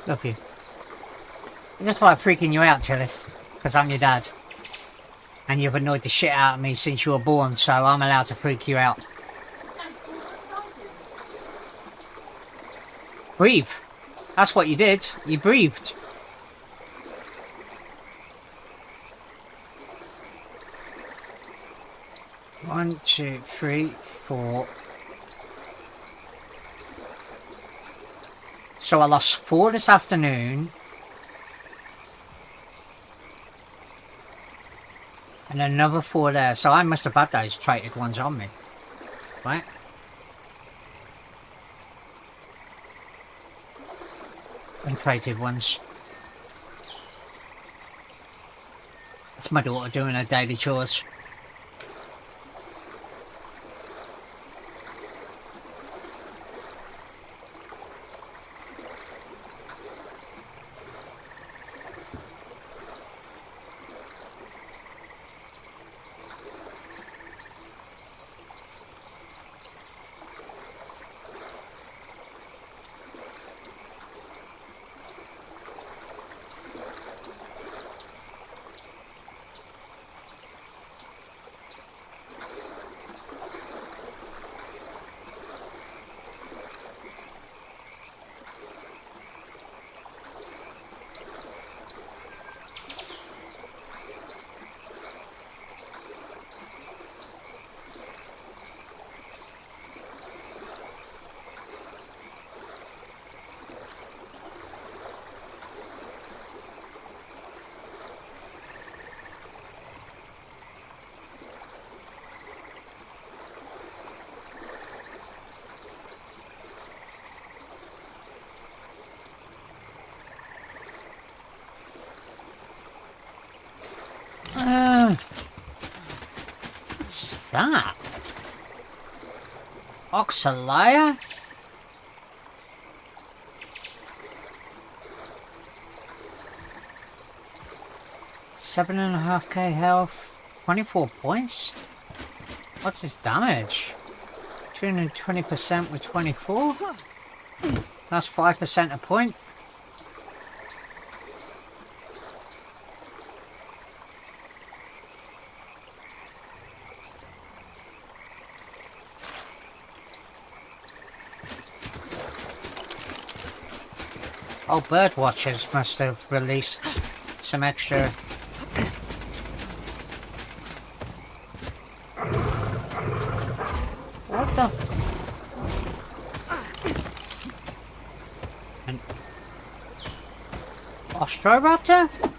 Speaker 1: Look you. I just like freaking you out, Tilly. Because I'm your dad. And you've annoyed the shit out of me since you were born, so I'm allowed to freak you out. Breathe. That's what you did. You breathed. One, two, three, four. So I lost 4 this afternoon. And another 4 there. So I must have had those traded ones on me. Right? Untraded ones. That's my daughter doing her daily chores. What's that? Oxalaya? Seven and a half K health, 24 points? What's his damage? 220% with 24? That's 5% a point. Oh, bird watchers must have released some extra. What the An Ostroraptor?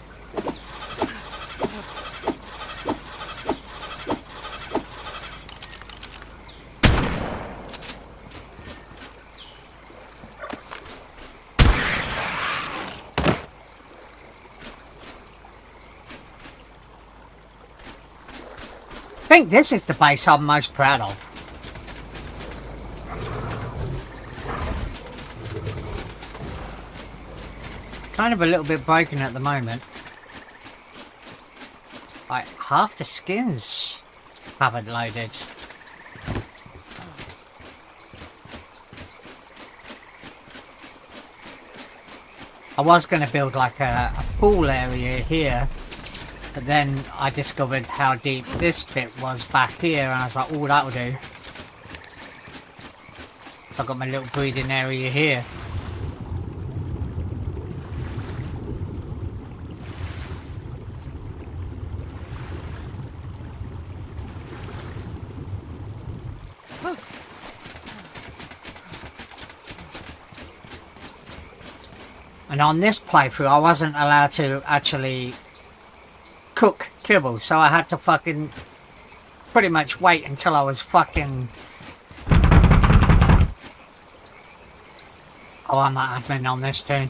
Speaker 1: I think this is the base I'm most proud of. It's kind of a little bit broken at the moment. Like, half the skins haven't loaded. I was going to build like a pool area here. But then I discovered how deep this bit was back here, and I was like, oh, that'll do. So I've got my little breeding area here. And on this playthrough, I wasn't allowed to actually cook kibble, so I had to fucking pretty much wait until I was fucking... Oh, I'm not admin on this too.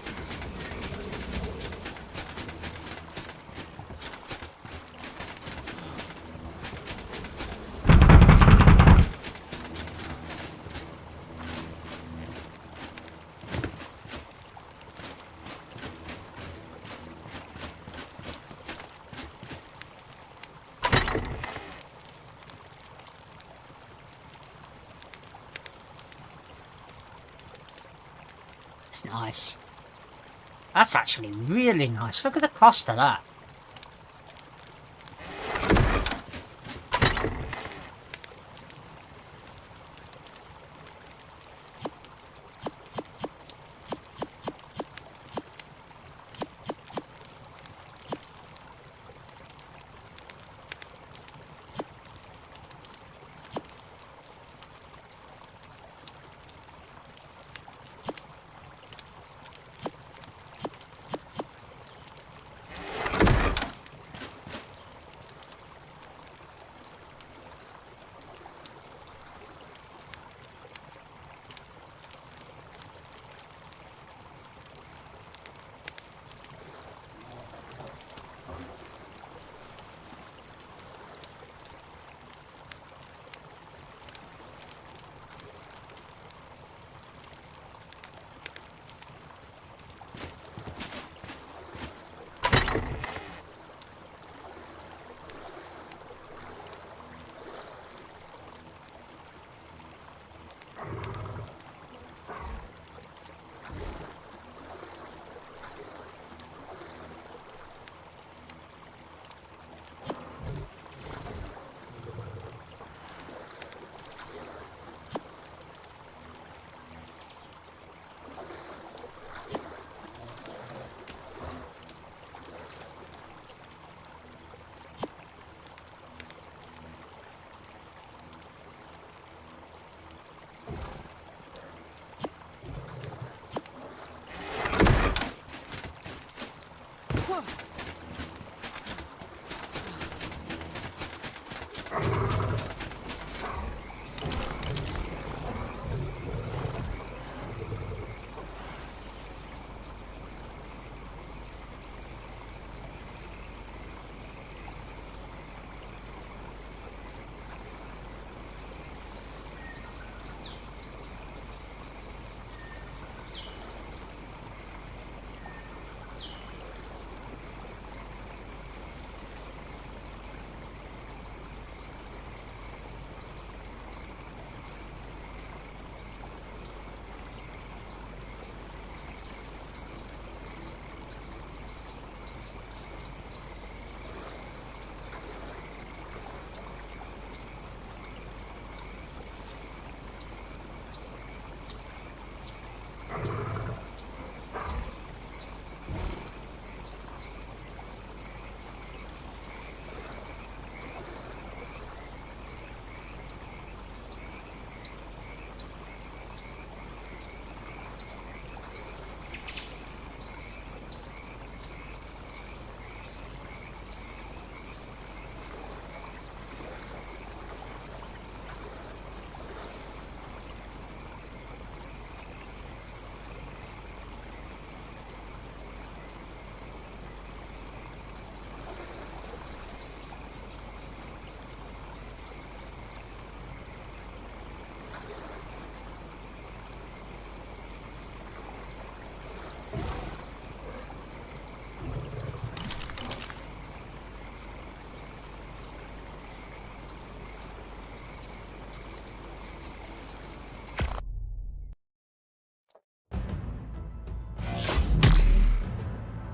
Speaker 1: That's nice. That's actually really nice. Look at the cost of that.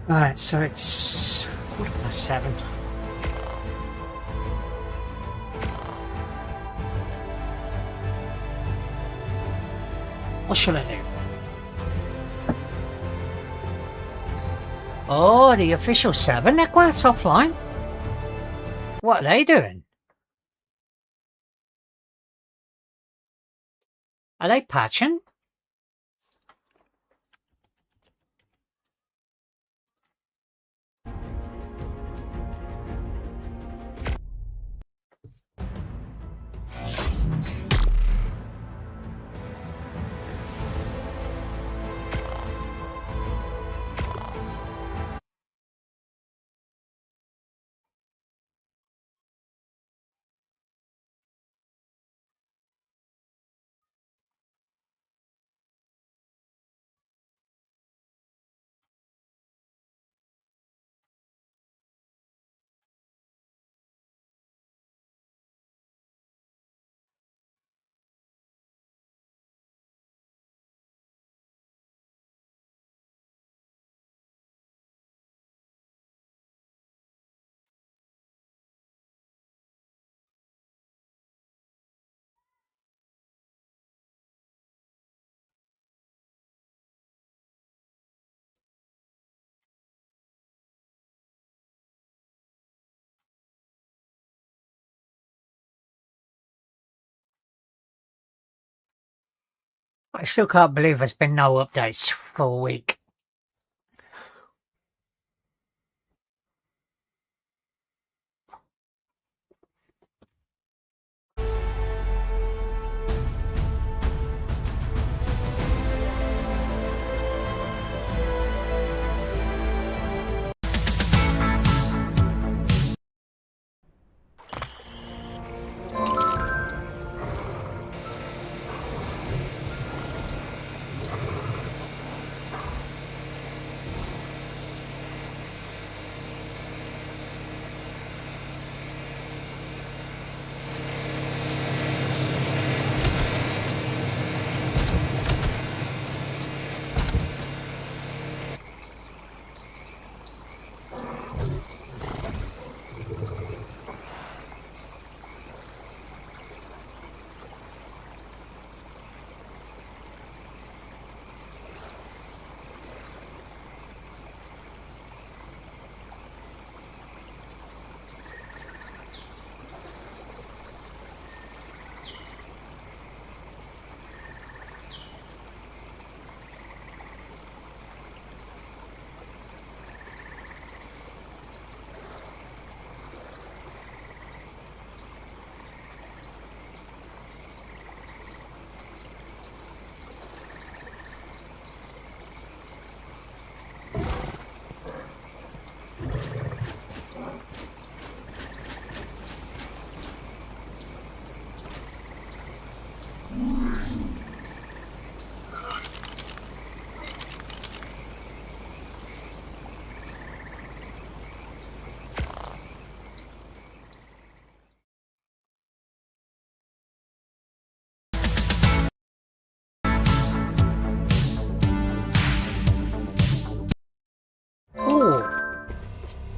Speaker 1: Right, so it's 7. What should I do? Oh, the official 7? They're quite offline. What are they doing? Are they patching? I still can't believe there's been no updates for a week.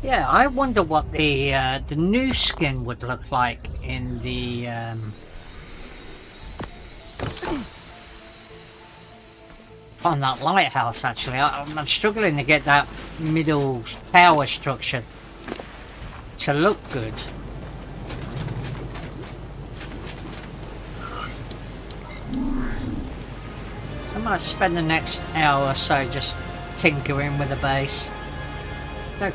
Speaker 1: Yeah, I wonder what the new skin would look like in the on that lighthouse. Actually, I'm struggling to get that middle tower structure to look good. So I might spend the next hour or so just tinkering with the base. Look.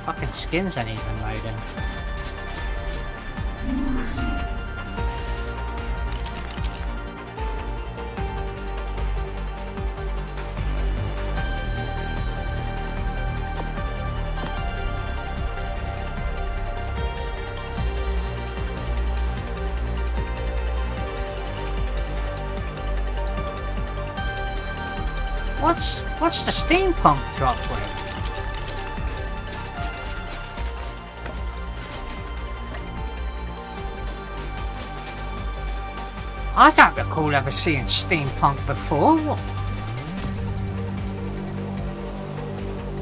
Speaker 1: Fucking skins ain't even loading. What's the steampunk drop with? I don't recall ever seeing steampunk before.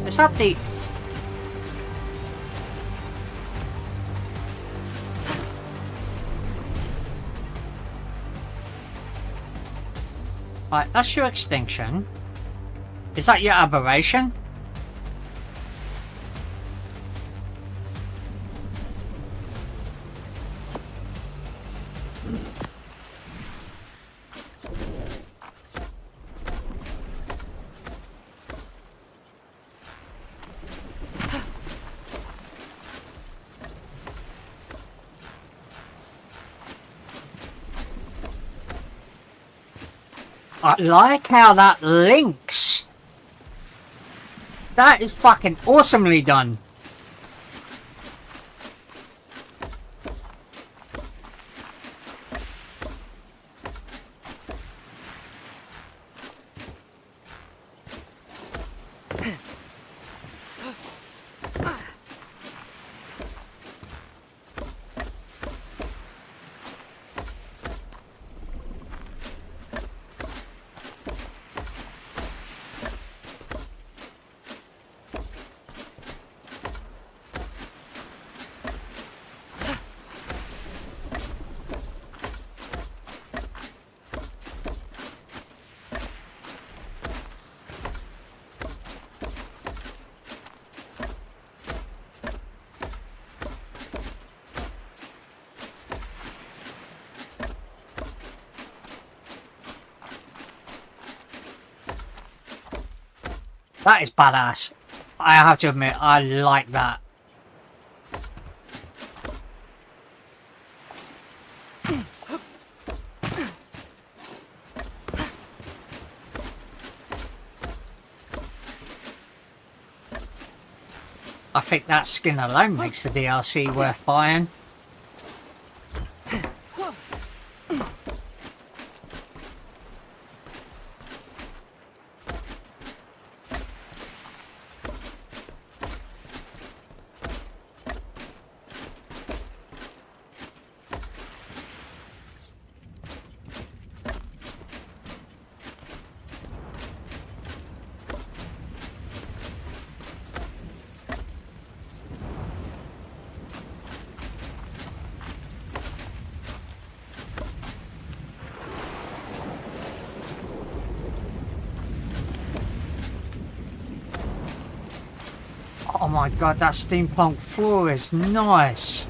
Speaker 1: Is that the... Right, that's your extinction. Is that your aberration? I like how that links. That is fucking awesomely done. That is badass. I have to admit, I like that. I think that skin alone makes the DLC worth buying. Oh my god, that steampunk floor is nice.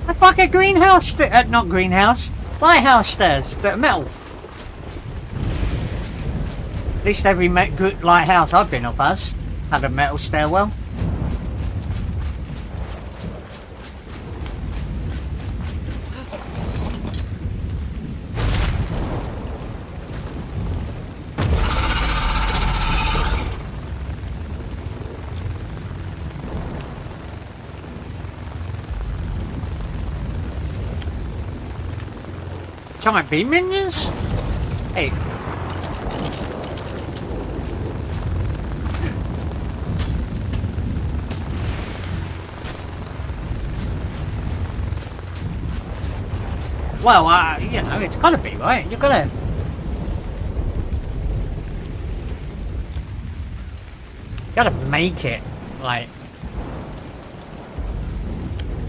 Speaker 1: It's like a greenhouse, not greenhouse, lighthouse stairs that are metal. At least every good lighthouse I've been up has had a metal stairwell. Giant bee minions? Hey. Well, you know, it's gotta be, right? You gotta make it, like,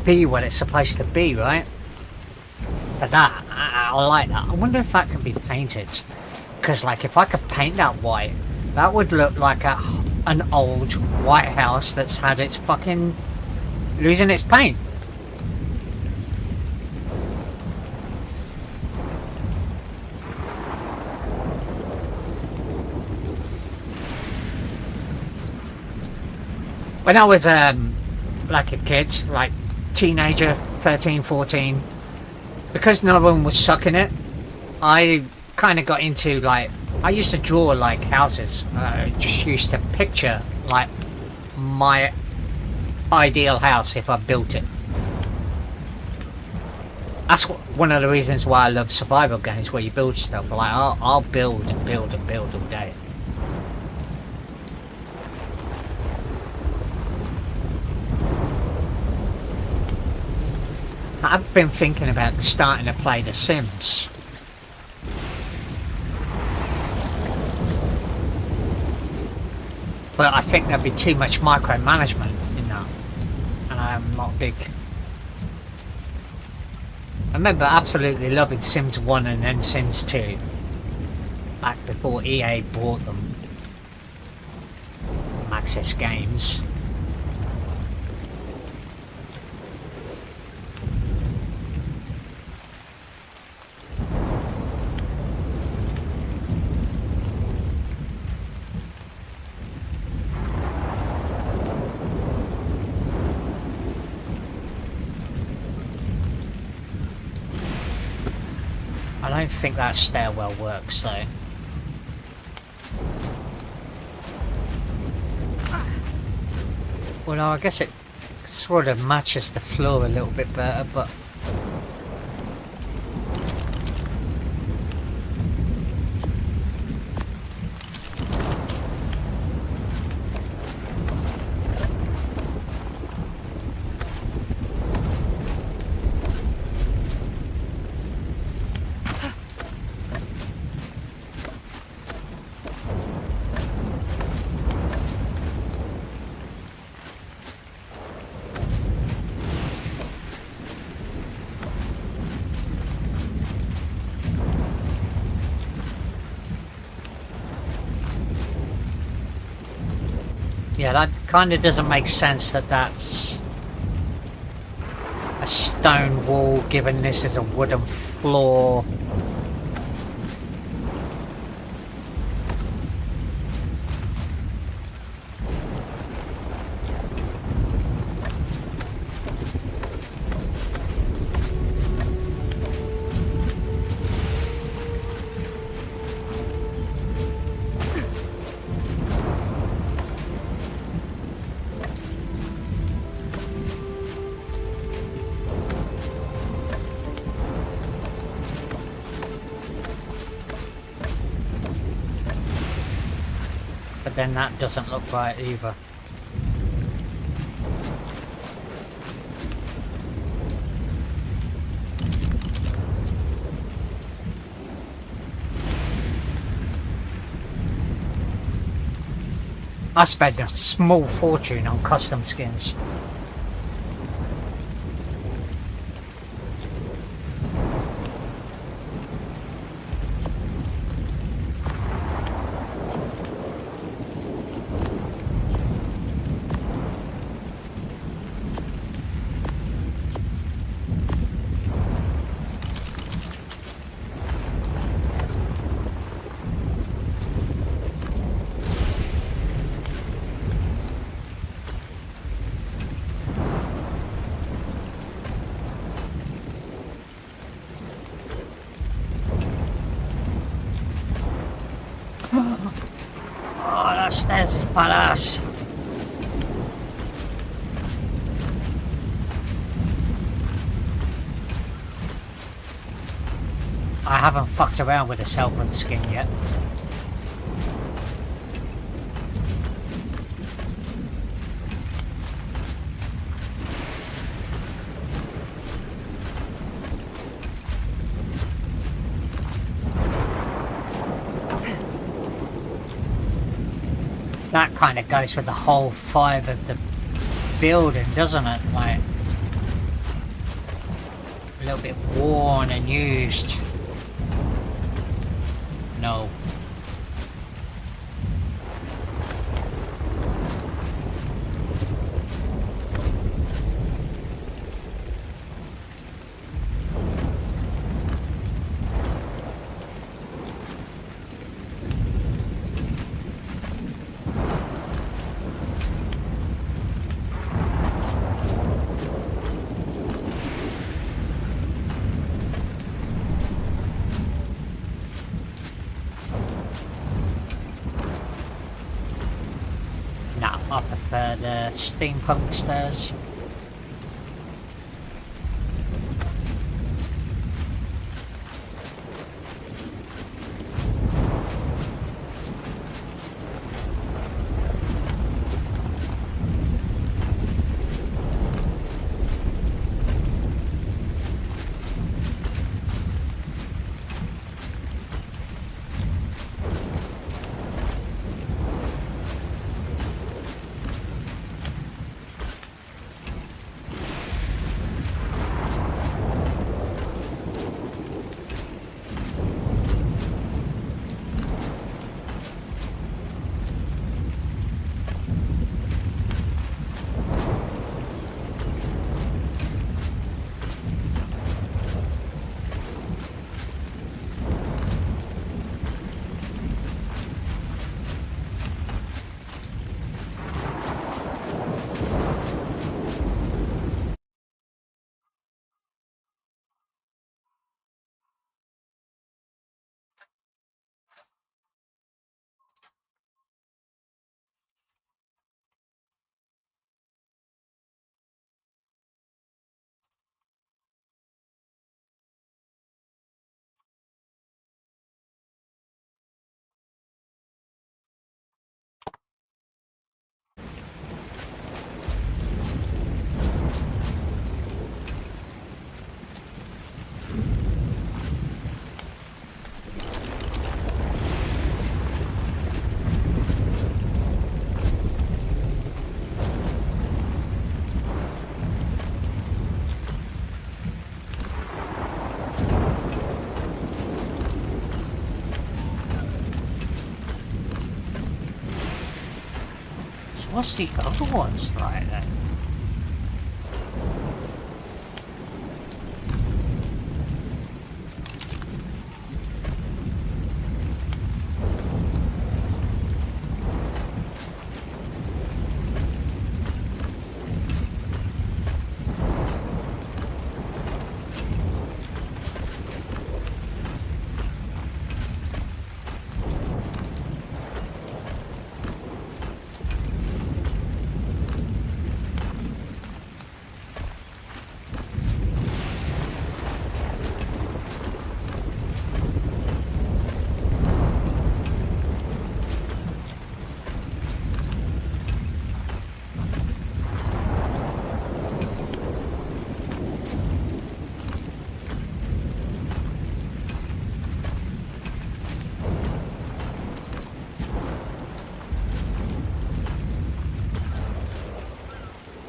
Speaker 1: be what it's supposed to be, right? But that, I like that. I wonder if that can be painted. Because, like, if I could paint that white, that would look like an old White House that's had its fucking... losing its paint. When I was, like a kid, like, teenager, 13, 14... because no one was sucking it, I kind of got into, like, I used to draw, like, houses. I just used to picture, like, my ideal house if I built it. That's one of the reasons why I love survival games where you build stuff. Like, I'll build and build and build all day. I've been thinking about starting to play The Sims. But I think there'd be too much micromanagement in that. And I'm not big. I remember absolutely loving Sims 1 and then Sims 2. Back before EA bought them. Access Games. don't think that stairwell works though. Well, no, I guess it sort of matches the floor a little bit better, but... Yeah, that kind of doesn't make sense that that's a stone wall given this is a wooden floor. But then that doesn't look right either. I spent a small fortune on custom skins. Oh, that stairs is badass. I haven't fucked around with the Selbrun skin yet. That kind of goes with the whole vibe of the building, doesn't it? Like, a little bit worn and used. No. I prefer the steampunk stairs. What's the other ones like then?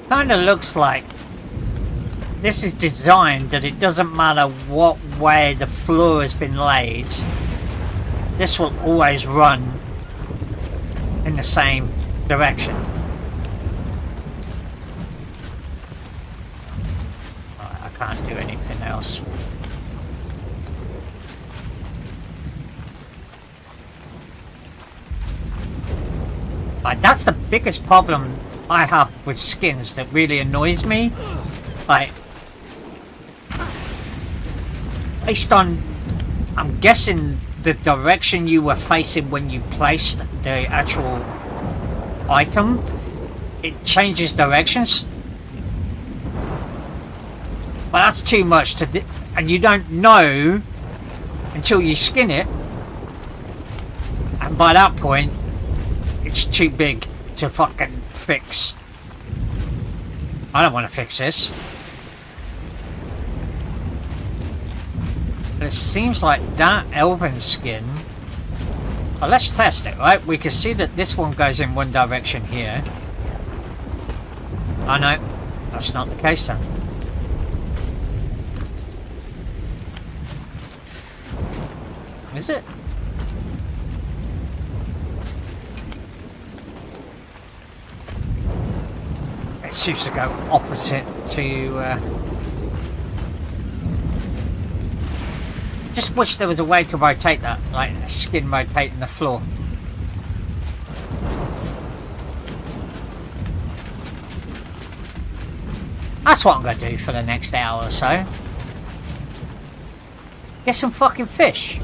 Speaker 1: Kind of looks like this is designed that it doesn't matter what way the floor has been laid, this will always run in the same direction. I can't do anything else. Like, that's the biggest problem I have with skins that really annoys me. Like, based on, I'm guessing, the direction you were facing when you placed the actual item, it changes directions. But that's too much to, and you don't know until you skin it, and by that point, it's too big to fucking fix. I don't want to fix this. But it seems like that elven skin... Well, let's test it, right? We can see that this one goes in one direction here. Oh no, that's not the case then. Is it? It seems to go opposite to... Just wish there was a way to rotate that, like a skin rotating the floor. That's what I'm going to do for the next hour or so. Get some fucking fish.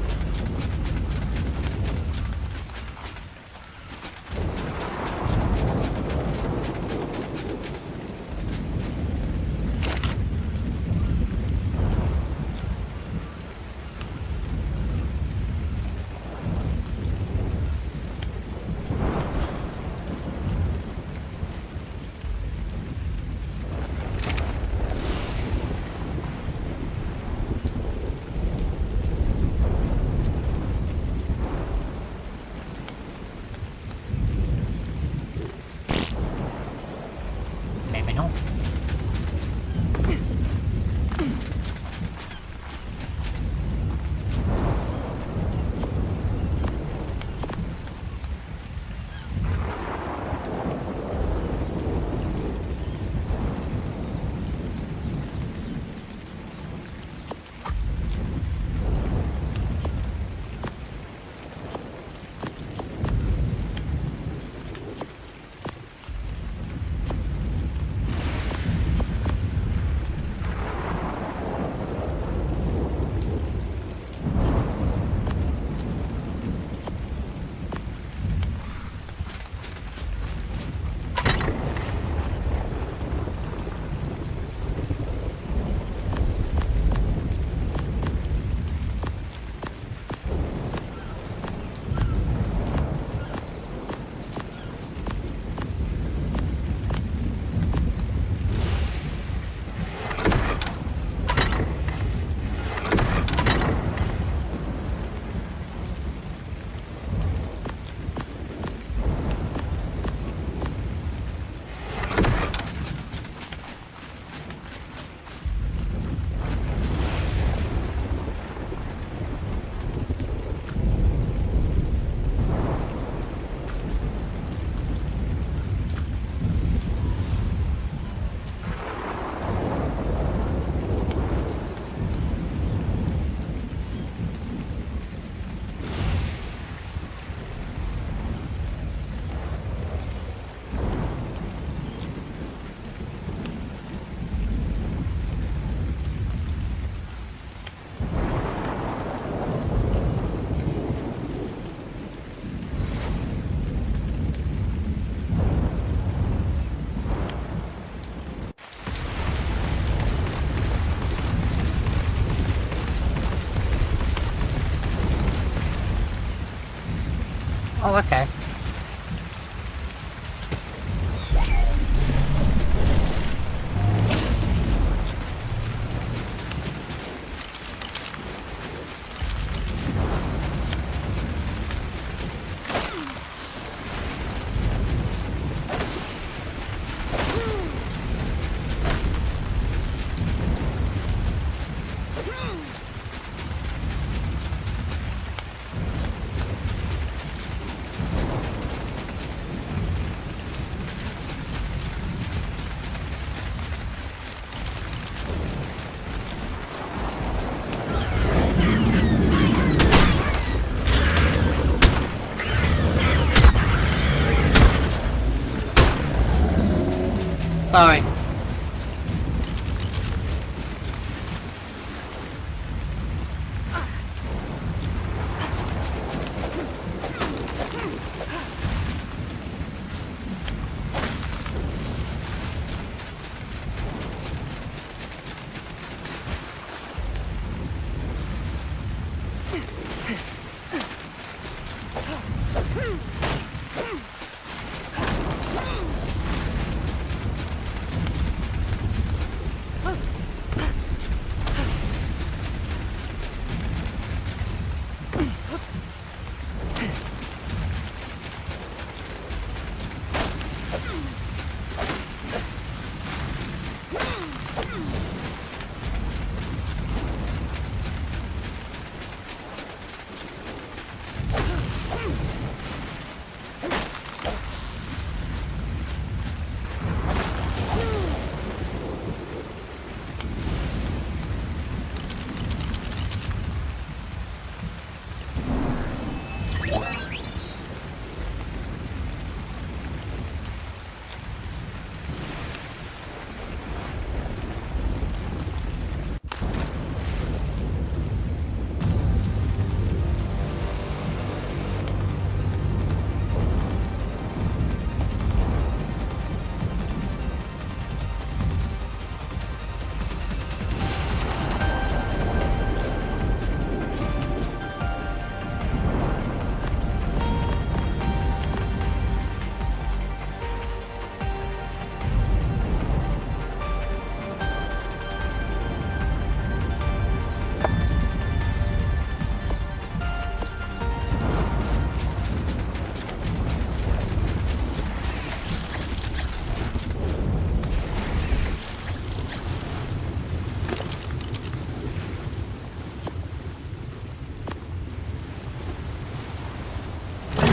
Speaker 1: Oh, okay. Sorry.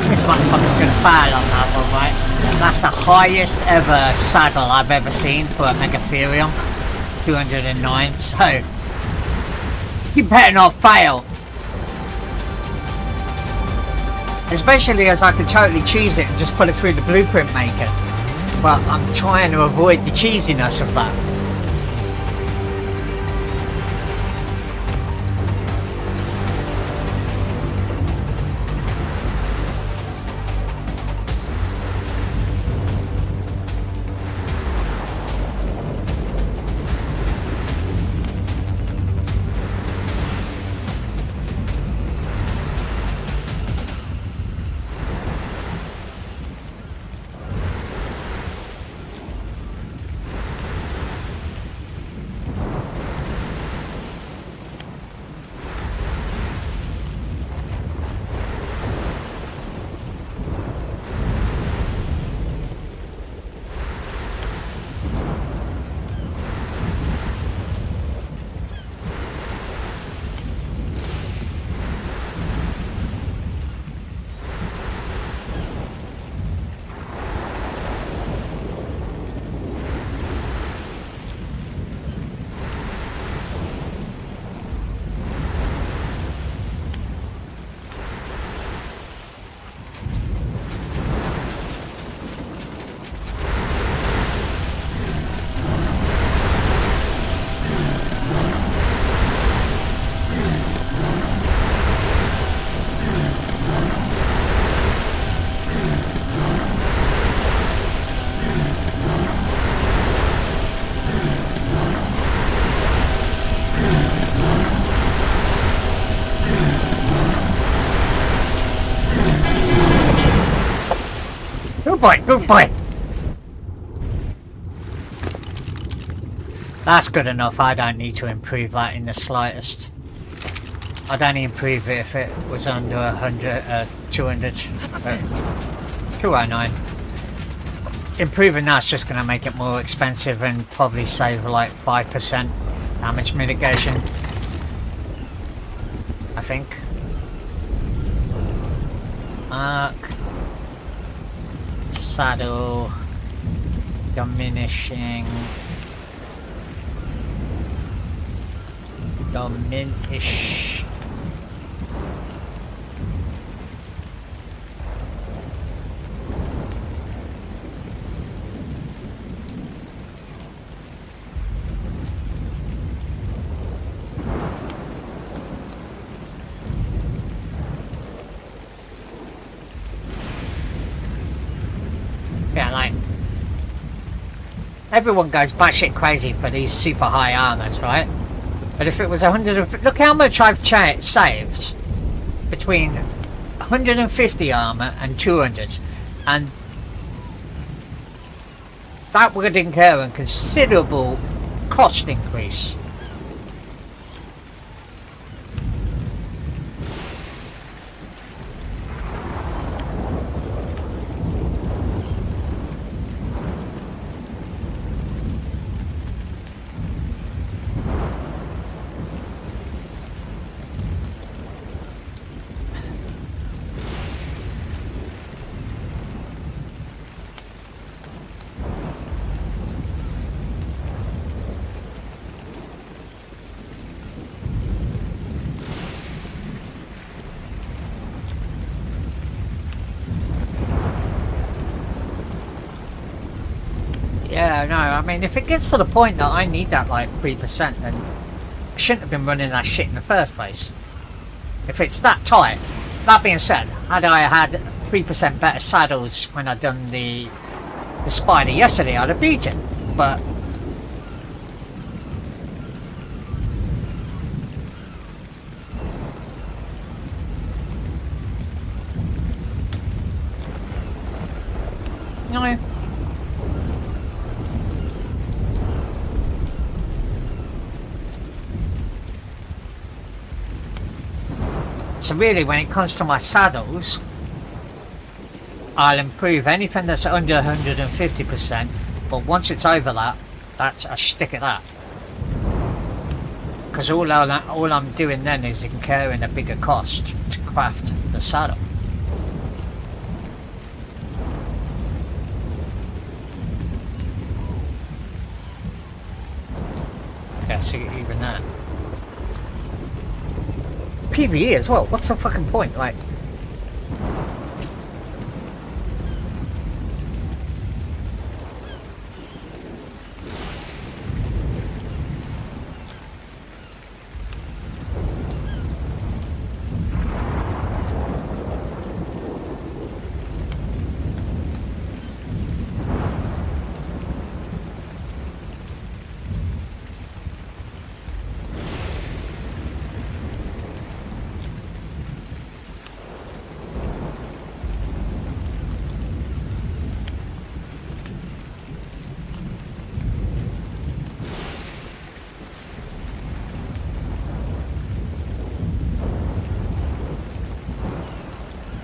Speaker 1: This motherfucker's gonna fail on that one, right? That's the highest ever saddle I've ever seen for a Megatherium. 209, so you better not fail. Especially as I could totally cheese it and just put it through the blueprint maker. But I'm trying to avoid the cheesiness of that. Good boy, good boy. That's good enough. I don't need to improve that in the slightest. I'd only improve it if it was under 100, 200, 209. Improving that's just going to make it more expensive and probably save like 5% damage mitigation. I think. ARK. Saddle. Diminishing. Diminish. Yeah, like everyone goes batshit crazy for these super high armors, right? But if it was 100, look how much I've saved between 150 armor and 200, and that would incur a considerable cost increase. Yeah, no, I mean, if it gets to the point that I need that, like, 3%, then I shouldn't have been running that shit in the first place. If it's that tight. That being said, had I had 3% better saddles when I'd done the spider yesterday, I'd have beat it. But no. So really, when it comes to my saddles, I'll improve anything that's under 150%, but once it's over that, I stick at that. Because all I'm doing then is incurring a bigger cost to craft the saddle. Yeah, see, even that. PvE as well, what's the fucking point? Like,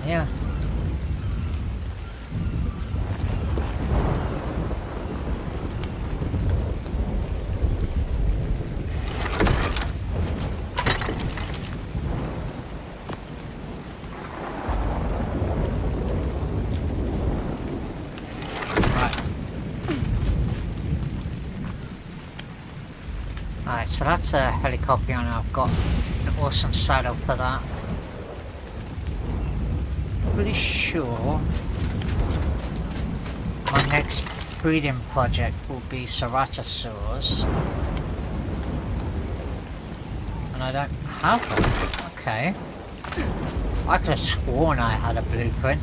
Speaker 1: yeah. Alright, so that's a helicopter and I've got an awesome saddle for that. Pretty sure my next breeding project will be ceratosaurs, and I don't have one. Okay, I could have sworn I had a blueprint.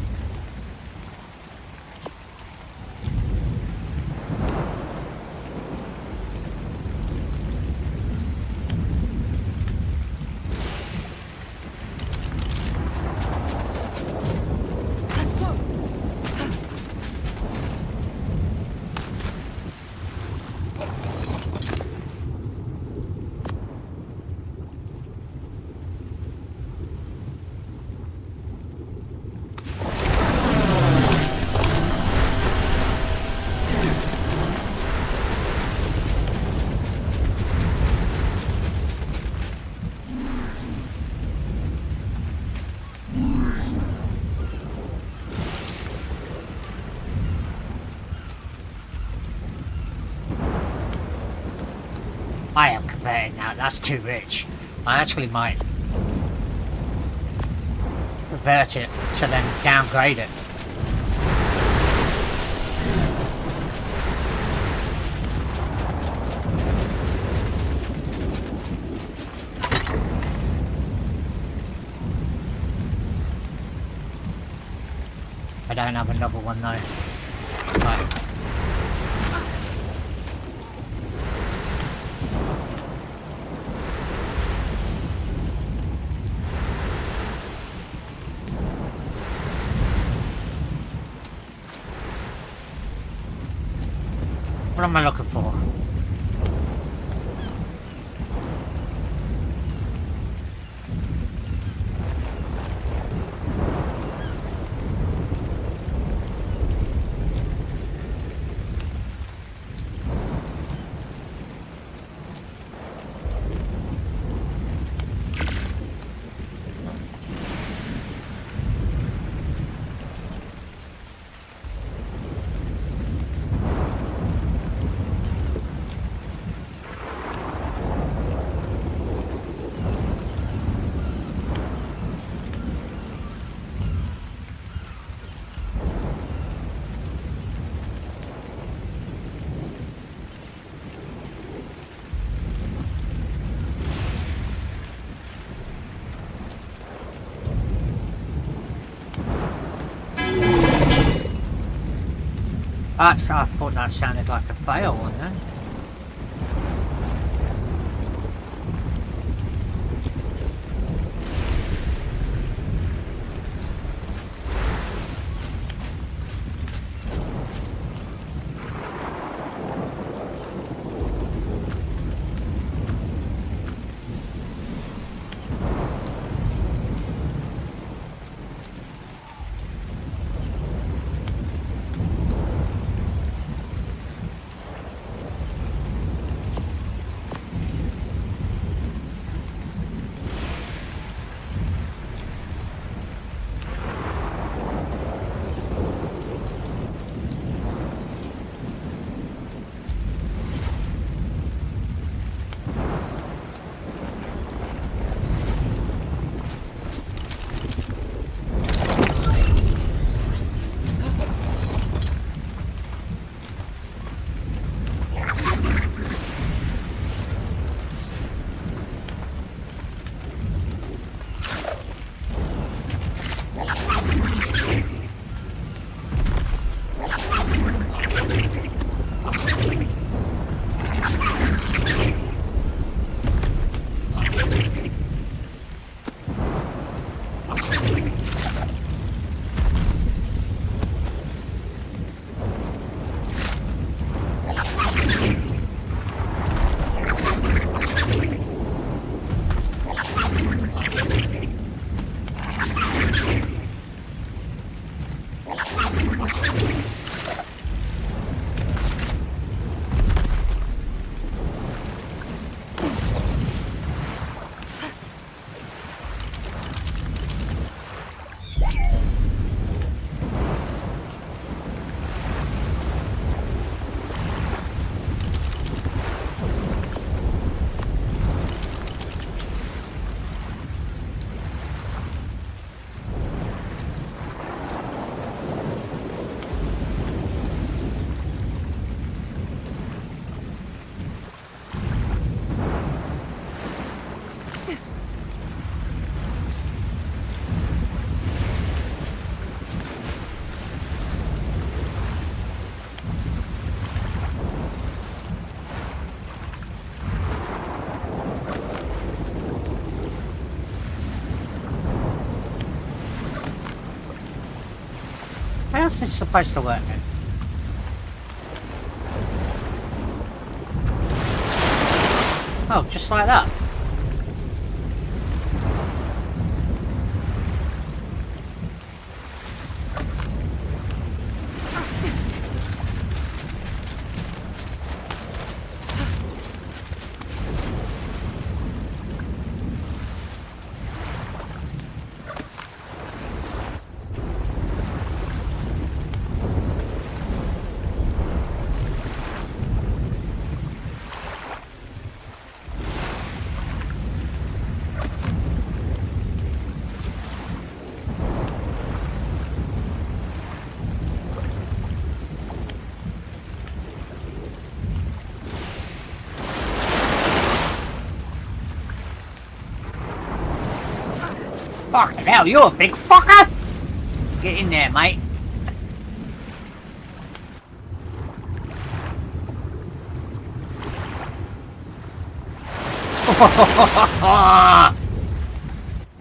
Speaker 1: that's too rich. I actually might revert it to then downgrade it. I don't have another one though. Right. What am I looking for? I thought that sounded like a fail one then. How else is this supposed to work then? Oh, just like that. Fucking hell, you're a big fucker! Get in there, mate.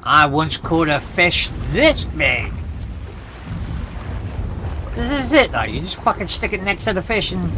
Speaker 1: I once caught a fish this big. This is it though, you just fucking stick it next to the fish and...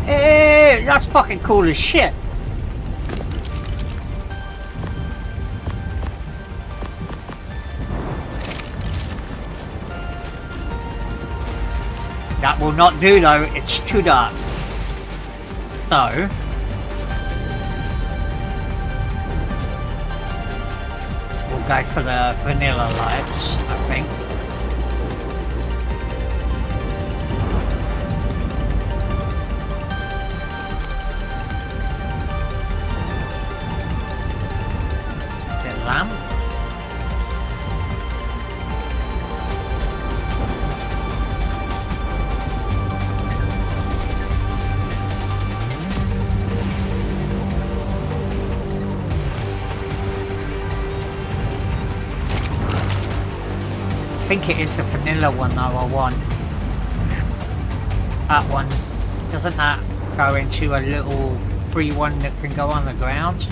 Speaker 1: Hey, that's fucking cool as shit. That will not do though, it's too dark. So... we'll go for the vanilla lights, I think. Is it lamp? I think it is the vanilla one though I want. That one. Doesn't that go into a little free one that can go on the ground?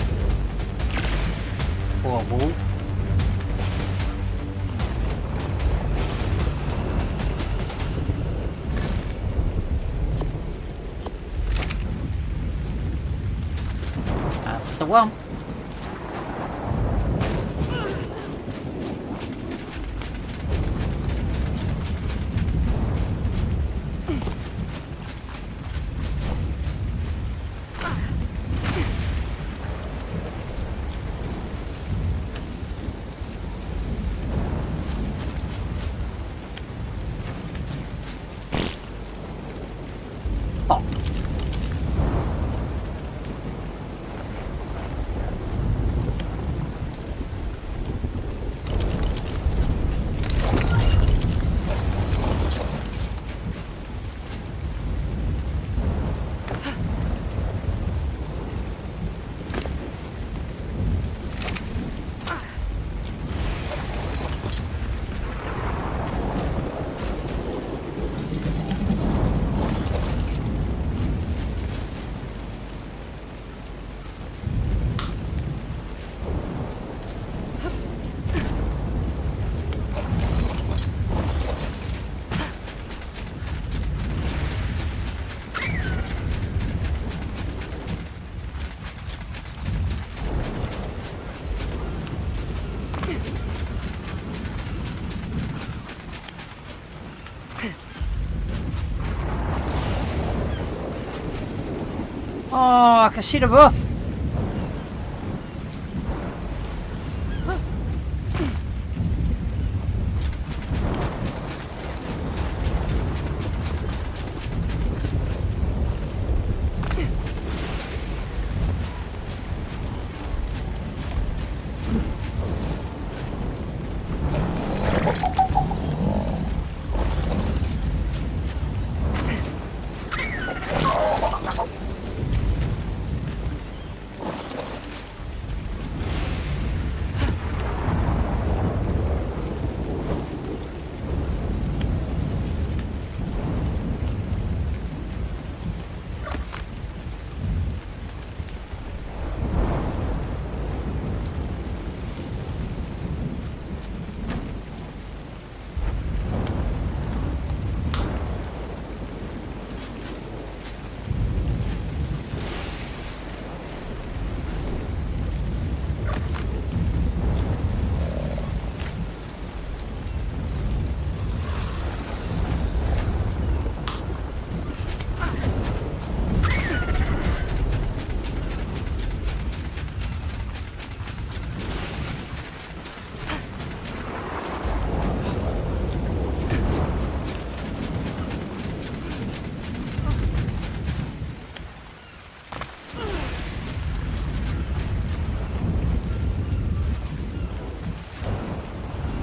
Speaker 1: Or a wall? That's the one. Oh, I can see the roof.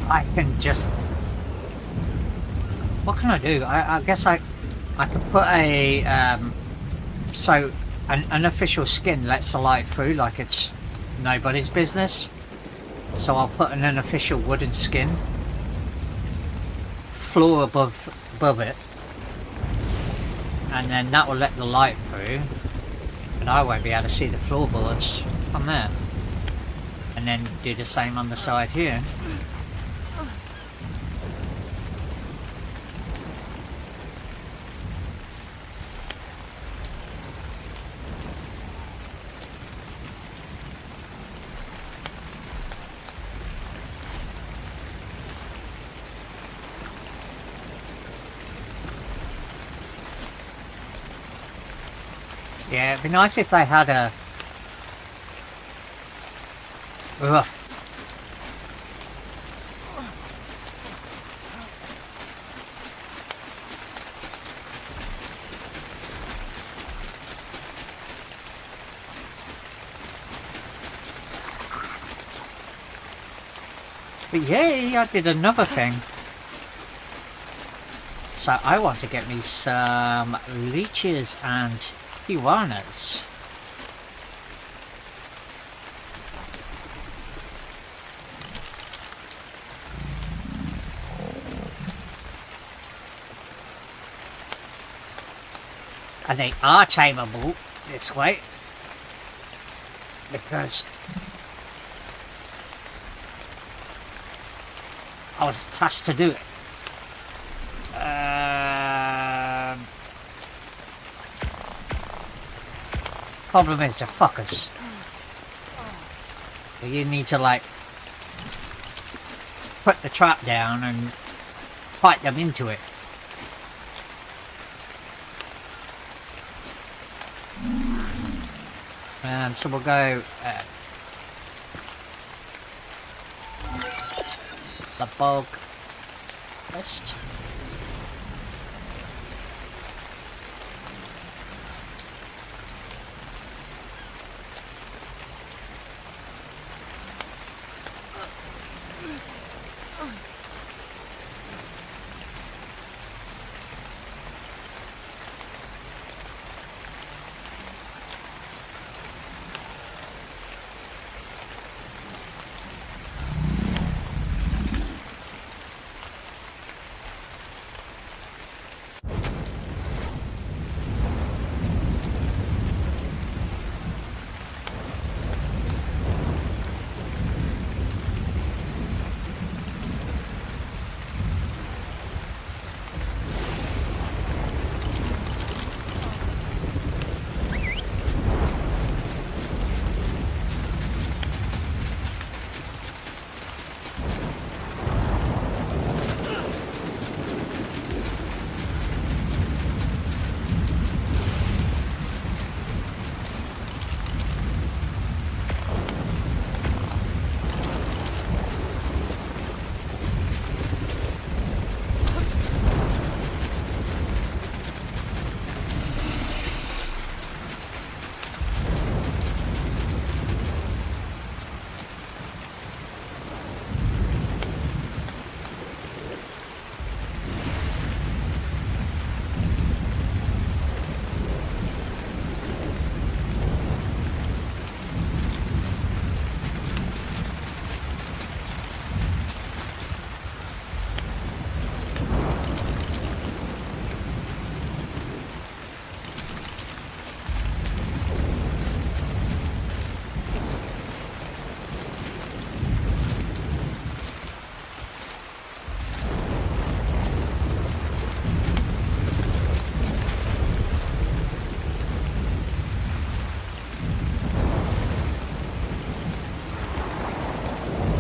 Speaker 1: I can just... What can I do? I guess I could put a... so, an unofficial skin lets the light through like it's nobody's business. So I'll put an unofficial wooden skin. Floor above it. And then that will let the light through. But I won't be able to see the floorboards from there. And then do the same on the side here. Yeah, it'd be nice if they had a roof. But yay, I did another thing. So I want to get me some leeches and piranhas. And they are tameable this way because I was tasked to do it. Problem is, they're fuckers. So you need to like put the trap down and fight them into it. And so we'll go the bog west.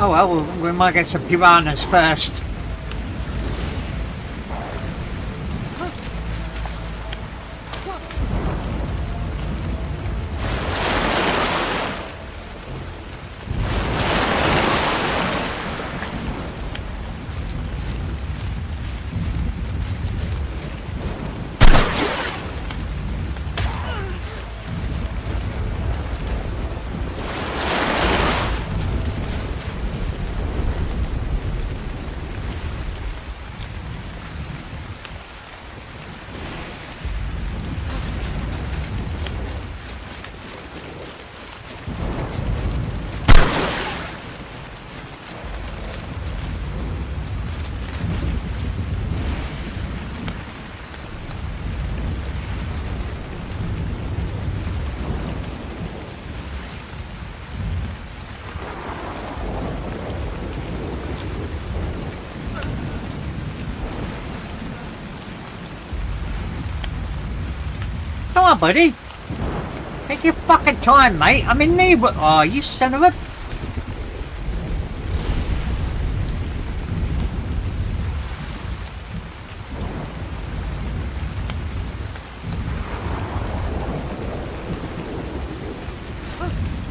Speaker 1: Oh well, we might get some piranhas first. Come on, buddy. Take your fucking time, mate. I'm in need. Oh, you son of a...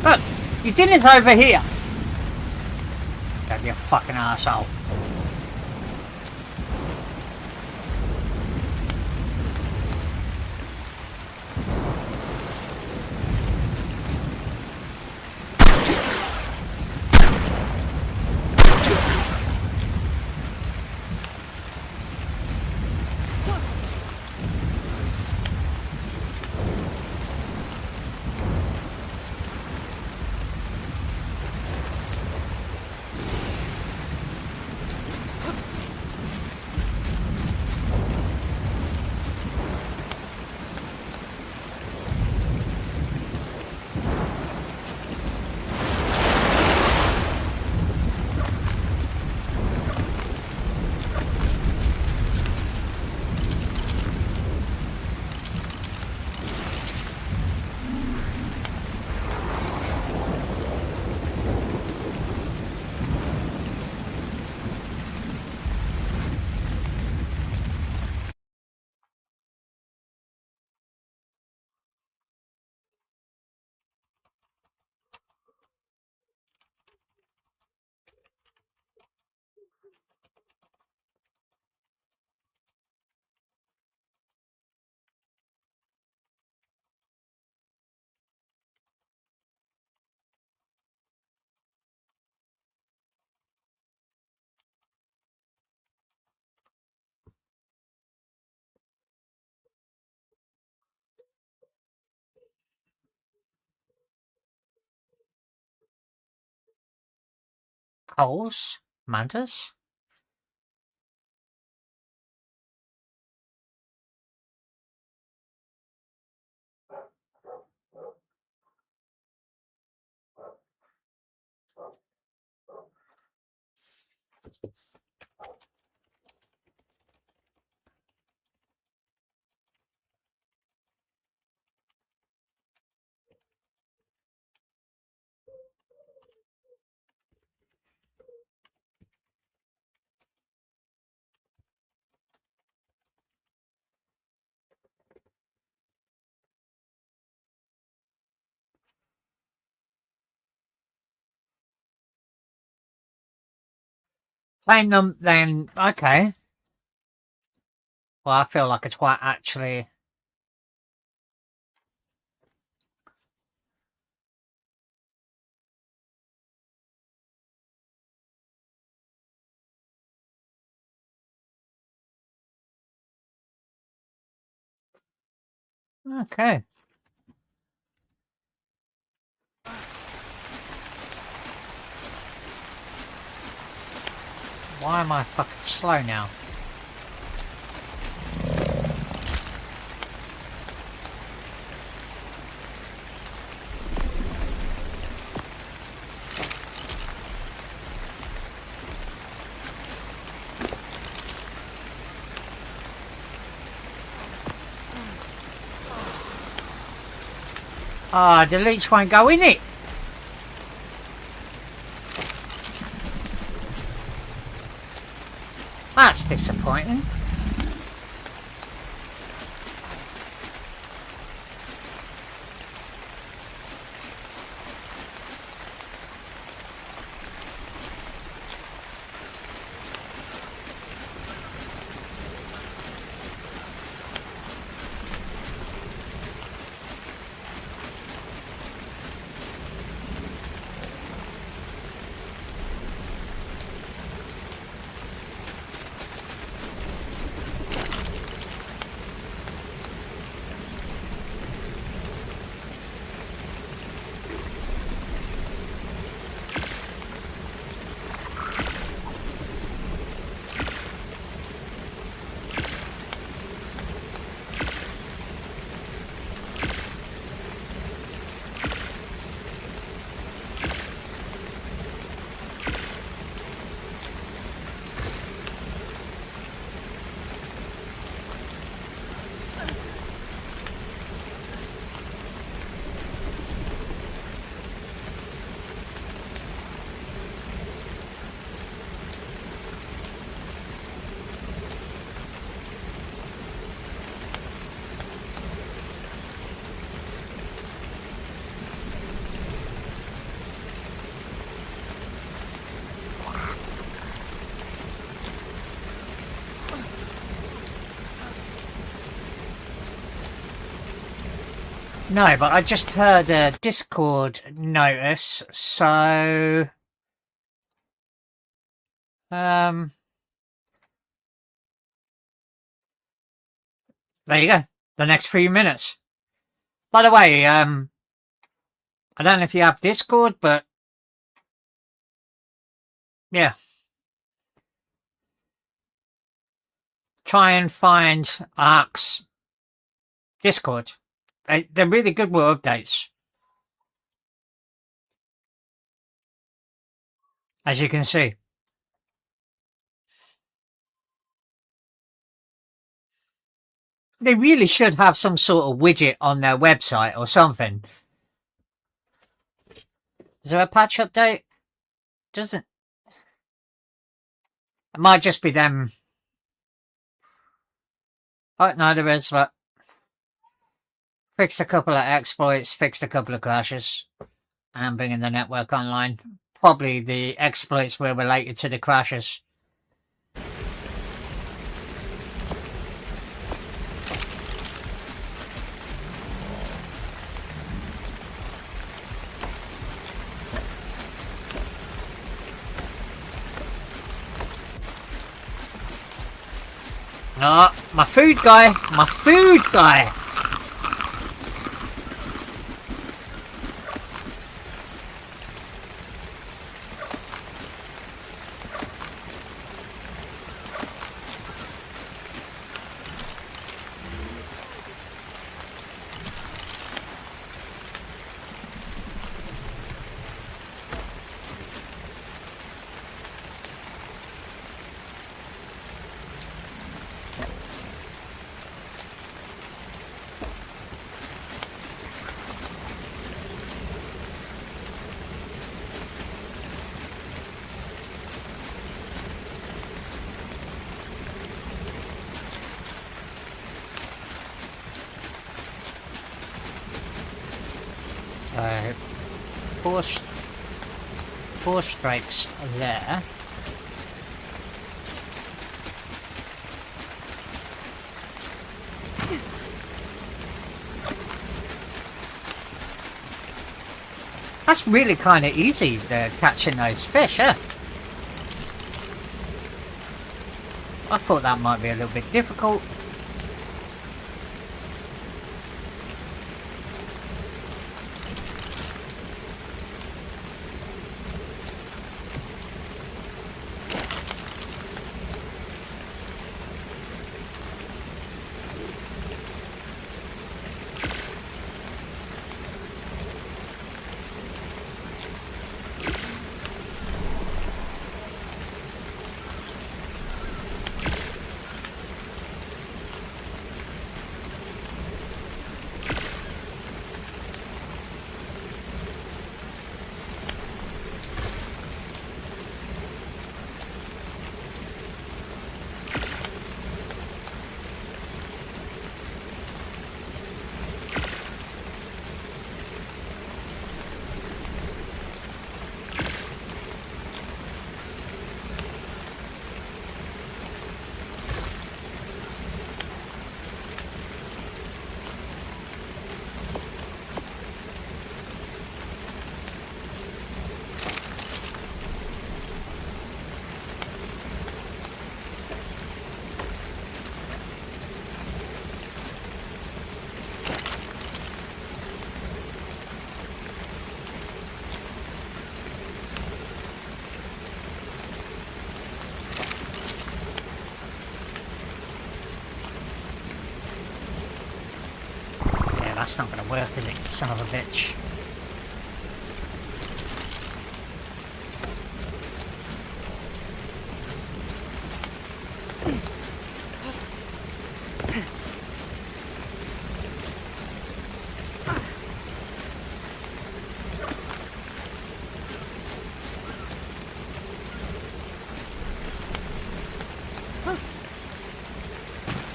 Speaker 1: Look, your dinner's over here. God, you fucking arsehole. Coals? Mantas? Claim them then, okay. Well, I feel like it's quite actually... Okay. Why am I fucking slow now? Ah, the leech won't go in it. That's disappointing. No, but I just heard a Discord notice, so... there you go. The next few minutes. By the way, I don't know if you have Discord, but... yeah. Try and find ARK's Discord. They're really good with updates. As you can see. They really should have some sort of widget on their website or something. Is there a patch update? Doesn't... it might just be them. Oh, no, there is, but... fixed a couple of exploits, fixed a couple of crashes, and bringing the network online. Probably the exploits were related to the crashes. Oh, my food guy! My food guy! So, four strikes there. That's really kind of easy, catching those fish, huh? I thought that might be a little bit difficult. that's not gonna work, is it? Son of a bitch.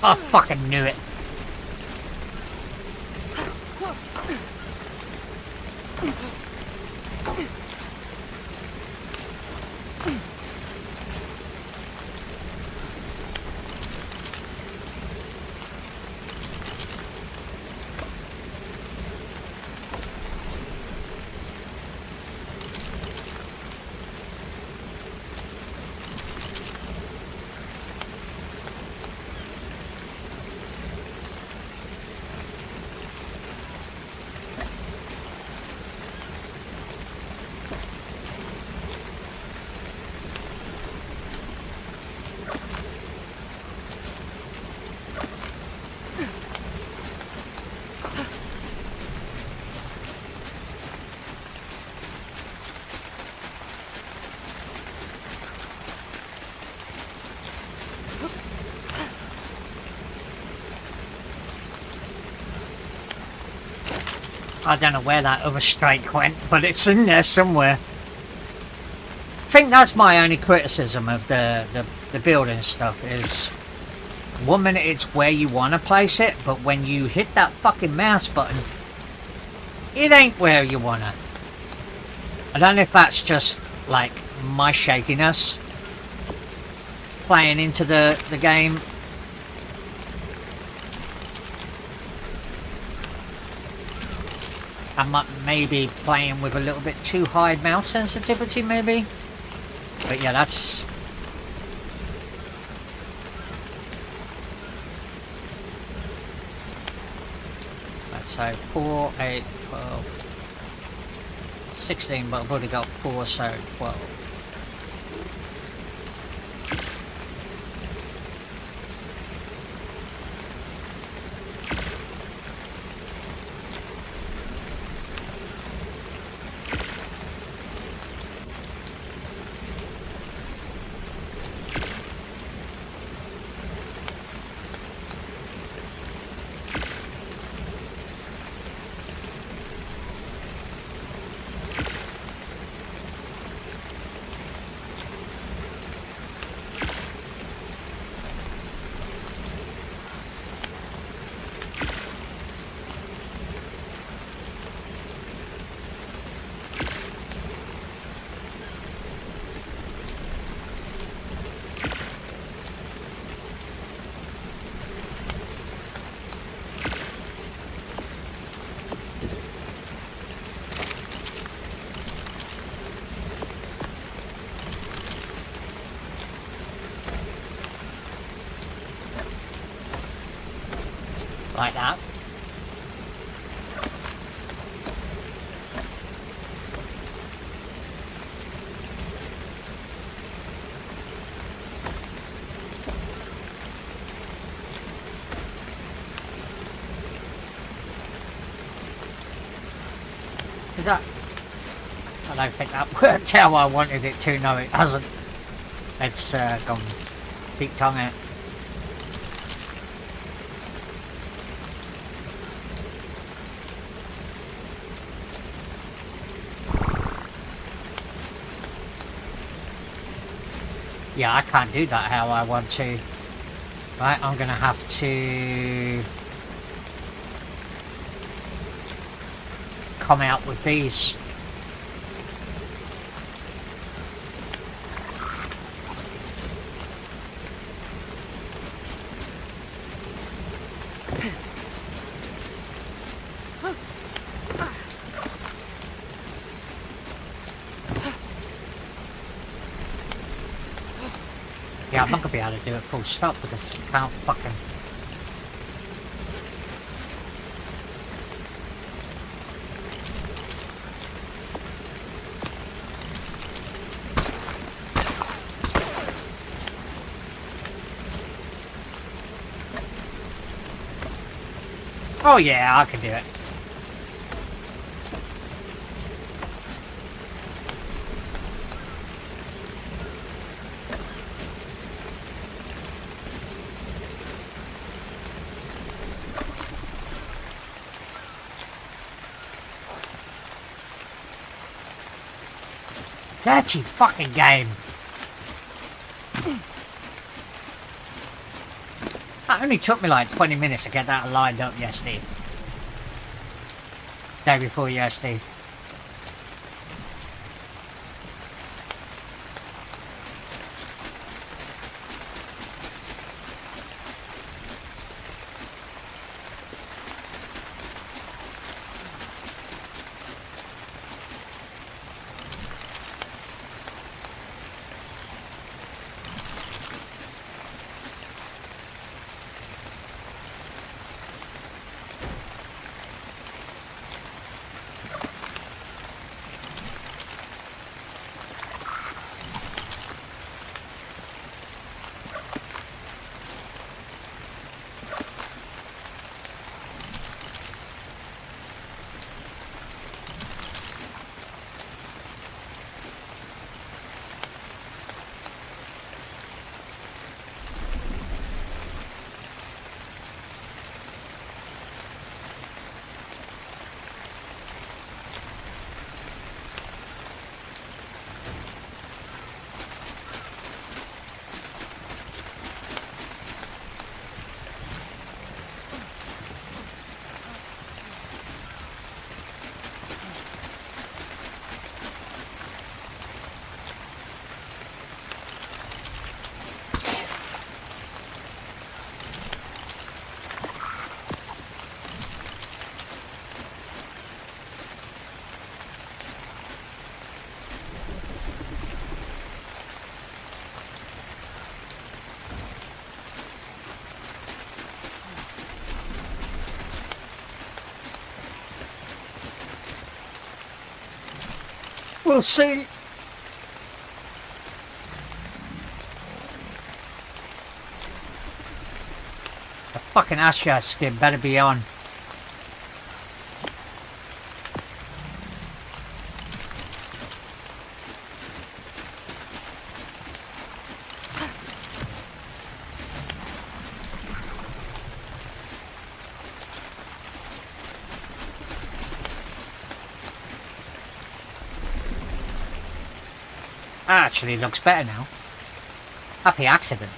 Speaker 1: I fucking knew it. I don't know where that other strike went, but it's in there somewhere. I think that's my only criticism of the building stuff is, one minute it's where you want to place it, but when you hit that fucking mouse button, it ain't where you want to. I don't know if that's just, like, my shakiness playing into the game. I might maybe playing with a little bit too high mouse sensitivity, maybe. But yeah, that's... Let's say 4, 8, 12, 16, but I've already got 4, so 12. Like that. Is that... I don't think that worked how I wanted it to. No, it hasn't. It's gone deep tongue out. Yeah, I can't do that how I want to. Right, I'm gonna have to come out with these. Yeah, I'm not gonna be able to do it full stop because you can't fucking... Oh yeah, I can do it. Dirty fucking game. That only took me like 20 minutes to get that lined up yesterday. Day before yesterday. We'll see. The fucking Astro skin better be on. Actually looks better now. Happy accident.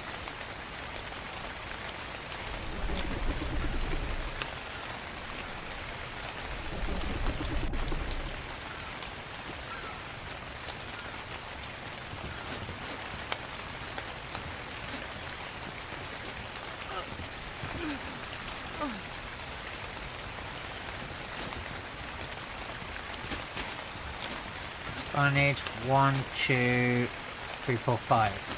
Speaker 1: I need 1, 2, 3, 4, 5.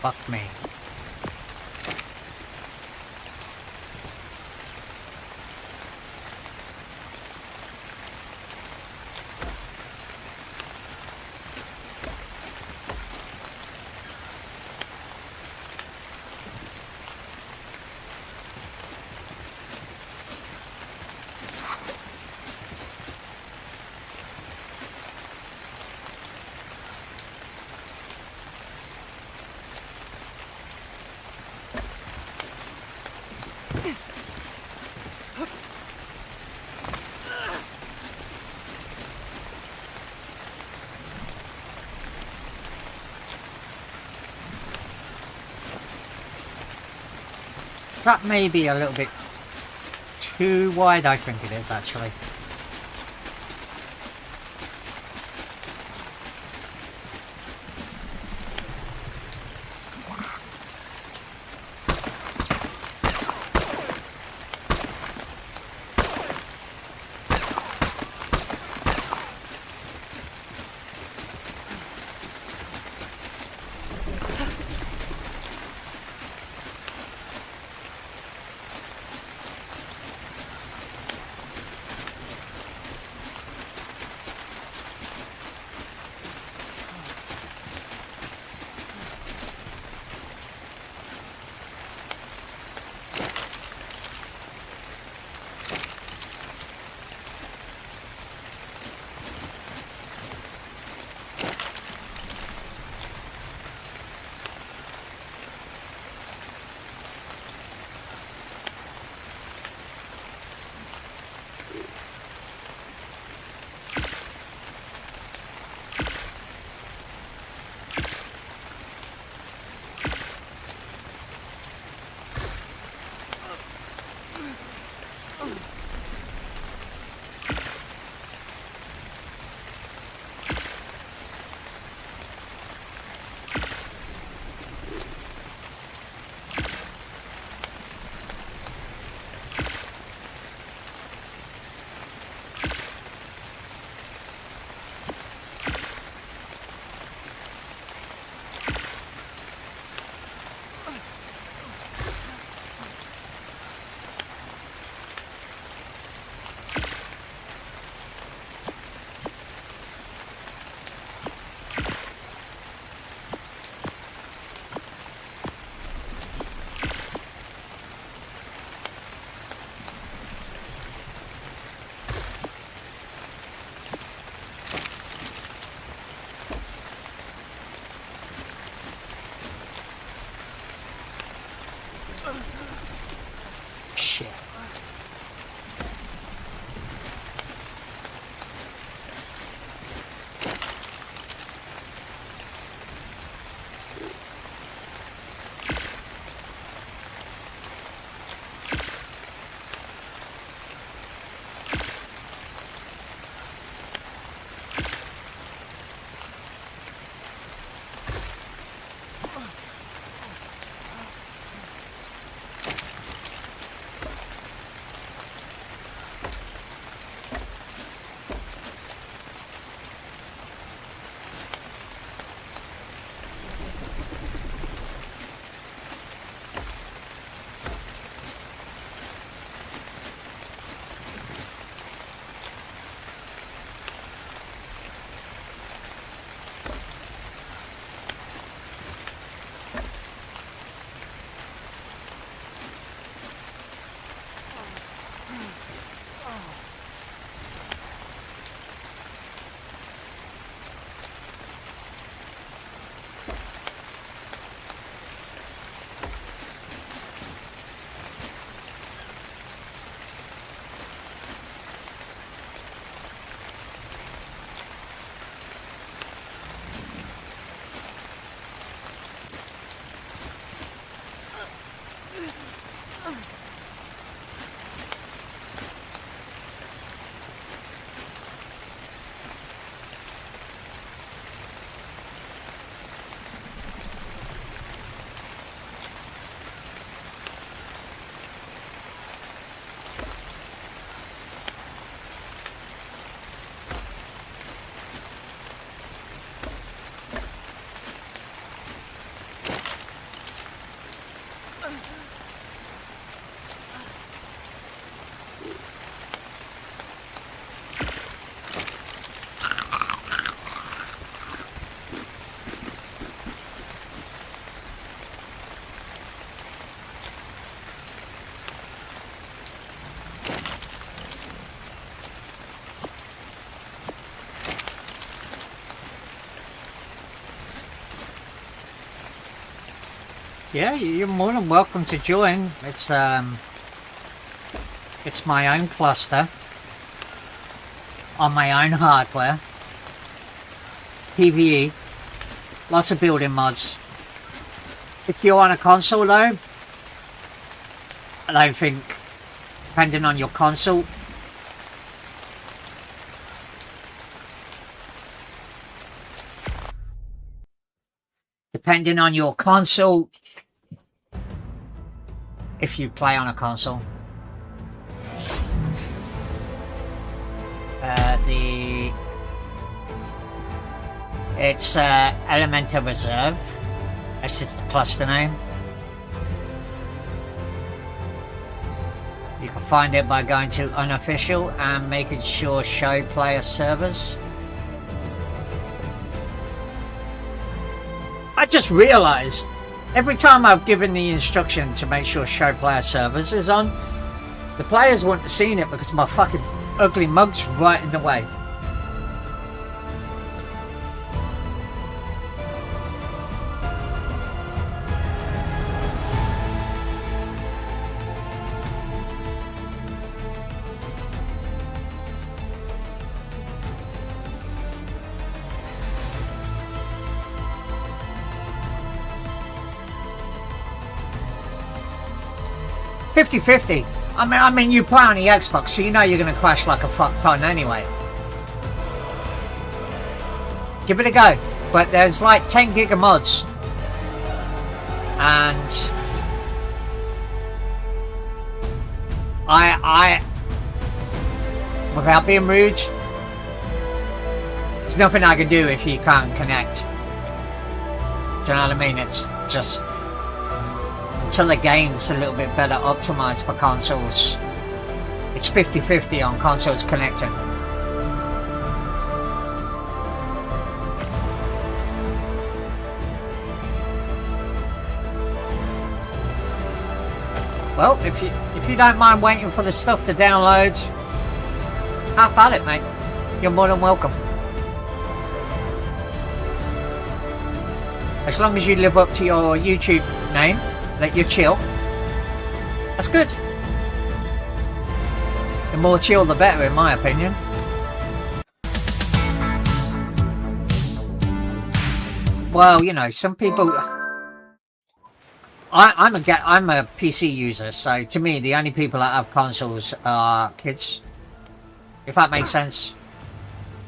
Speaker 1: Fuck me. That may be a little bit too wide, I think it is actually. Yeah, you're more than welcome to join. It's my own cluster on my own hardware. PvE, lots of building mods. If you're on a console though, I don't think, depending on your console, if you play on a console, it's Elementa Reserve. This is the cluster name. You can find it by going to unofficial and making sure show player servers. I just realised every time I've given the instruction to make sure show player servers is on, the players wouldn't have seen it because my fucking ugly mug's right in the way. $50-50. I mean, you play on the Xbox, so you know you're going to crash like a fuck ton anyway. Give it a go. But there's like 10 gig of mods. And I without being rude, there's nothing I can do if you can't connect. Do you know what I mean? It's just until the game's a little bit better optimized for consoles. It's 50-50 on consoles connecting. Well, if you don't mind waiting for the stuff to download, have at it, mate. You're more than welcome. As long as you live up to your YouTube name, that you're chill, that's good. The more chill the better, in my opinion. Well, you know, some people, I'm a PC user, so to me the only people that have consoles are kids, if that makes sense.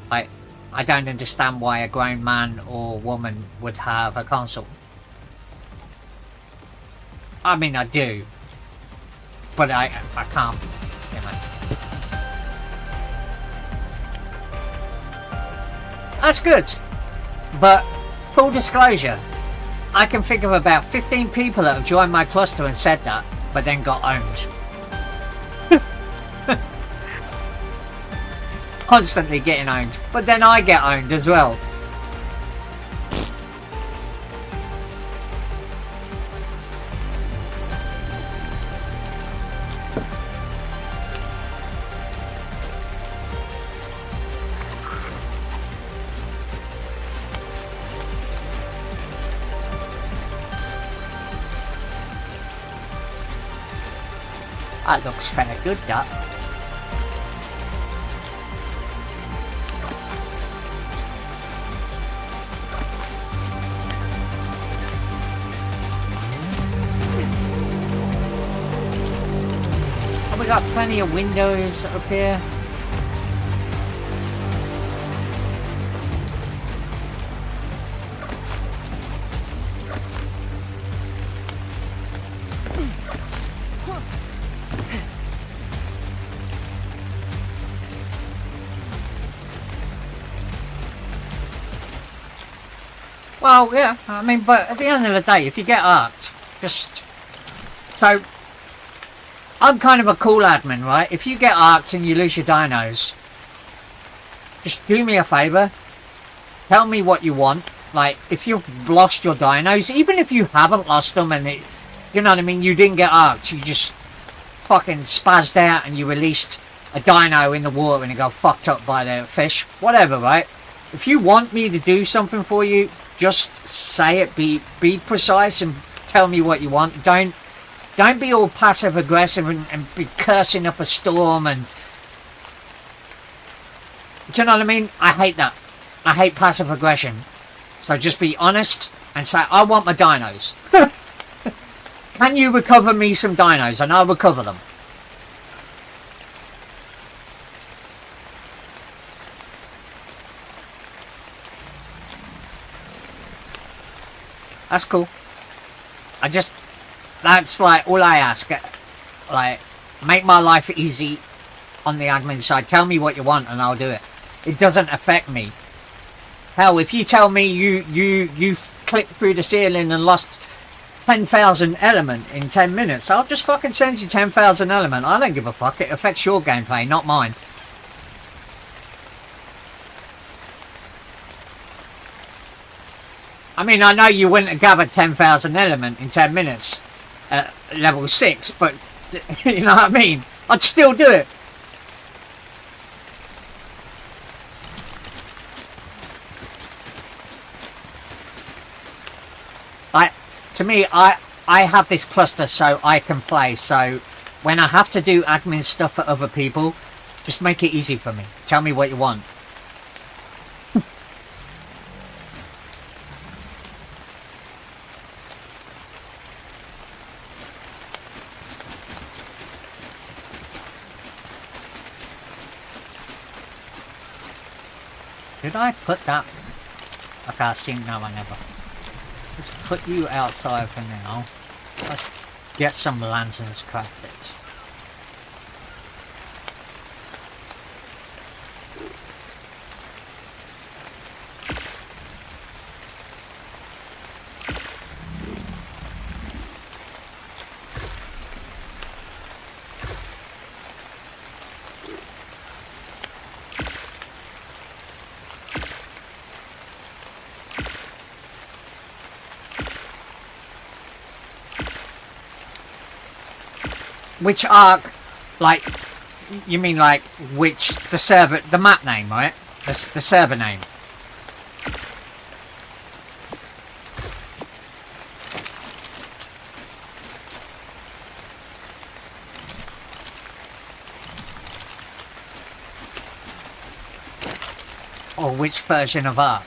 Speaker 1: I don't understand why a grown man or woman would have a console. I mean, I do, but I can't, you know. That's good, but full disclosure, I can think of about 15 people that have joined my cluster and said that, but then got owned. Constantly getting owned, but then I get owned as well. That looks fair good, that. Have we got plenty of windows up here? Well, yeah, I mean, but at the end of the day, if you get arced, just... So, I'm kind of a cool admin, right? If you get arced and you lose your dinos, just do me a favour. Tell me what you want. Like, if you've lost your dinos, even if you haven't lost them and it, you know what I mean, you didn't get arced, you just fucking spazzed out and you released a dino in the water and it got fucked up by the fish, whatever, right? If you want me to do something for you, just say it, be precise and tell me what you want. Don't be all passive aggressive and be cursing up a storm. And do you know what I mean? I hate that. I hate passive aggression. So just be honest and say, I want my dinos. Can you recover me some dinos? And I'll recover them. That's cool. That's like all I ask. Like, make my life easy on the admin side. Tell me what you want and I'll do it. It doesn't affect me. Hell, if you tell me you clicked through the ceiling and lost 10,000 element in 10 minutes, I'll just fucking send you 10,000 element. I don't give a fuck. It affects your gameplay, not mine. I mean, I know you wouldn't have gathered 10,000 element in 10 minutes at level 6, but you know what I mean? I'd still do it. To me, I have this cluster so I can play. So when I have to do admin stuff for other people, just make it easy for me. Tell me what you want. Did I put that? Okay, I see. No, I never. Let's put you outside for now. Let's get some lanterns crafted. Which ARK, like, you mean like which, the server, the map name, right? The server name. Or which version of ARK?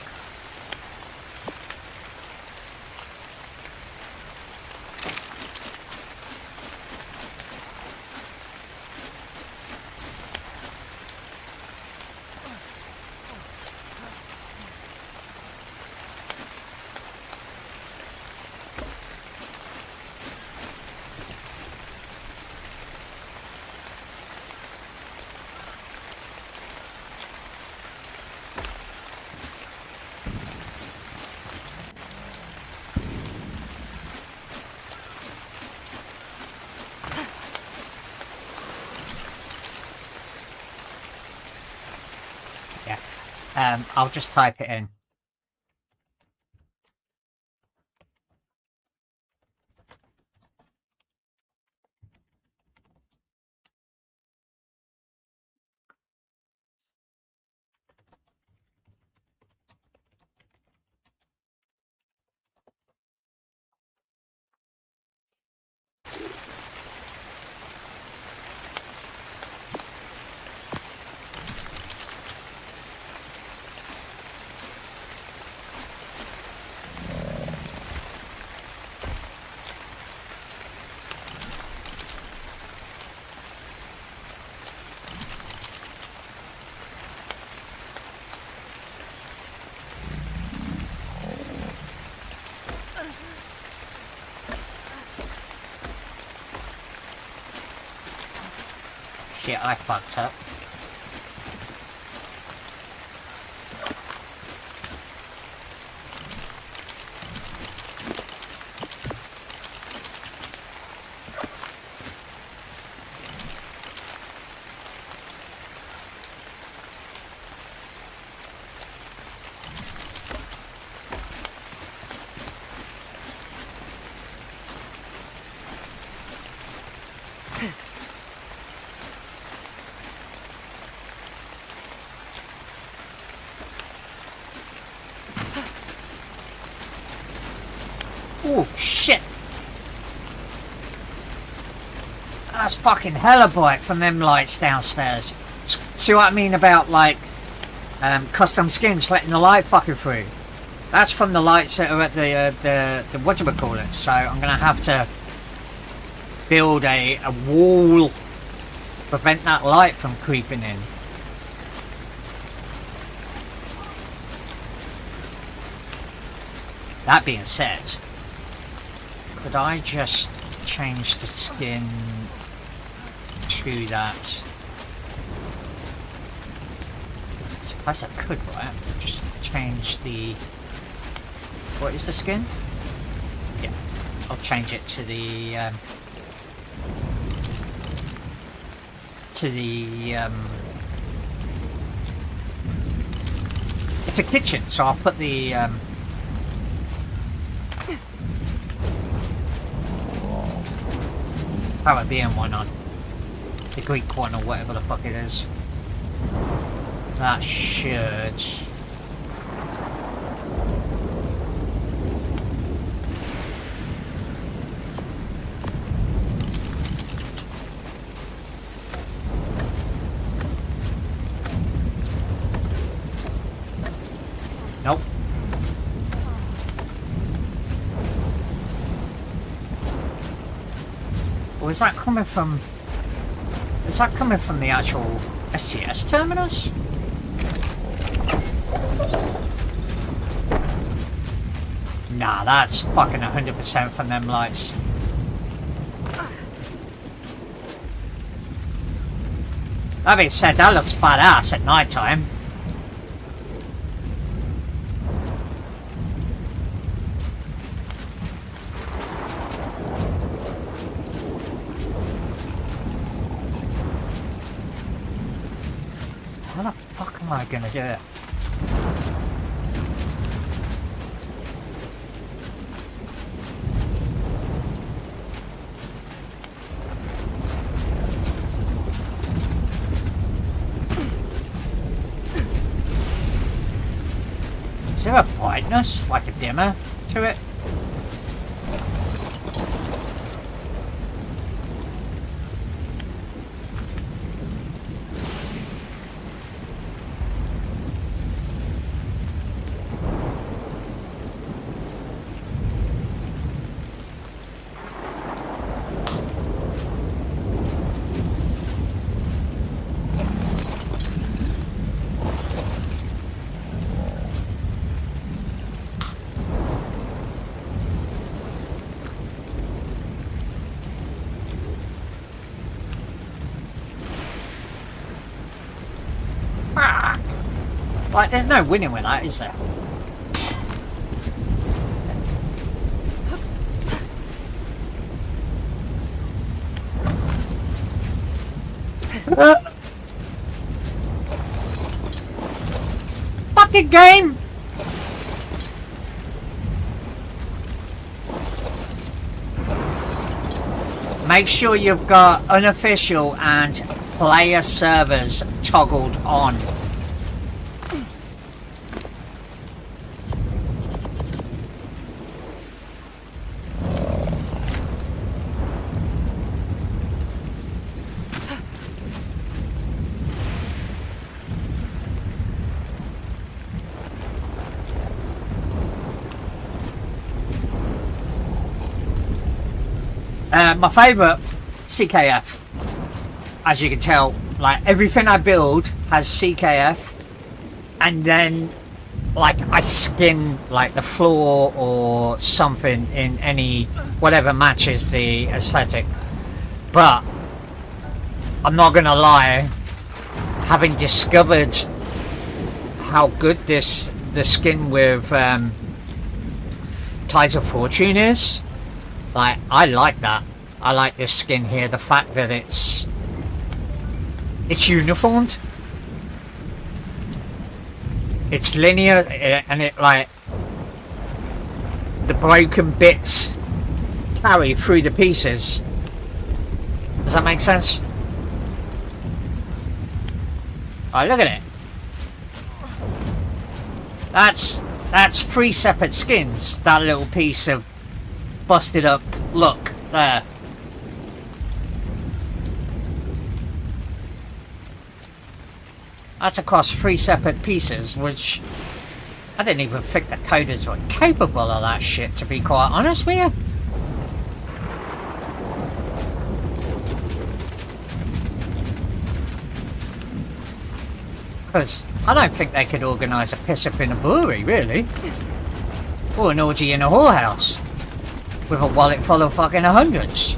Speaker 1: I'll just type it in. Shit, I fucked up. Oh, shit! That's fucking hella bright from them lights downstairs. See what I mean about like custom skins letting the light fucking through? That's from the lights that are at the whatchamacallit. So I'm gonna have to build a wall to prevent that light from creeping in. That being said, could I just change the skin to that? I suppose I could, right? Just change the... What is the skin? Yeah, I'll change it to the... It's a kitchen, so I'll put the... Caribbean one on. The Greek one or whatever the fuck it is. That should... Nope. Or is that coming from... Is that coming from the actual SCS terminus? Nah, that's fucking 100% from them lights. That being said, that looks badass at night time. How the fuck am I gonna do it? Is there a brightness, like a dimmer, to it? Like, there's no winning with that, is there? Fucking game! Make sure you've got unofficial and player servers toggled on. My favourite, CKF. As you can tell, like everything I build has CKF, and then like I skin like the floor or something in any whatever matches the aesthetic. But I'm not gonna lie, having discovered how good the skin with Tides of Fortune is, like I like that. I like this skin here, the fact that it's uniformed, it's linear, and it like the broken bits carry through the pieces. Does that make sense? Alright, look at it. That's 3 separate skins, that little piece of busted up look there. That's across 3 separate pieces, which I didn't even think the coders were capable of that shit, to be quite honest with you. Because I don't think they could organise a piss-up in a brewery, really. Or an orgy in a whorehouse. With a wallet full of fucking hundreds.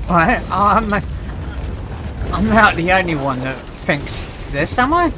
Speaker 1: Right, I'm not the only one that thinks this, am I?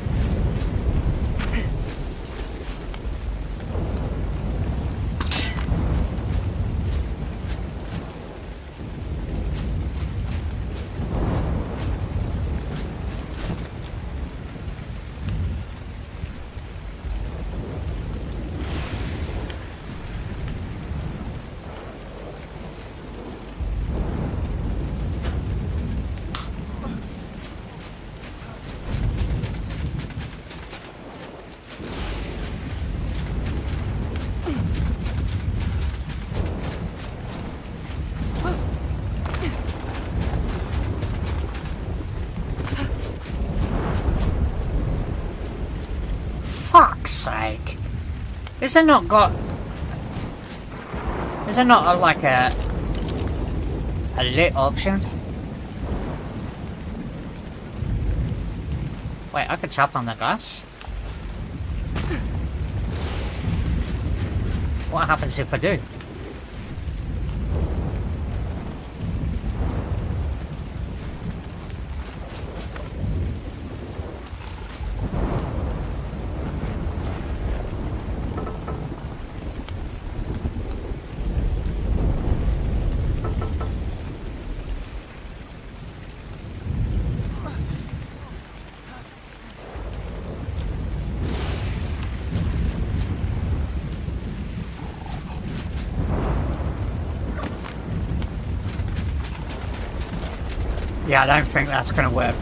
Speaker 1: Fuck's sake. Is there not like a lit option? Wait, I could tap on the glass? What happens if I do? Yeah, I don't think that's going to work.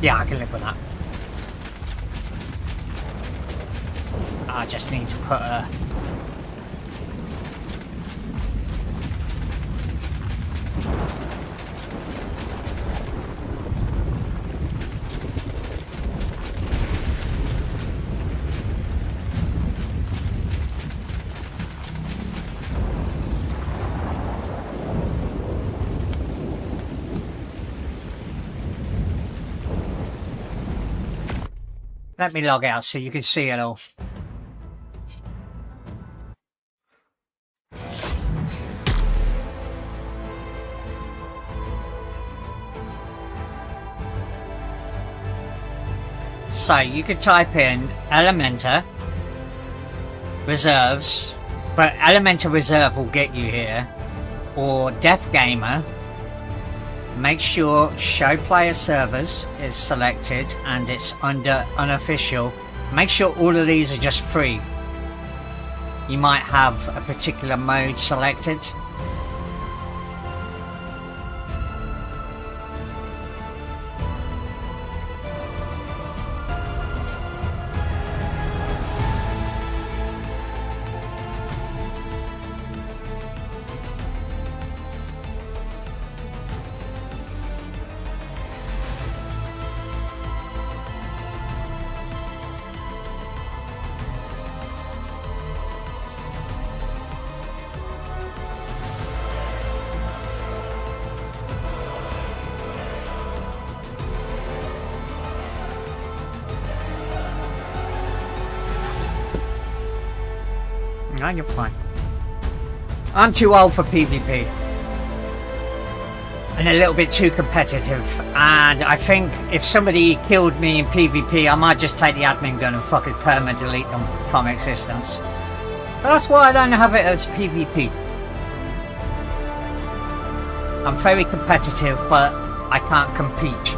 Speaker 1: Yeah, I can live with that. I just need to put a... Let me log out so you can see it all. So you could type in Elementa Reserves, but Elementa Reserve will get you here, or Death Gamer. Make sure Show Player Servers is selected and it's under Unofficial. Make sure all of these are just free. You might have a particular mode selected. No, you're fine. I'm too old for PvP. And a little bit too competitive. And I think if somebody killed me in PvP, I might just take the admin gun and fucking perma-delete them from existence. So that's why I don't have it as PvP. I'm very competitive, but I can't compete.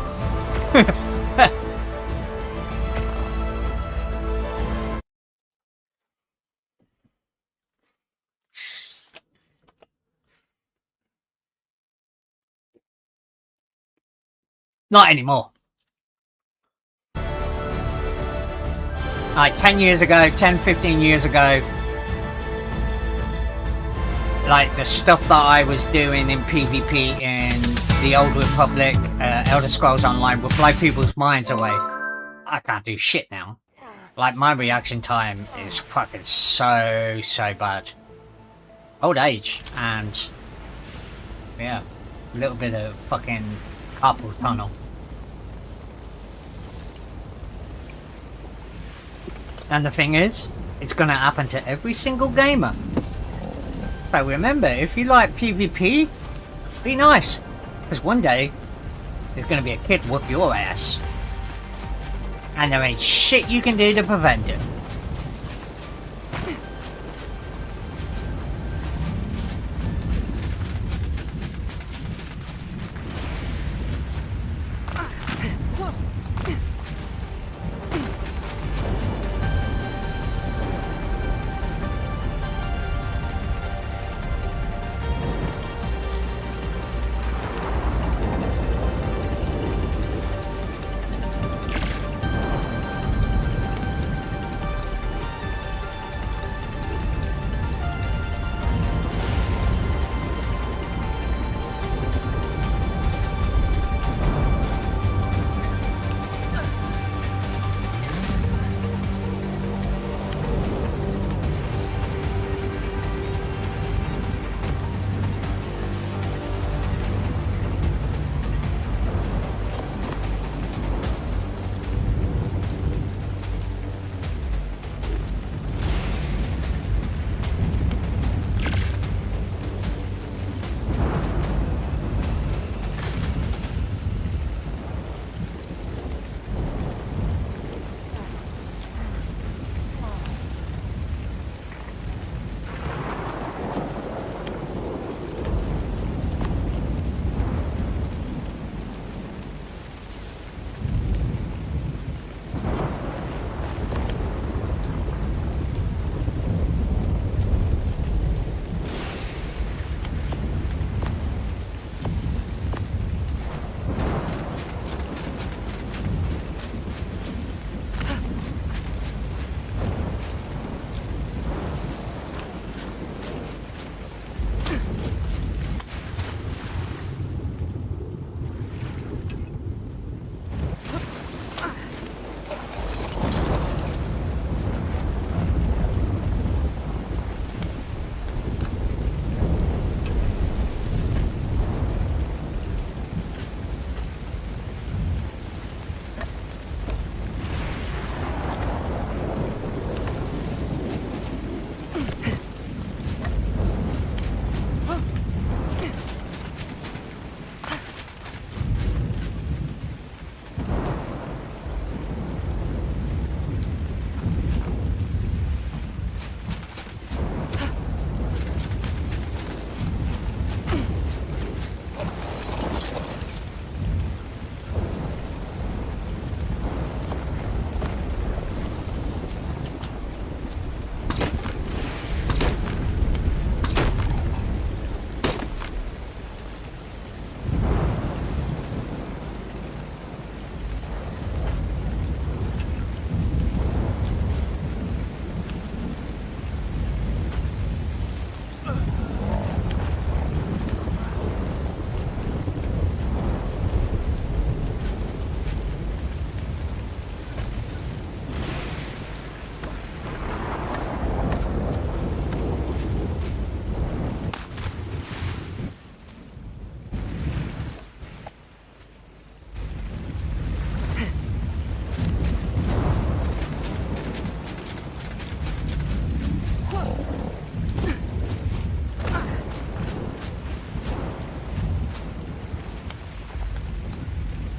Speaker 1: Not anymore. Like 10 years ago, 10, 15 years ago, like the stuff that I was doing in PvP in the Old Republic, Elder Scrolls Online would blow people's minds away. I can't do shit now. Like my reaction time is fucking so bad. Old age and yeah, a little bit of fucking carpal tunnel. And the thing is, it's gonna happen to every single gamer. So remember, if you like PvP, be nice. Because one day, there's gonna be a kid whoop your ass. And there ain't shit you can do to prevent it.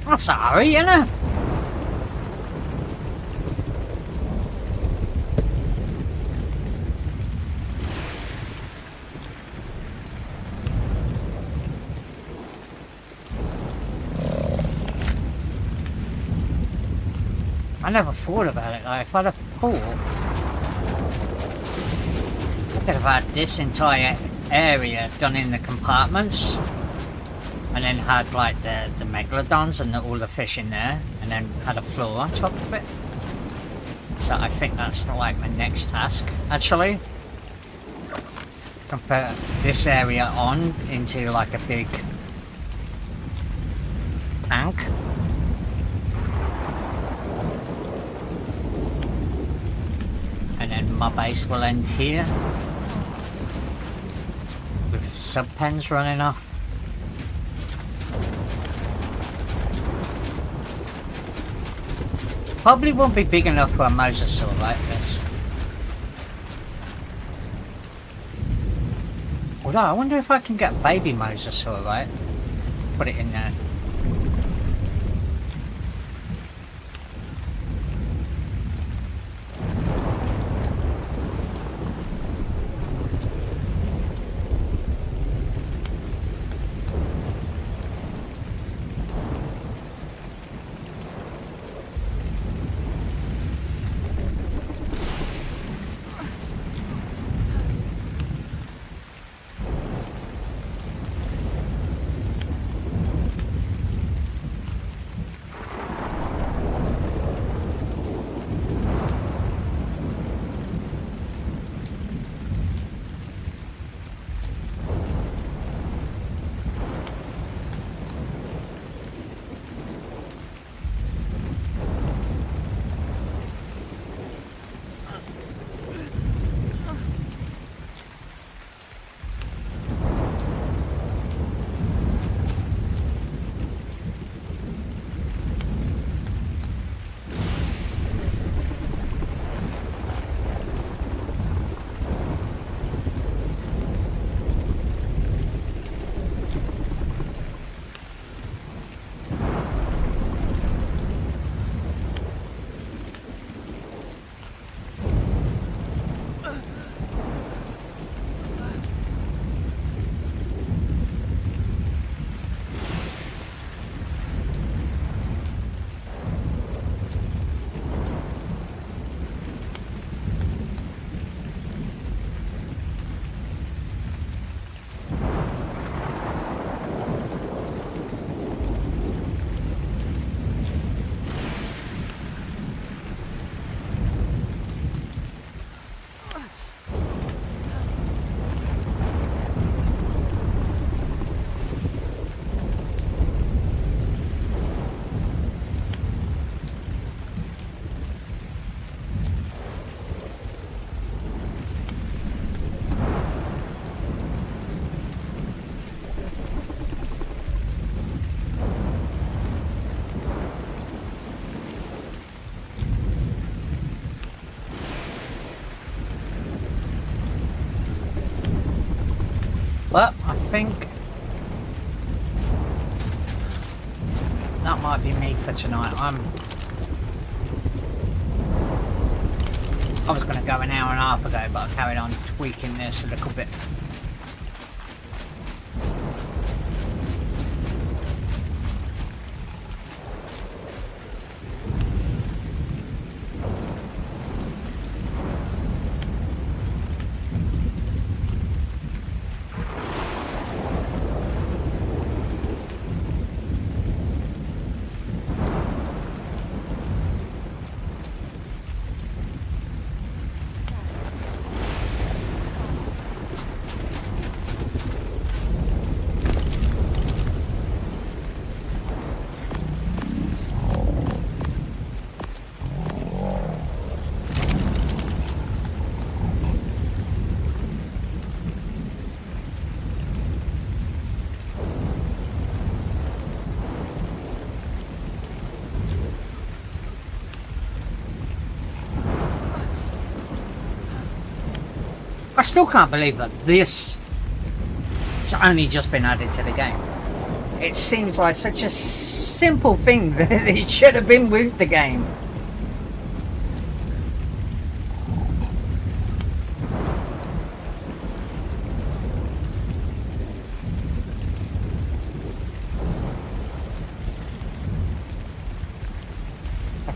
Speaker 1: That's a hurry, you know. I never thought about it though. If I'd have thought, I could have had this entire area done in the compartments, and then had like the megalodons and all the fish in there, and then had a floor on top of it. So I think that's like my next task, actually. Compare this area on into like a big tank. And then my base will end here with sub-pens running off. Probably won't be big enough for a mosasaur like this. Although I wonder if I can get baby mosasaur, right? Put it in there. But I think that might be me for tonight. I was going to go an hour and a half ago, but I carried on tweaking this a little bit. I still can't believe that this has only just been added to the game. it seems like such a simple thing that it should have been with the game.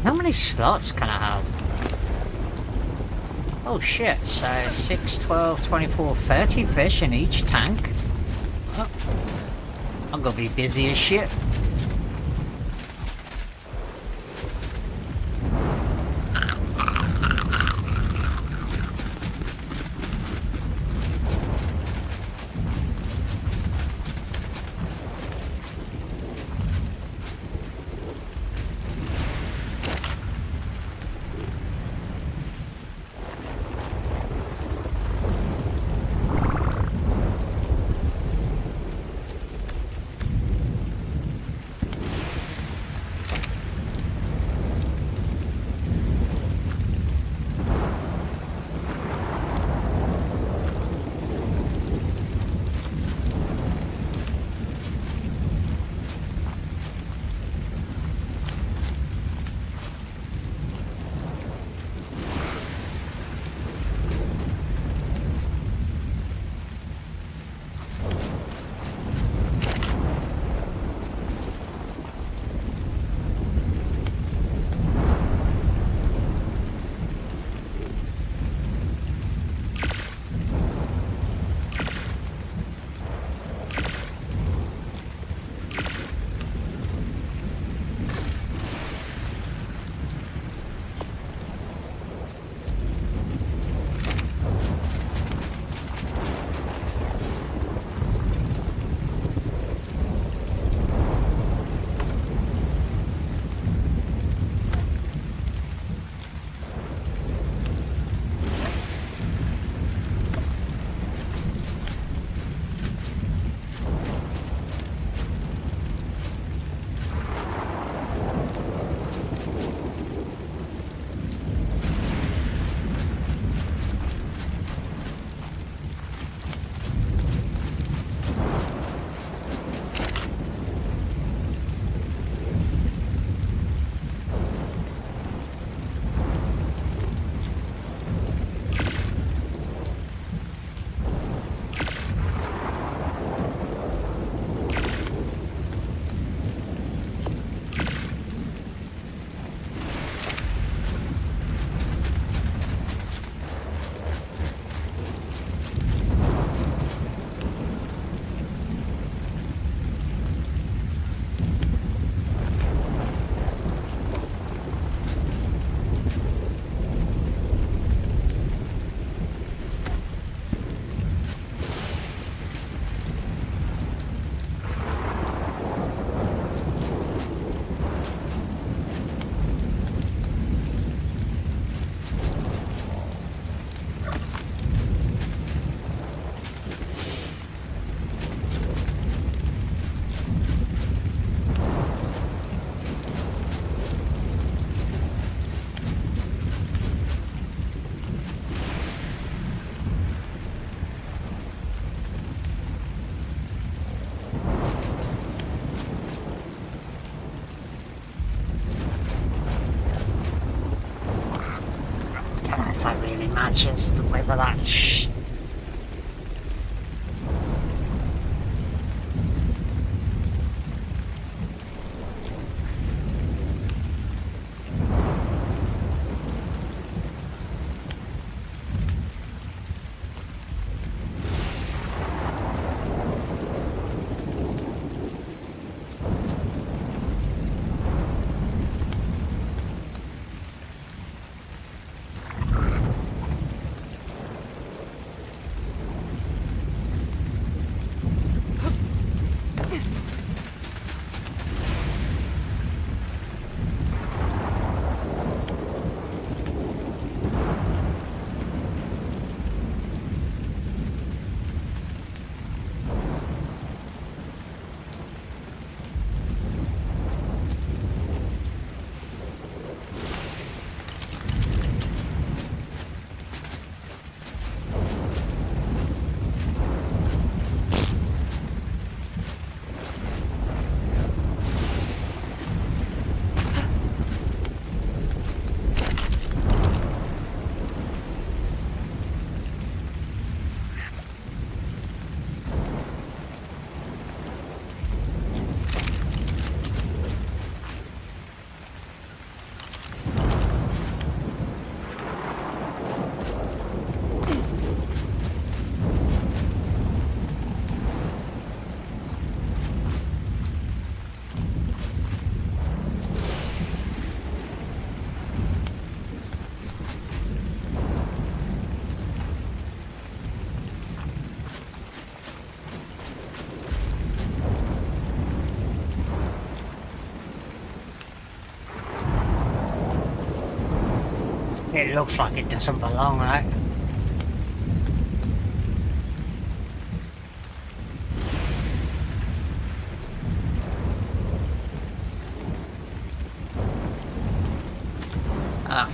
Speaker 1: How many slots can I have? Oh shit, so 6, 12, 24, 30 fish in each tank. Oh, I'm gonna be busy as shit. Matches whether that's It looks like it doesn't belong, right? Ah.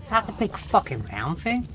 Speaker 1: Is that the big fucking round thing?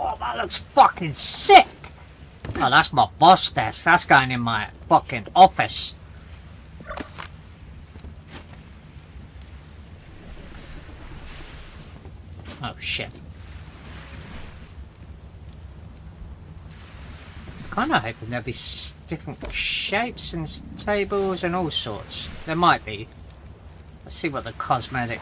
Speaker 1: Oh, that looks fucking sick! Oh, that's my boss desk. That's going in my fucking office. Oh, shit. kind of hoping there'll be different shapes and tables and all sorts. There might be. Let's see what the cosmetic...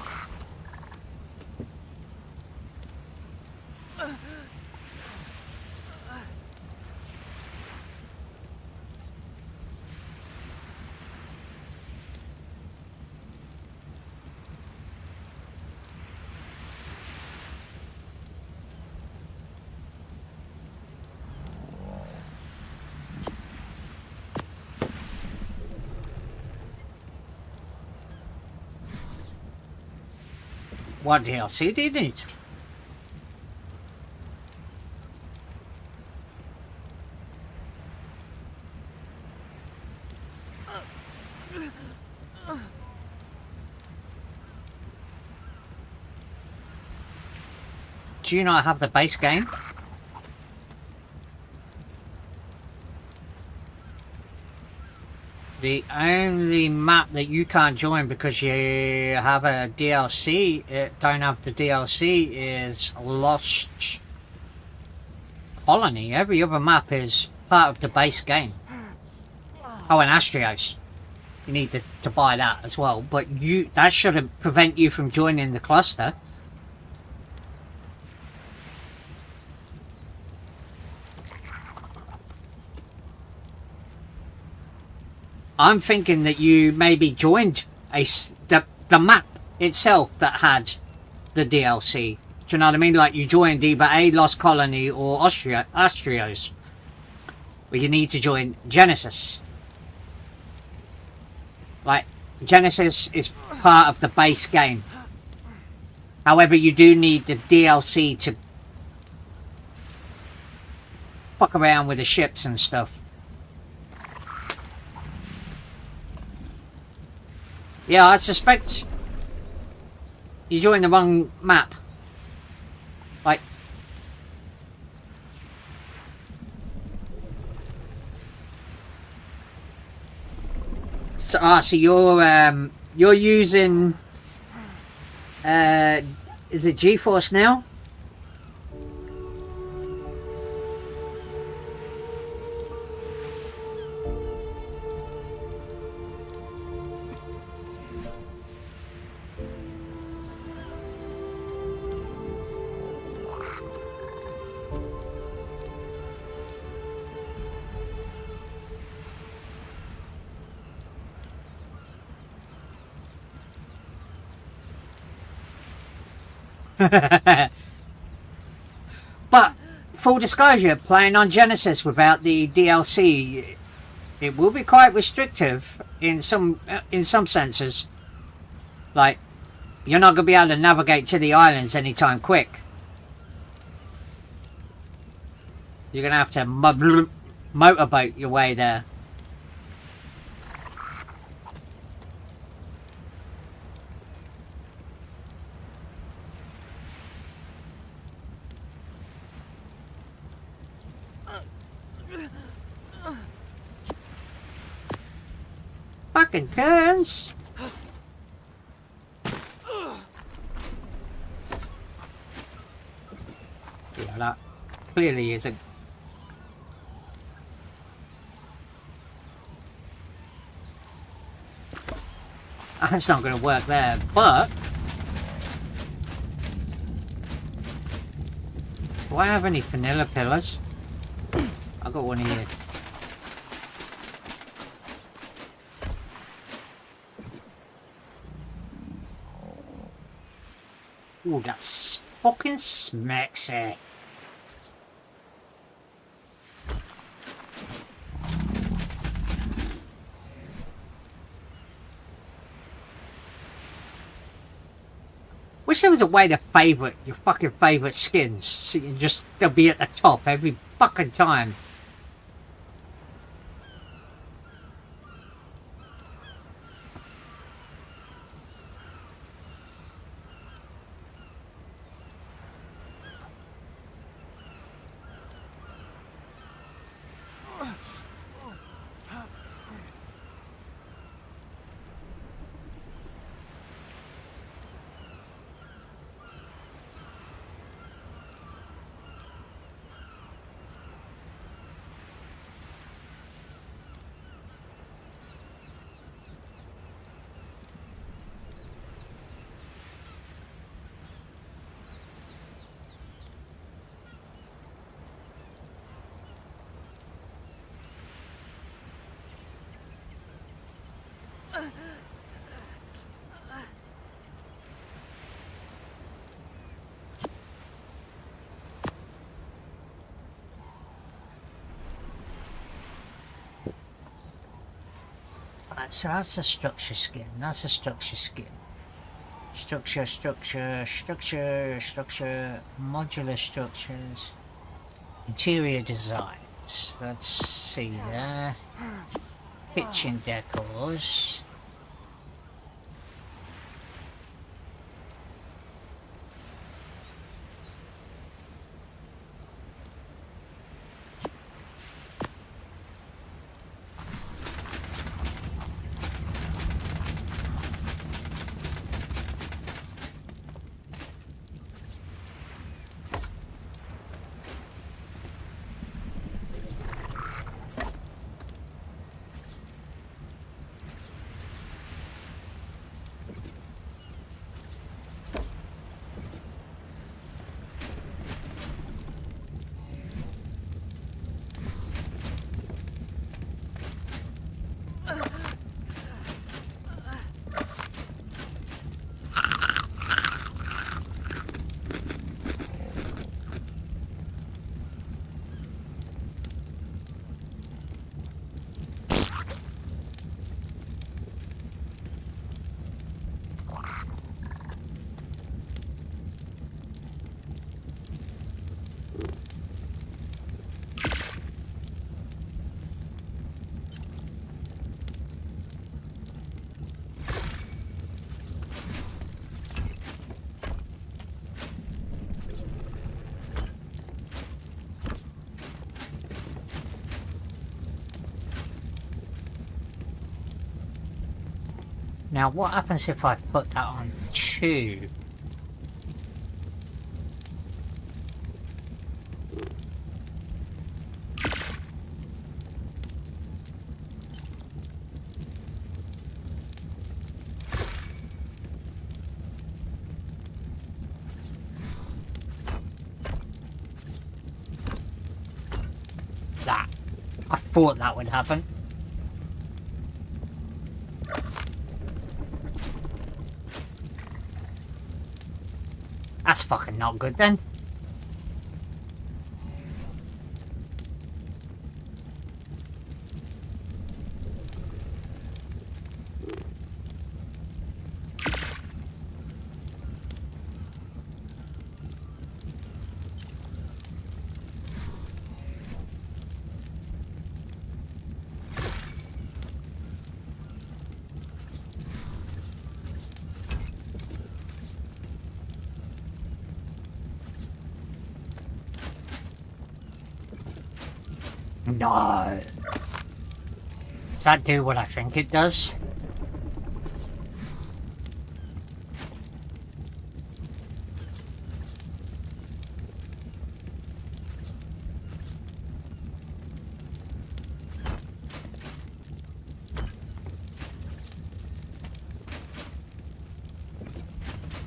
Speaker 1: What DLC do you need? Do you not have the base game? The only map that you can't join because you have a DLC, don't have the DLC, is Lost Colony. Every other map is part of the base game. Oh, and Astrios. You need to buy that as well, but that shouldn't prevent you from joining the cluster. I'm thinking that you maybe joined the map itself that had the DLC. Do you know what I mean? Like you joined either a Lost Colony or Astrios. Well, you need to join Genesis. Like, Genesis is part of the base game. However, you do need the DLC to fuck around with the ships and stuff. Yeah, I suspect you joined the wrong map. Like, so you're using is it GeForce now? But full disclosure, playing on Genesis without the DLC, it will be quite restrictive in some senses. Like, you're not going to be able to navigate to the islands anytime quick. You're going to have to motorboat your way there. Fucking turns. Yeah, that clearly isn't. That's not going to work there, but do I have any vanilla pillars? I've got one here. Ooh, that fucking smacks it. Wish there was a way to favourite your fucking favourite skins, so you can just, they'll be at the top every fucking time. Right, so that's a structure skin. That's a structure skin. Structure, modular structures, interior designs. Let's see there. Kitchen decors. Now, what happens if I put that on 2? That. I thought that would happen. That's fucking not good then. No. Does that do what I think it does?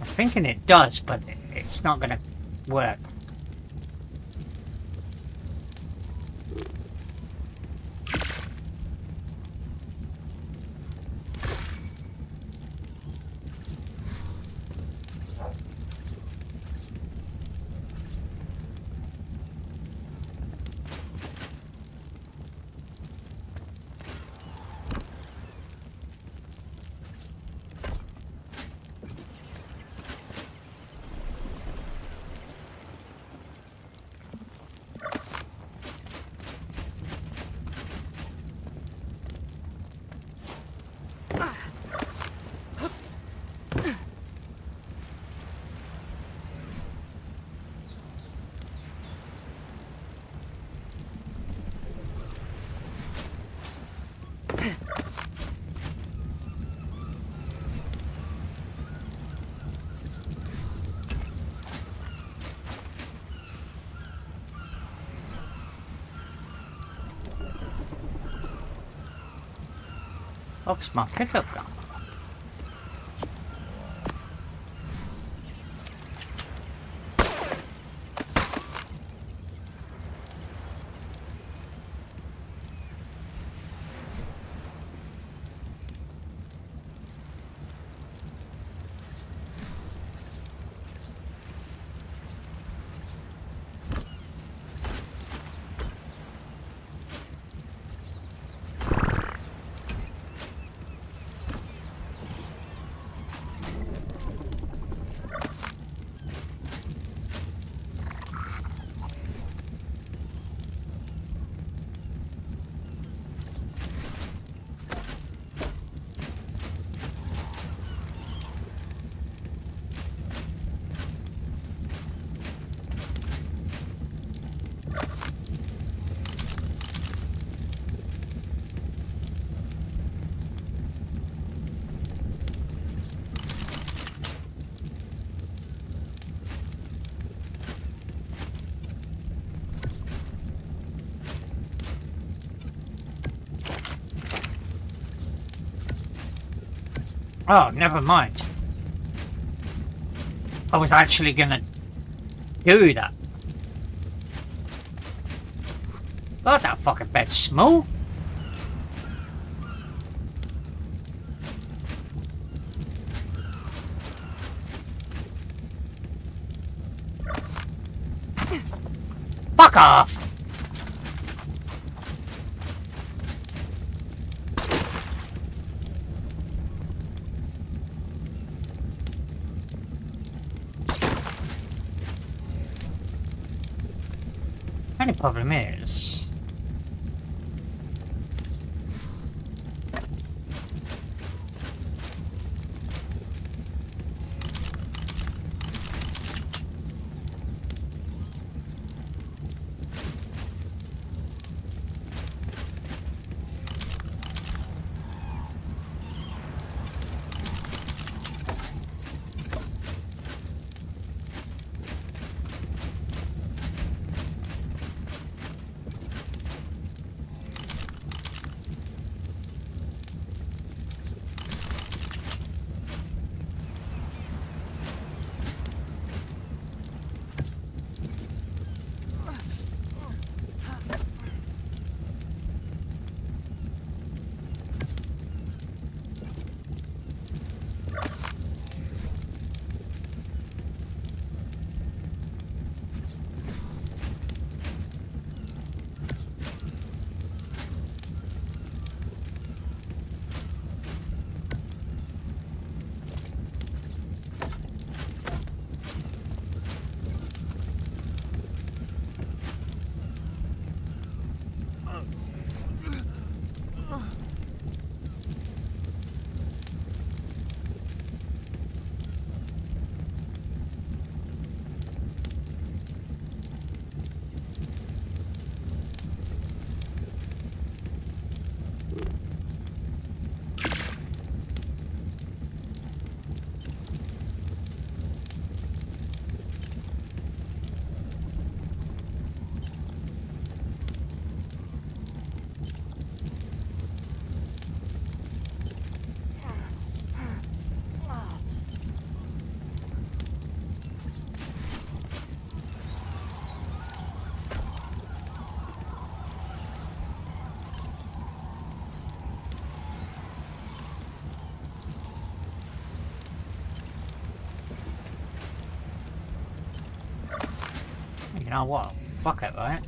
Speaker 1: I'm thinking it does, but it's not gonna work. Oops, my pickup gun. Oh, never mind. I was actually gonna do that. God, that fucking bed's small. Fuck off! Only problem is... You know what? Fuck it, right?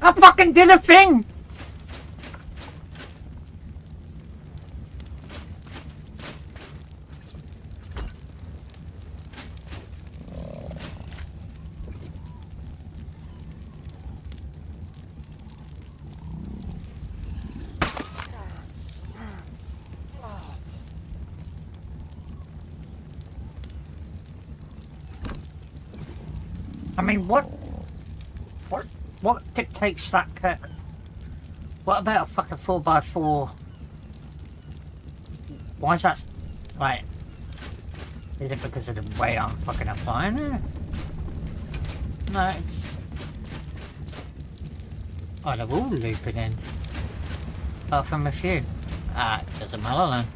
Speaker 1: I fucking did a thing! I mean, what dictates that curtain? What about a fucking 4x4? Why is that, like, is it because of the way I'm fucking applying it? No, it's... Oh, they're all looping in. Apart from a few. Ah, it doesn't matter then.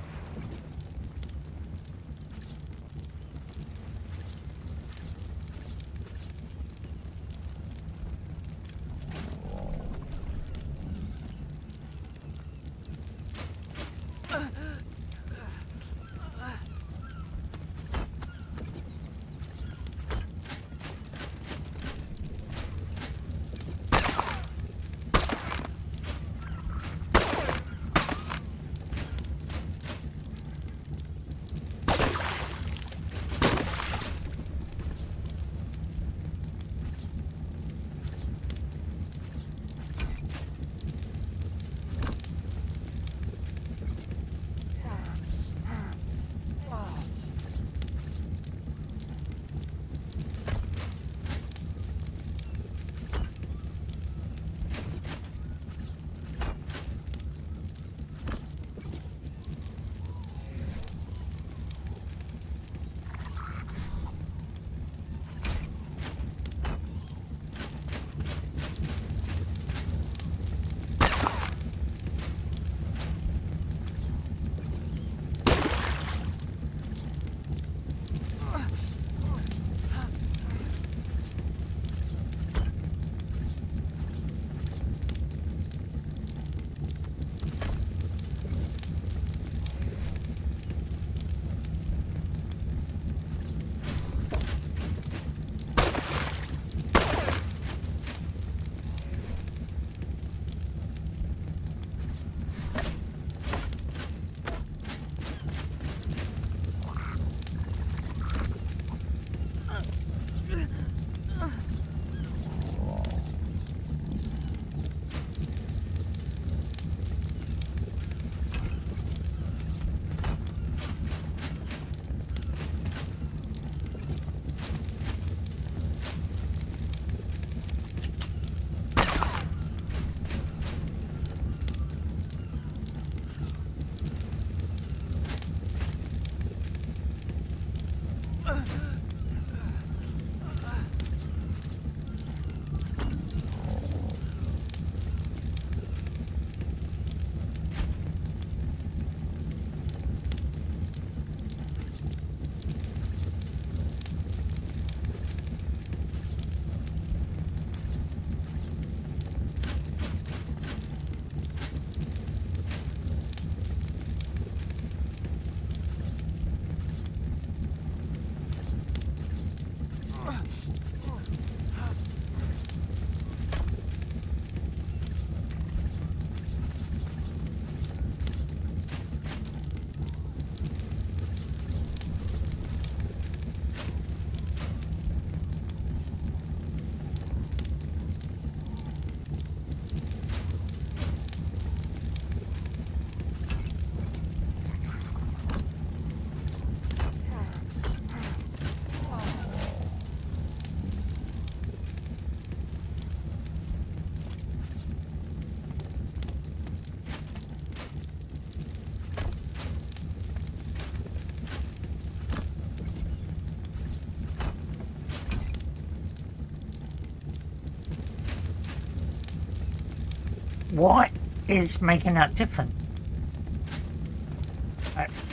Speaker 1: What is making that different?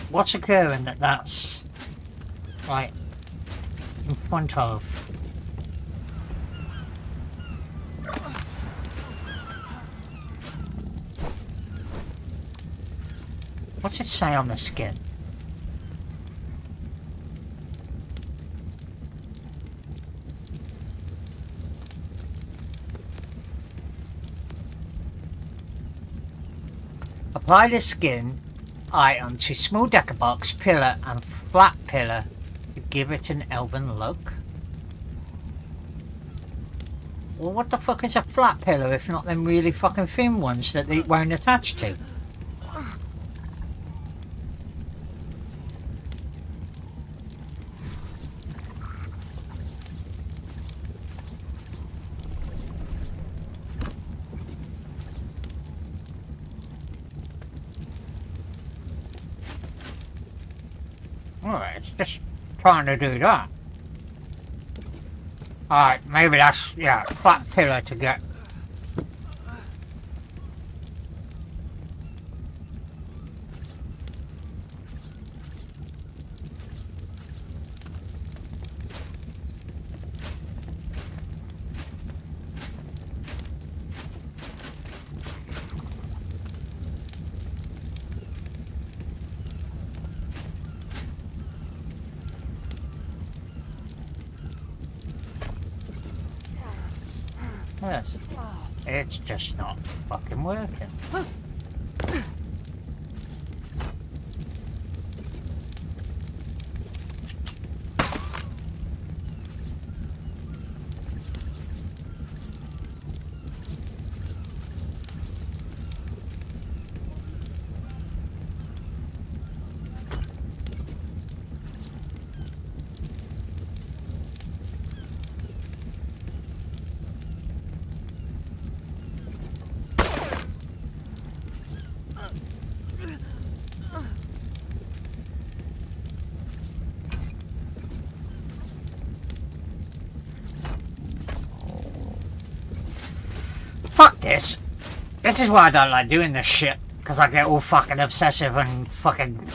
Speaker 1: What's occurring that's like in front of? What's it say on the skin? Apply the skin item to small decker box, pillar, and flat pillar to give it an elven look. Well, what the fuck is a flat pillar if not them really fucking thin ones that they won't attach to? Alright, it's just trying to do that. Alright, maybe that's, yeah, flat pillar to get. Yes. It's just not fucking working. Fuck this. This is why I don't like doing this shit. Because I get all fucking obsessive and fucking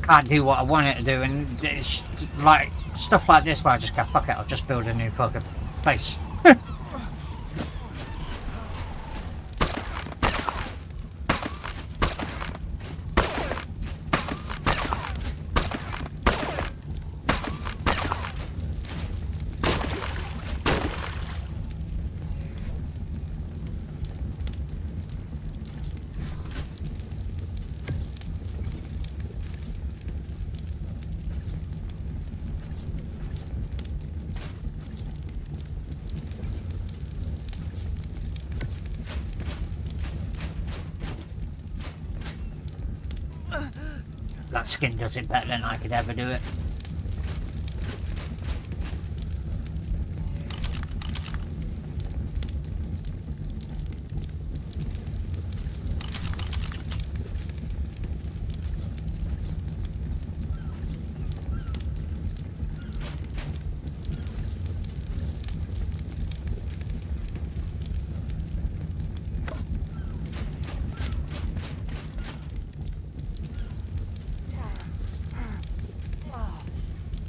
Speaker 1: can't do what I want it to do. And it's like stuff like this where I just go, fuck it, I'll just build a new fucking place. That skin does it better than I could ever do it.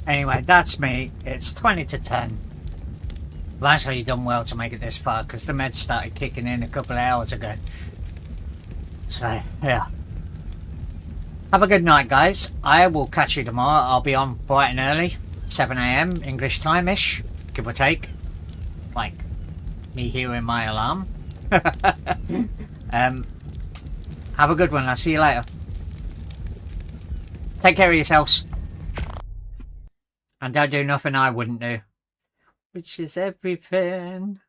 Speaker 1: Anyway, that's me. It's 20 to 10. I've actually done well to make it this far because the meds started kicking in a couple of hours ago. So, yeah. Have a good night, guys. I will catch you tomorrow. I'll be on bright and early. 7 AM English time-ish, give or take. Like, me hearing my alarm. Have a good one. I'll see you later. Take care of yourselves. And don't do nothing I wouldn't do. Which is everything.